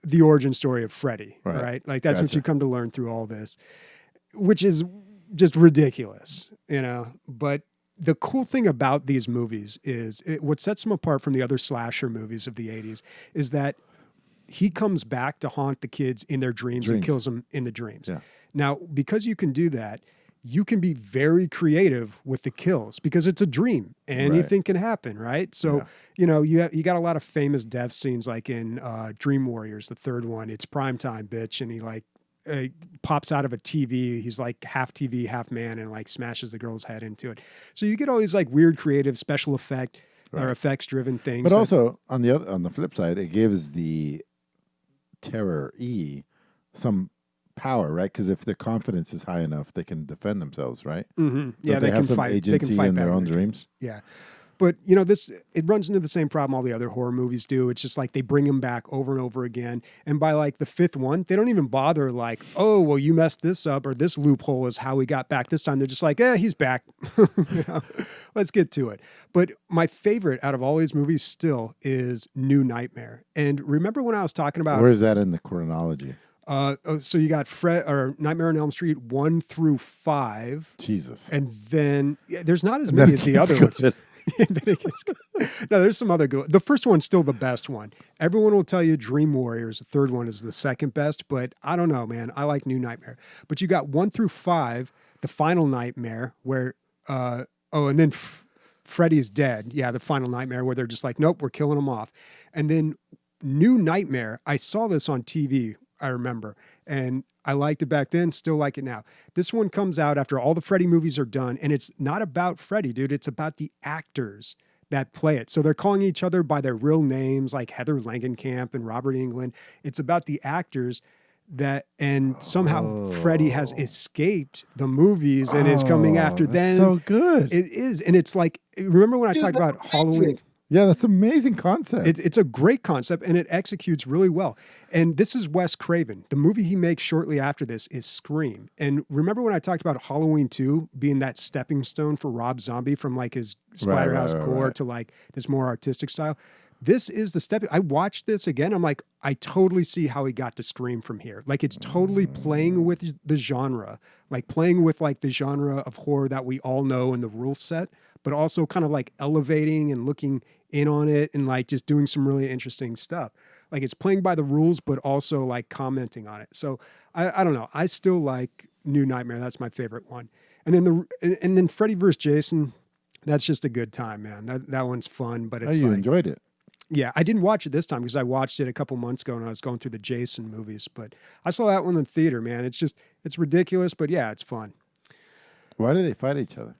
the origin story of Freddy, Right. right? Like that's what you come to learn through all this, which is just ridiculous, But the cool thing about these movies is what sets them apart from the other slasher movies of the 80s is that he comes back to haunt the kids in their dreams. And kills them in the dreams. Yeah. Now, because you can do that, you can be very creative with the kills because it's a dream. Anything can happen, right? So, you got a lot of famous death scenes like in Dream Warriors, the third one. It's primetime, bitch. And he pops out of a TV. He's like half TV, half man, and like smashes the girl's head into it. So you get all these like weird, creative, special effect or effects driven things. But also on the flip side, it gives the terror some power, right? Because if their confidence is high enough, they can defend themselves, right? Mm-hmm. Yeah, they have can some fight. agency They can fight in their back own in their dreams. Yeah. But, it runs into the same problem all the other horror movies do. It's just like they bring him back over and over again. And by like the fifth one, they don't even bother like, oh, well, you messed this up or this loophole is how we got back this time. They're just like, he's back. Let's get to it. But my favorite out of all these movies still is New Nightmare. And remember when I was talking about... Where is that in the chronology? So you got Nightmare on Elm Street 1 through 5. Jesus. And then there's not as many as the other ones. No, there's some other good. The first one's still the best one. Everyone will tell you Dream Warriors. The third one is the second best, but I don't know, man. I like New Nightmare. But you got 1 through 5. the final nightmare where and then Freddy's dead. Yeah, the final nightmare where they're just like, nope, we're killing him off. And then New Nightmare, I saw this on TV, I remember, and I liked it back then, still like it now. This one comes out after all the Freddy movies are done, and it's not about Freddy, dude. It's about the actors that play it. So they're calling each other by their real names, like Heather Langenkamp and Robert Englund. It's about the actors and somehow Freddy has escaped the movies and is coming after them. So good. It is. And it's like, remember when I talked about Halloween? Yeah, that's an amazing concept. It's a great concept and it executes really well. And this is Wes Craven. The movie he makes shortly after this is Scream. And remember when I talked about Halloween 2 being that stepping stone for Rob Zombie from like his Splatterhouse gore to like this more artistic style? This is the step. I watched this again. I'm like, I totally see how he got to Scream from here. Like it's totally playing with the genre, like playing with like the genre of horror that we all know in the rule set, but also kind of like elevating and looking in on it and like just doing some really interesting stuff. Like it's playing by the rules, but also like commenting on it. So I don't know. I still like New Nightmare. That's my favorite one. And then Freddy vs. Jason. That's just a good time, man. That one's fun, but it's you enjoyed it. Yeah, I didn't watch it this time because I watched it a couple months ago and I was going through the Jason movies. But I saw that one in the theater, man. It's ridiculous, but yeah, it's fun. Why do they fight each other?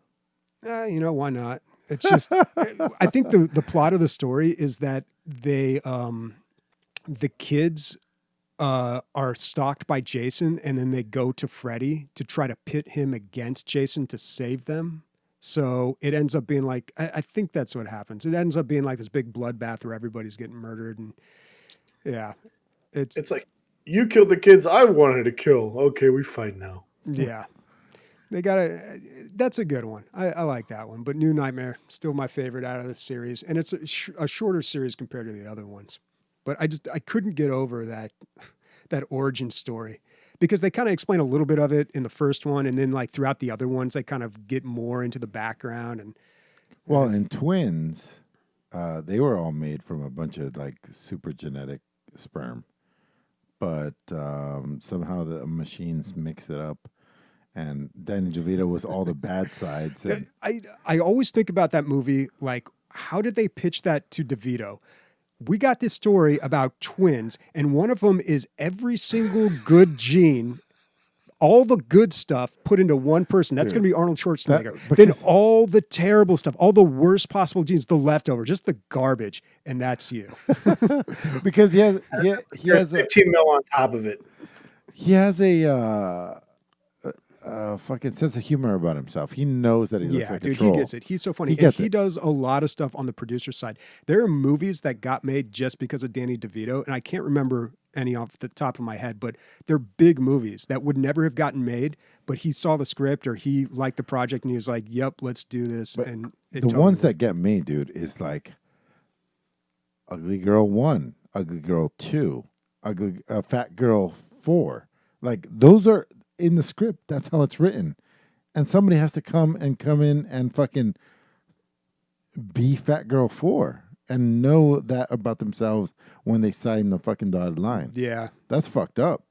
Why not? It's just, I think the plot of the story is that the kids are stalked by Jason and then they go to Freddy to try to pit him against Jason to save them. So it ends up being like, I think that's what happens. It ends up being like this big bloodbath where everybody's getting murdered. And yeah, it's like, you killed the kids I wanted to kill. Okay, we fight now. Yeah. That's a good one. I like that one. But New Nightmare, still my favorite out of the series. And it's a shorter series compared to the other ones. But I couldn't get over that origin story. Because they kind of explain a little bit of it in the first one, and then like throughout the other ones, they kind of get more into the background. Well, in Twins, they were all made from a bunch of like super genetic sperm, but somehow the machines mix it up, and Danny DeVito was all the bad sides. And I always think about that movie like, how did they pitch that to DeVito? We got this story about twins, and one of them is every single good gene, all the good stuff put into one person. That's going to be Arnold Schwarzenegger. Then all the terrible stuff, all the worst possible genes, the leftover, just the garbage, and that's you. Because he has 15 mil on top of it. He has a fucking sense of humor about himself. He knows that he looks like a troll. He gets it. He's so funny. He does a lot of stuff on the producer side. There are movies that got made just because of Danny DeVito, and I can't remember any off the top of my head, but they're big movies that would never have gotten made, but he saw the script or he liked the project and he was like, yep, let's do this. But and the ones that get made, dude, is like Ugly Girl 1, Ugly Girl 2, Fat Girl 4. Like those are in the script. That's how it's written. And somebody has to come in and fucking be Fat Girl 4 and know that about themselves when they sign the fucking dotted line. Yeah. That's fucked up.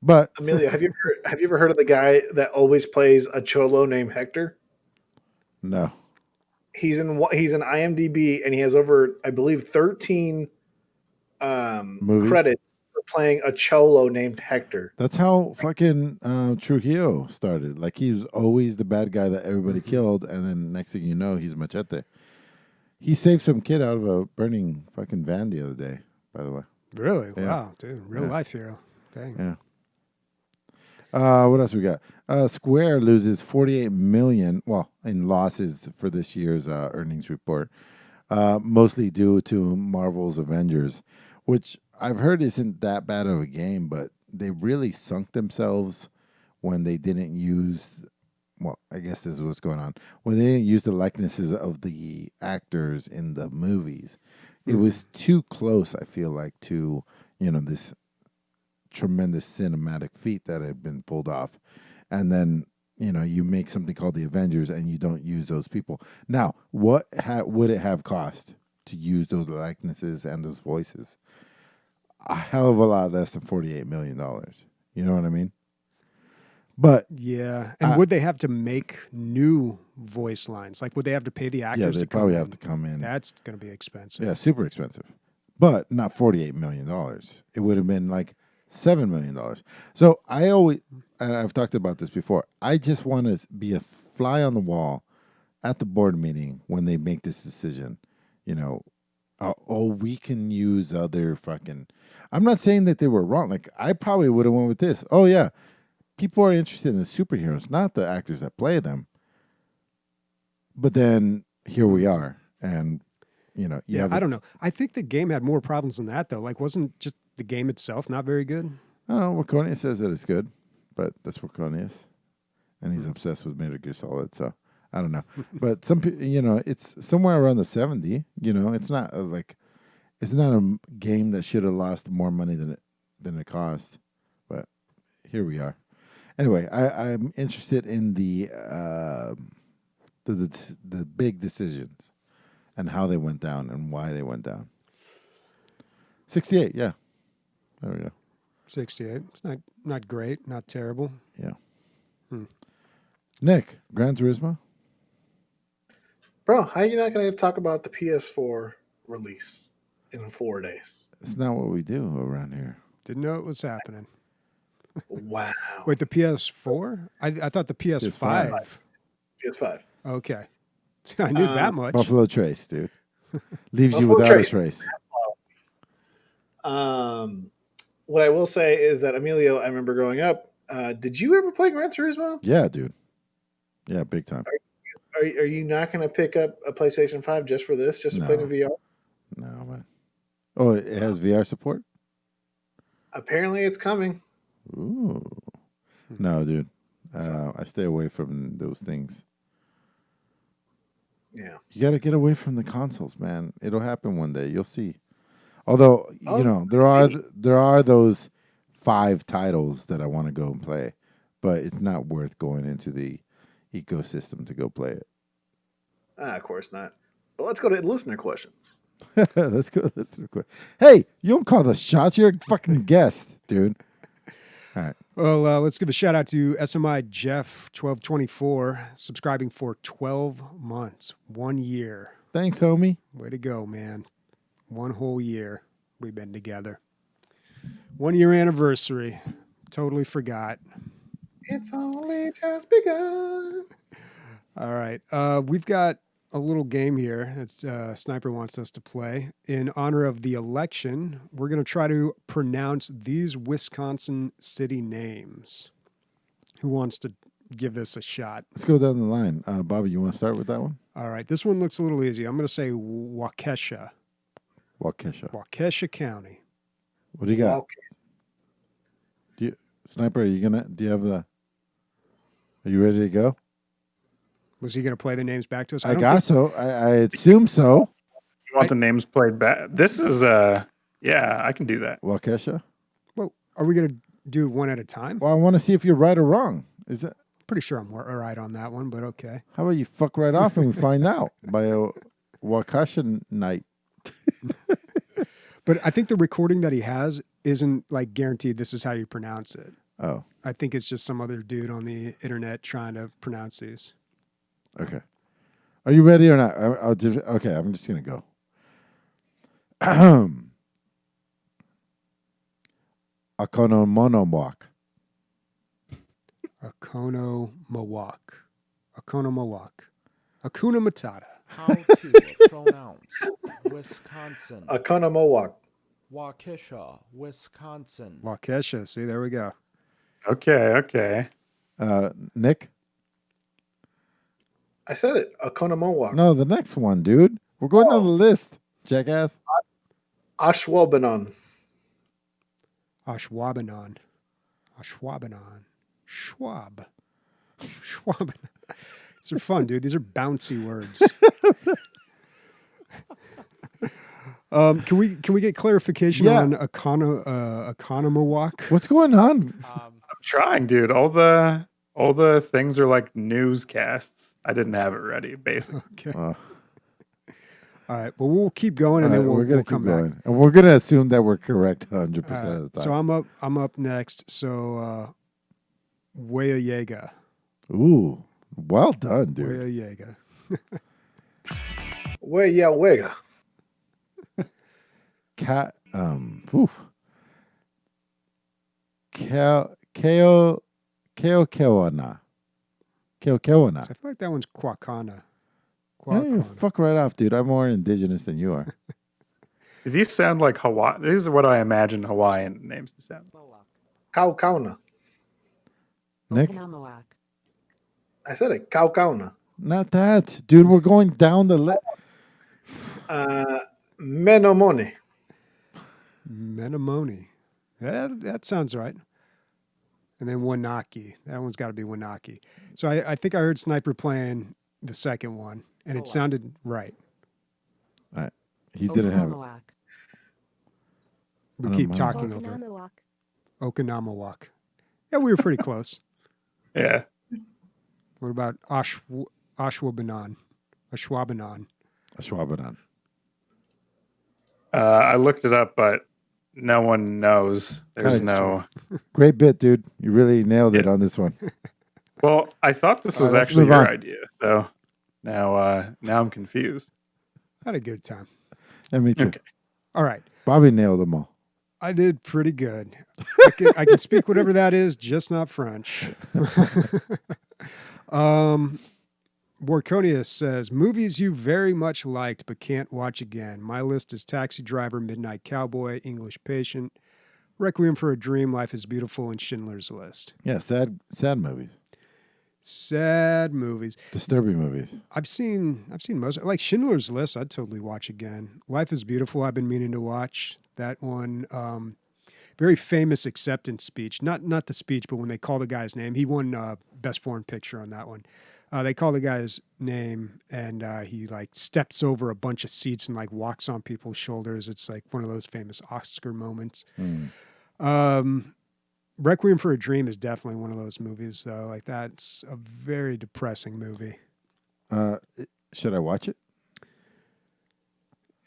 But Emilio, have you ever heard of the guy that always plays a cholo named Hector? No. He's in IMDb and he has over, I believe, 13 credits for playing a cholo named Hector. That's how fucking Trujillo started. Like he was always the bad guy that everybody killed, and then next thing you know, he's Machete. He saved some kid out of a burning fucking van the other day, by the way. Really? Yeah. Wow, dude. Real life hero. Dang. Yeah. What else we got? Square loses $48 million, in losses for this year's earnings report, mostly due to Marvel's Avengers, which I've heard isn't that bad of a game, but they really sunk themselves when they didn't use. Well, I guess this is what's going on. When they didn't use the likenesses of the actors in the movies, it was too close, I feel like, to, this tremendous cinematic feat that had been pulled off. And then, you make something called the Avengers and you don't use those people. Now, what would it have cost to use those likenesses and those voices? A hell of a lot less than $48 million. You know what I mean? But Yeah. And would they have to make new voice lines? Like, would they have to pay the actors yeah, to they come probably in? have to come in. That's going to be expensive. Yeah, super expensive. But not $48 million. It would have been like $7 million. So I always, and I've talked about this before, I just want to be a fly on the wall at the board meeting when they make this decision. You know, we can use other fucking. I'm not saying that they were wrong. Like, I probably would have went with this. Oh, yeah. People are interested in the superheroes, not the actors that play them. But then here we are. And, you know, Yeah, I don't know. I think the game had more problems than that, though. Like, wasn't just the game itself not very good? I don't know. Waconia says that it's good, but that's Waconia. And he's obsessed with Metal Gear Solid, so I don't know. But some people, you know, it's somewhere around the 70. You know, it's not it's not a game that should have lost more money than it cost. But here we are. Anyway, I'm interested in the big decisions and how they went down and why they went down. 68, yeah. There we go. 68. It's not great, not terrible. Yeah. Nick, Gran Turismo? Bro, how are you not going to talk about the PS4 release in 4 days? It's not what we do around here. Didn't know it was happening. Wow. Wait, the PS4? I thought the PS5. PS5. Okay. I knew that much. Buffalo Trace, dude. Leaves you Buffalo without Trace. a trace. What I will say is that, Emilio, I remember growing up, did you ever play Gran Turismo? Yeah, dude. Yeah, big time. Are you not going to pick up a PlayStation 5 just for this, just to play it in VR? No, man. Oh, it has VR support? Apparently it's coming. Ooh. No, dude. I stay away from those things. Yeah. You got to get away from the consoles, man. It'll happen one day. You'll see. Although, you know, there are those 5 titles that I want to go and play, but it's not worth going into the ecosystem to go play it. Of course not. But let's go to listener questions. Let's go. Hey, you don't call the shots. You're a fucking guest, dude. All right. Well, let's give a shout out to SMI Jeff 1224, subscribing for 12 months, 1 year. Thanks, homie. Way to go, man. 1 whole year we've been together. 1 year anniversary. Totally forgot. It's only just begun. All right. We've got a little game here that Sniper wants us to play. In honor of the election, we're going to try to pronounce these Wisconsin city names. Who wants to give this a shot? Let's go down the line. Bobby, you want to start with that one? All right. This one looks a little easy. I'm going to say Waukesha. Waukesha County. What do you got? Okay. Sniper, do you have the... Are you ready to go? Was he going to play the names back to us? I assume so. You want the names played back? This is yeah, I can do that. Waukesha? Well, are we going to do one at a time? Well, I want to see if you're right or wrong. Is that... Pretty sure I'm all right on that one, but okay. How about you fuck right off and we find out by a Waukesha night? But I think the recording that he has isn't like guaranteed this is how you pronounce it. Oh, I think it's just some other dude on the internet trying to pronounce these. okay. Are you ready or not? Okay, I'm just going to go. Akonomonomwak. Akonomowak. Akuna Matata. How to pronounce Wisconsin. Akonamowak. Waukesha, Wisconsin. Waukesha. See, there we go. Okay. Nick? I said it. Akonamowak. No, the next one, dude. We're going down the list, jackass. Ashwaubenon. Ashwaubenon. Schwab. These are fun, dude. These are bouncy words. Can we get clarification on Economowalk? What's going on? I'm trying, dude. All the things are like newscasts. I didn't have it ready, basically. Okay. All right. Well, we'll keep going, and then we'll gonna come keep going. back. And we're gonna assume that we're correct 100% of the time. So I'm up next. So Wea Yaga. Ooh, well done, dude. Wea Yaga. Wega. Cat. Oof. Keo Keowana. Keowana. I feel like that one's Quakana. Hey, fuck right off, dude. I'm more indigenous than you are. These sound like Hawaii. These are what I imagine Hawaiian names to sound. Kaukauna. Nick? Okanamawak. I said it. Kaukauna. Not that. Dude, we're going down the list. Menomone. Menomone. That sounds right. And then Wanaki. That one's got to be Wanaki. So I think I heard Sniper playing the second one, and it sounded right. He didn't have it. Okanamawak. We keep talking over it. Okanamawak. Okanamawak. Yeah, we were pretty close. Yeah. What about Ashwabanon? Ashwabanon. Ashwabanon. I looked it up, but no one knows. There's That's no. Great bit, dude. You really nailed it on this one. Well, I thought this was let's actually move your on. idea, so now I'm confused. Had a good time. And me too. Okay. All right. Bobby nailed them all. I did pretty good. I can speak whatever that is, just not French. Warconia says, movies you very much liked but can't watch again. My list is Taxi Driver, Midnight Cowboy, English Patient, Requiem for a Dream, Life is Beautiful, and Schindler's List. Yeah, sad movies. Sad movies. Disturbing movies. I've seen most. Like Schindler's List, I'd totally watch again. Life is Beautiful, I've been meaning to watch. That one, very famous acceptance speech. Not the speech, but when they call the guy's name. He won Best Foreign Picture on that one. They call the guy's name, and he like steps over a bunch of seats and like walks on people's shoulders. It's like one of those famous Oscar moments. Requiem for a Dream is definitely one of those movies, though. Like that's a very depressing movie. Should I watch it?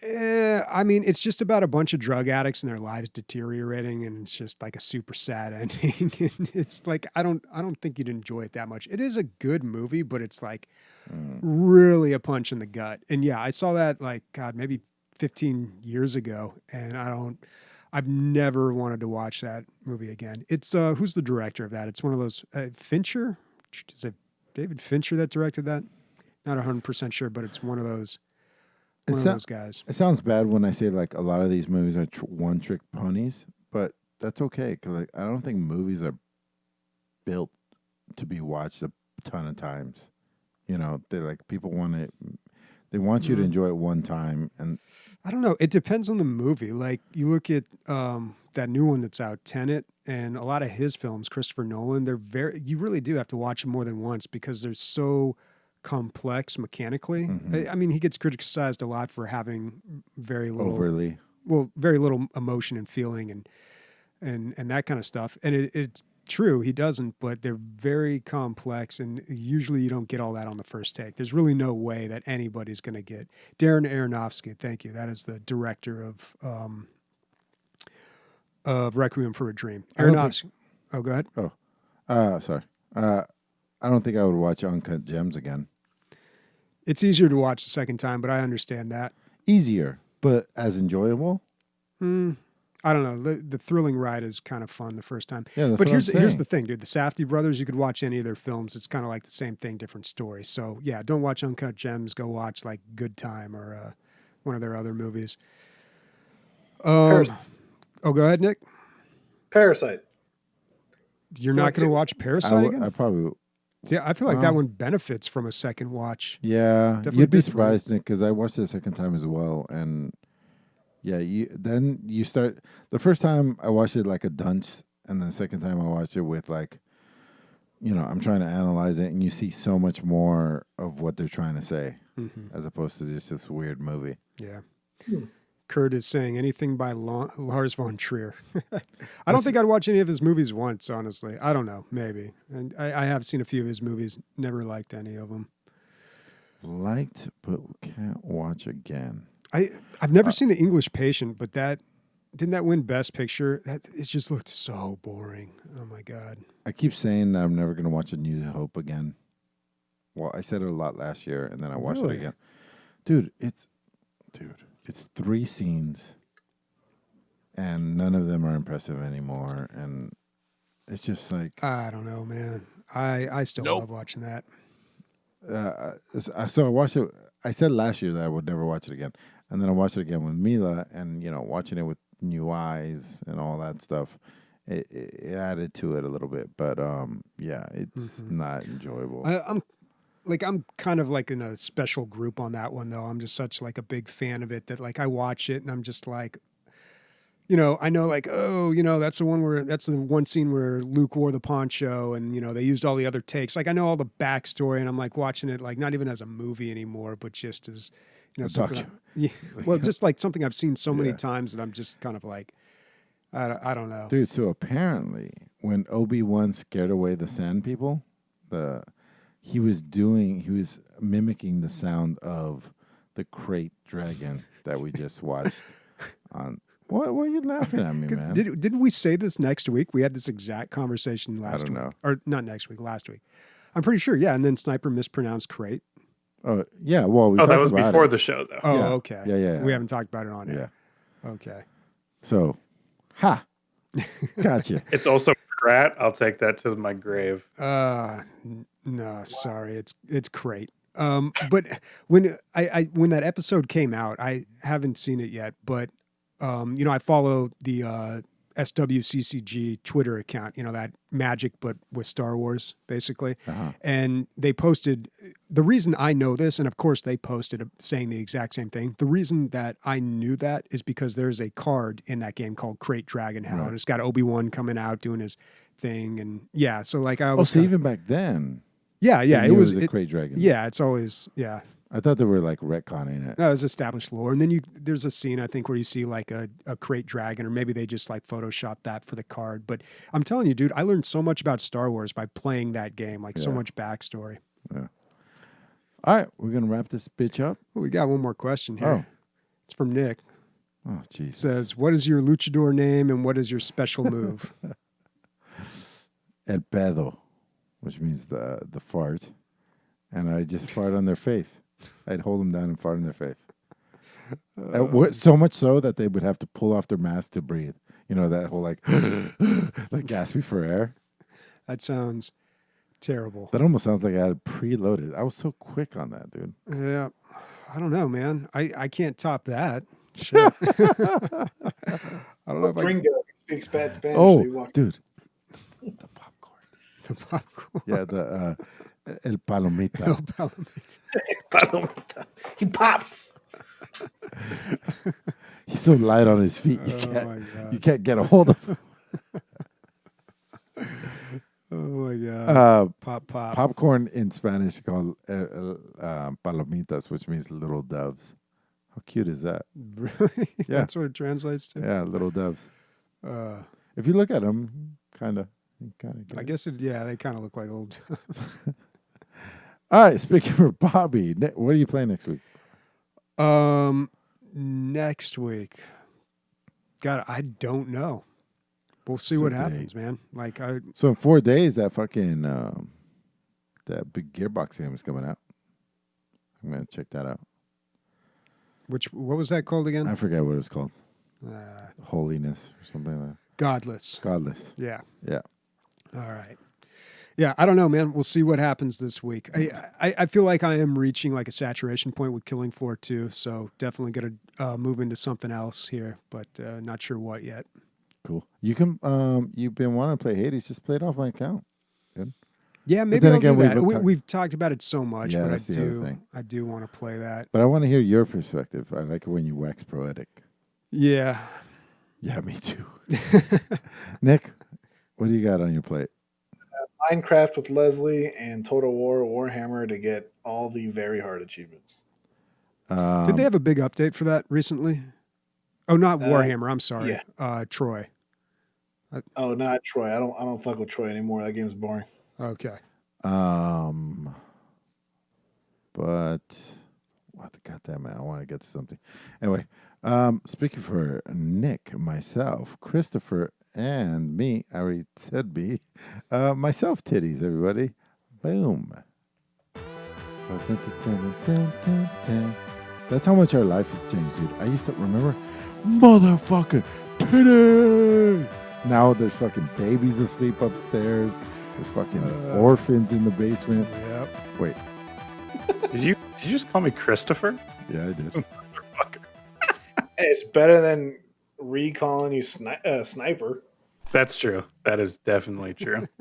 I mean, it's just about a bunch of drug addicts and their lives deteriorating, and it's just like a super sad ending. And it's like I don't think you'd enjoy it that much. It is a good movie, but it's like really a punch in the gut. And yeah, I saw that like God, maybe 15 years ago, and I've never wanted to watch that movie again. It's who's the director of that? It's one of those Fincher. Is it David Fincher that directed that? Not 100% sure, but it's one of those. One of those guys. It sounds bad when I say like a lot of these movies are one-trick ponies, but that's okay because like, I don't think movies are built to be watched a ton of times. You know, they like people want it. They want you to enjoy it one time, and I don't know. It depends on the movie. Like you look at that new one that's out, Tenet, and a lot of his films, Christopher Nolan. You really do have to watch them more than once because they're so complex mechanically. I mean, he gets criticized a lot for having very little emotion and feeling and that kind of stuff. And it's true, he doesn't, but they're very complex, and usually you don't get all that on the first take. There's really no way that anybody's going to get. Darren Aronofsky, thank you. That is the director of Requiem for a Dream. Aronofsky. Oh, go ahead. Sorry. I don't think I would watch Uncut Gems again. It's easier to watch the second time, but I understand that. Easier, but as enjoyable? I don't know. The thrilling ride is kind of fun the first time. Yeah, that's but what I'm here's saying. the thing, dude. The Safdie brothers, you could watch any of their films. It's kind of like the same thing, different story. So yeah, don't watch Uncut Gems. Go watch like Good Time or one of their other movies. Oh, go ahead, Nick. Parasite. You're not going to watch Parasite again? I probably. See, I feel like that one benefits from a second watch. Yeah, Definitely you'd be good for me. surprised, Nick, because I watched it a second time as well, and yeah, you start the first time I watched it like a dunce, and the second time I watched it with like, you know, I'm trying to analyze it, and you see so much more of what they're trying to say, as opposed to just this weird movie. Yeah. Kurt is saying anything by Lars von Trier. I don't think I'd watch any of his movies once, honestly. I don't know, maybe. And I have seen a few of his movies, never liked any of them. Liked, but can't watch again. I've never seen The English Patient, but that didn't that win Best Picture? It just looked so boring. Oh my god. I keep saying I'm never going to watch A New Hope again. Well, I said it a lot last year, and then I watched it Really? again. Dude, it's 3 scenes, and none of them are impressive anymore. And it's just like I don't know, man. I still love watching that. so I watched it. I said last year that I would never watch it again, and then I watched it again with Mila, and watching it with new eyes and all that stuff. It added to it a little bit, but yeah, it's not enjoyable. I'm kind of like in a special group on that one though. I'm just such like a big fan of it that like I watch it and I'm just like, I know like, oh, that's the one scene where Luke wore the poncho and they used all the other takes. Like I know all the backstory and I'm like watching it like not even as a movie anymore, but just as something. Well, just like something I've seen so many times that I'm just kind of like, I don't know. Dude, so apparently when Obi-Wan scared away the sand people, he was mimicking the sound of the crate dragon that we just watched on. What are you laughing at me, man? Didn't we say this next week? We had this exact conversation last week. I don't know. Or not next week, last week. I'm pretty sure, yeah. And then Sniper mispronounced crate. Oh, yeah. Well, that was before the show, though. Oh, Yeah. okay. Yeah. We haven't talked about it on Yeah. air. Okay. So, gotcha. It's also Krat. I'll take that to my grave. No, sorry. It's crate. But when that episode came out, I haven't seen it yet, but I follow the SWCCG Twitter account, that magic, but with Star Wars, basically. Uh-huh. And they posted, the reason I know this, and of course they posted saying the exact same thing. The reason that I knew that is because there's a card in that game called Crate Dragon Hell, and it's got Obi-Wan coming out doing his thing. And yeah, so like I was. So even back then. Yeah, it was a Crate Dragon. Yeah, it's always, yeah. I thought they were like retconning it. No, it was established lore. And then there's a scene, I think, where you see like a crate dragon, or maybe they just like photoshopped that for the card. But I'm telling you, dude, I learned so much about Star Wars by playing that game, like so much backstory. Yeah. All right, we're going to wrap this bitch up. Well, we got one more question here. Oh. It's from Nick. Oh, jeez. It says, what is your luchador name and what is your special move? El pedo, which means the fart. And I just fart on their face. I'd hold them down and fart in their face. So much so that they would have to pull off their mask to breathe. That whole like gasping for air. That sounds terrible. That almost sounds like I had it preloaded. I was so quick on that, dude. Yeah. I don't know, man. I can't top that. Shit. I don't know if Gringo speaks bad Spanish. so Oh, you walk- dude. The popcorn. the popcorn. Yeah, the el palomita. No, Palomita. He pops. He's so light on his feet. Oh, my God. You can't get a hold of him. Oh, my God. Pop. Popcorn in Spanish is called palomitas, which means little doves. How cute is that? Really? Yeah. That's what it translates to? Yeah, little doves. Uh, If you look at them, kind of. I guess they kind of look like little doves. All right, speaking for Bobby, what are you playing next week? Next week. God, I don't know. We'll see It's a what date. happens, man. Like So in 4 days, that fucking that big Gearbox game is coming out. I'm gonna check that out. what was that called again? I forget what it's called. Uh, Holiness or something like that. Godless. Godless. Yeah. Yeah. All right. Yeah, I don't know, man. We'll see what happens this week. I feel like I am reaching like a saturation point with Killing Floor 2, so definitely going to move into something else here, but not sure what yet. Cool. You can you've been wanting to play Hades, just play it off my account. Good. Yeah, maybe then I'll again, do that. we've We've talked about it so much, Yeah, but that's the other thing. I do want to play that. But I want to hear your perspective. I like it when you wax poetic. Yeah. Yeah, me too. Nick, what do you got on your plate? Minecraft with Leslie and Total War Warhammer to get all the very hard achievements. Did they have a big update for that recently? Oh, not Warhammer. I'm sorry. yeah. Troy. Oh, not Troy. I don't fuck with Troy anymore. That game's boring. Okay. But what the goddamn man, I want to get to something. Anyway, Speaking for Nick, myself, Christopher, and me, I already said me. Myself, titties, everybody. Boom. That's how much our life has changed, dude. I used to remember, motherfucker, titty. Now there's fucking babies asleep upstairs. There's fucking orphans in the basement. Yep. Wait, Did you just call me Christopher? yeah, I did. Motherfucker. Hey, it's better than recalling you sniper. That's true. That is definitely true.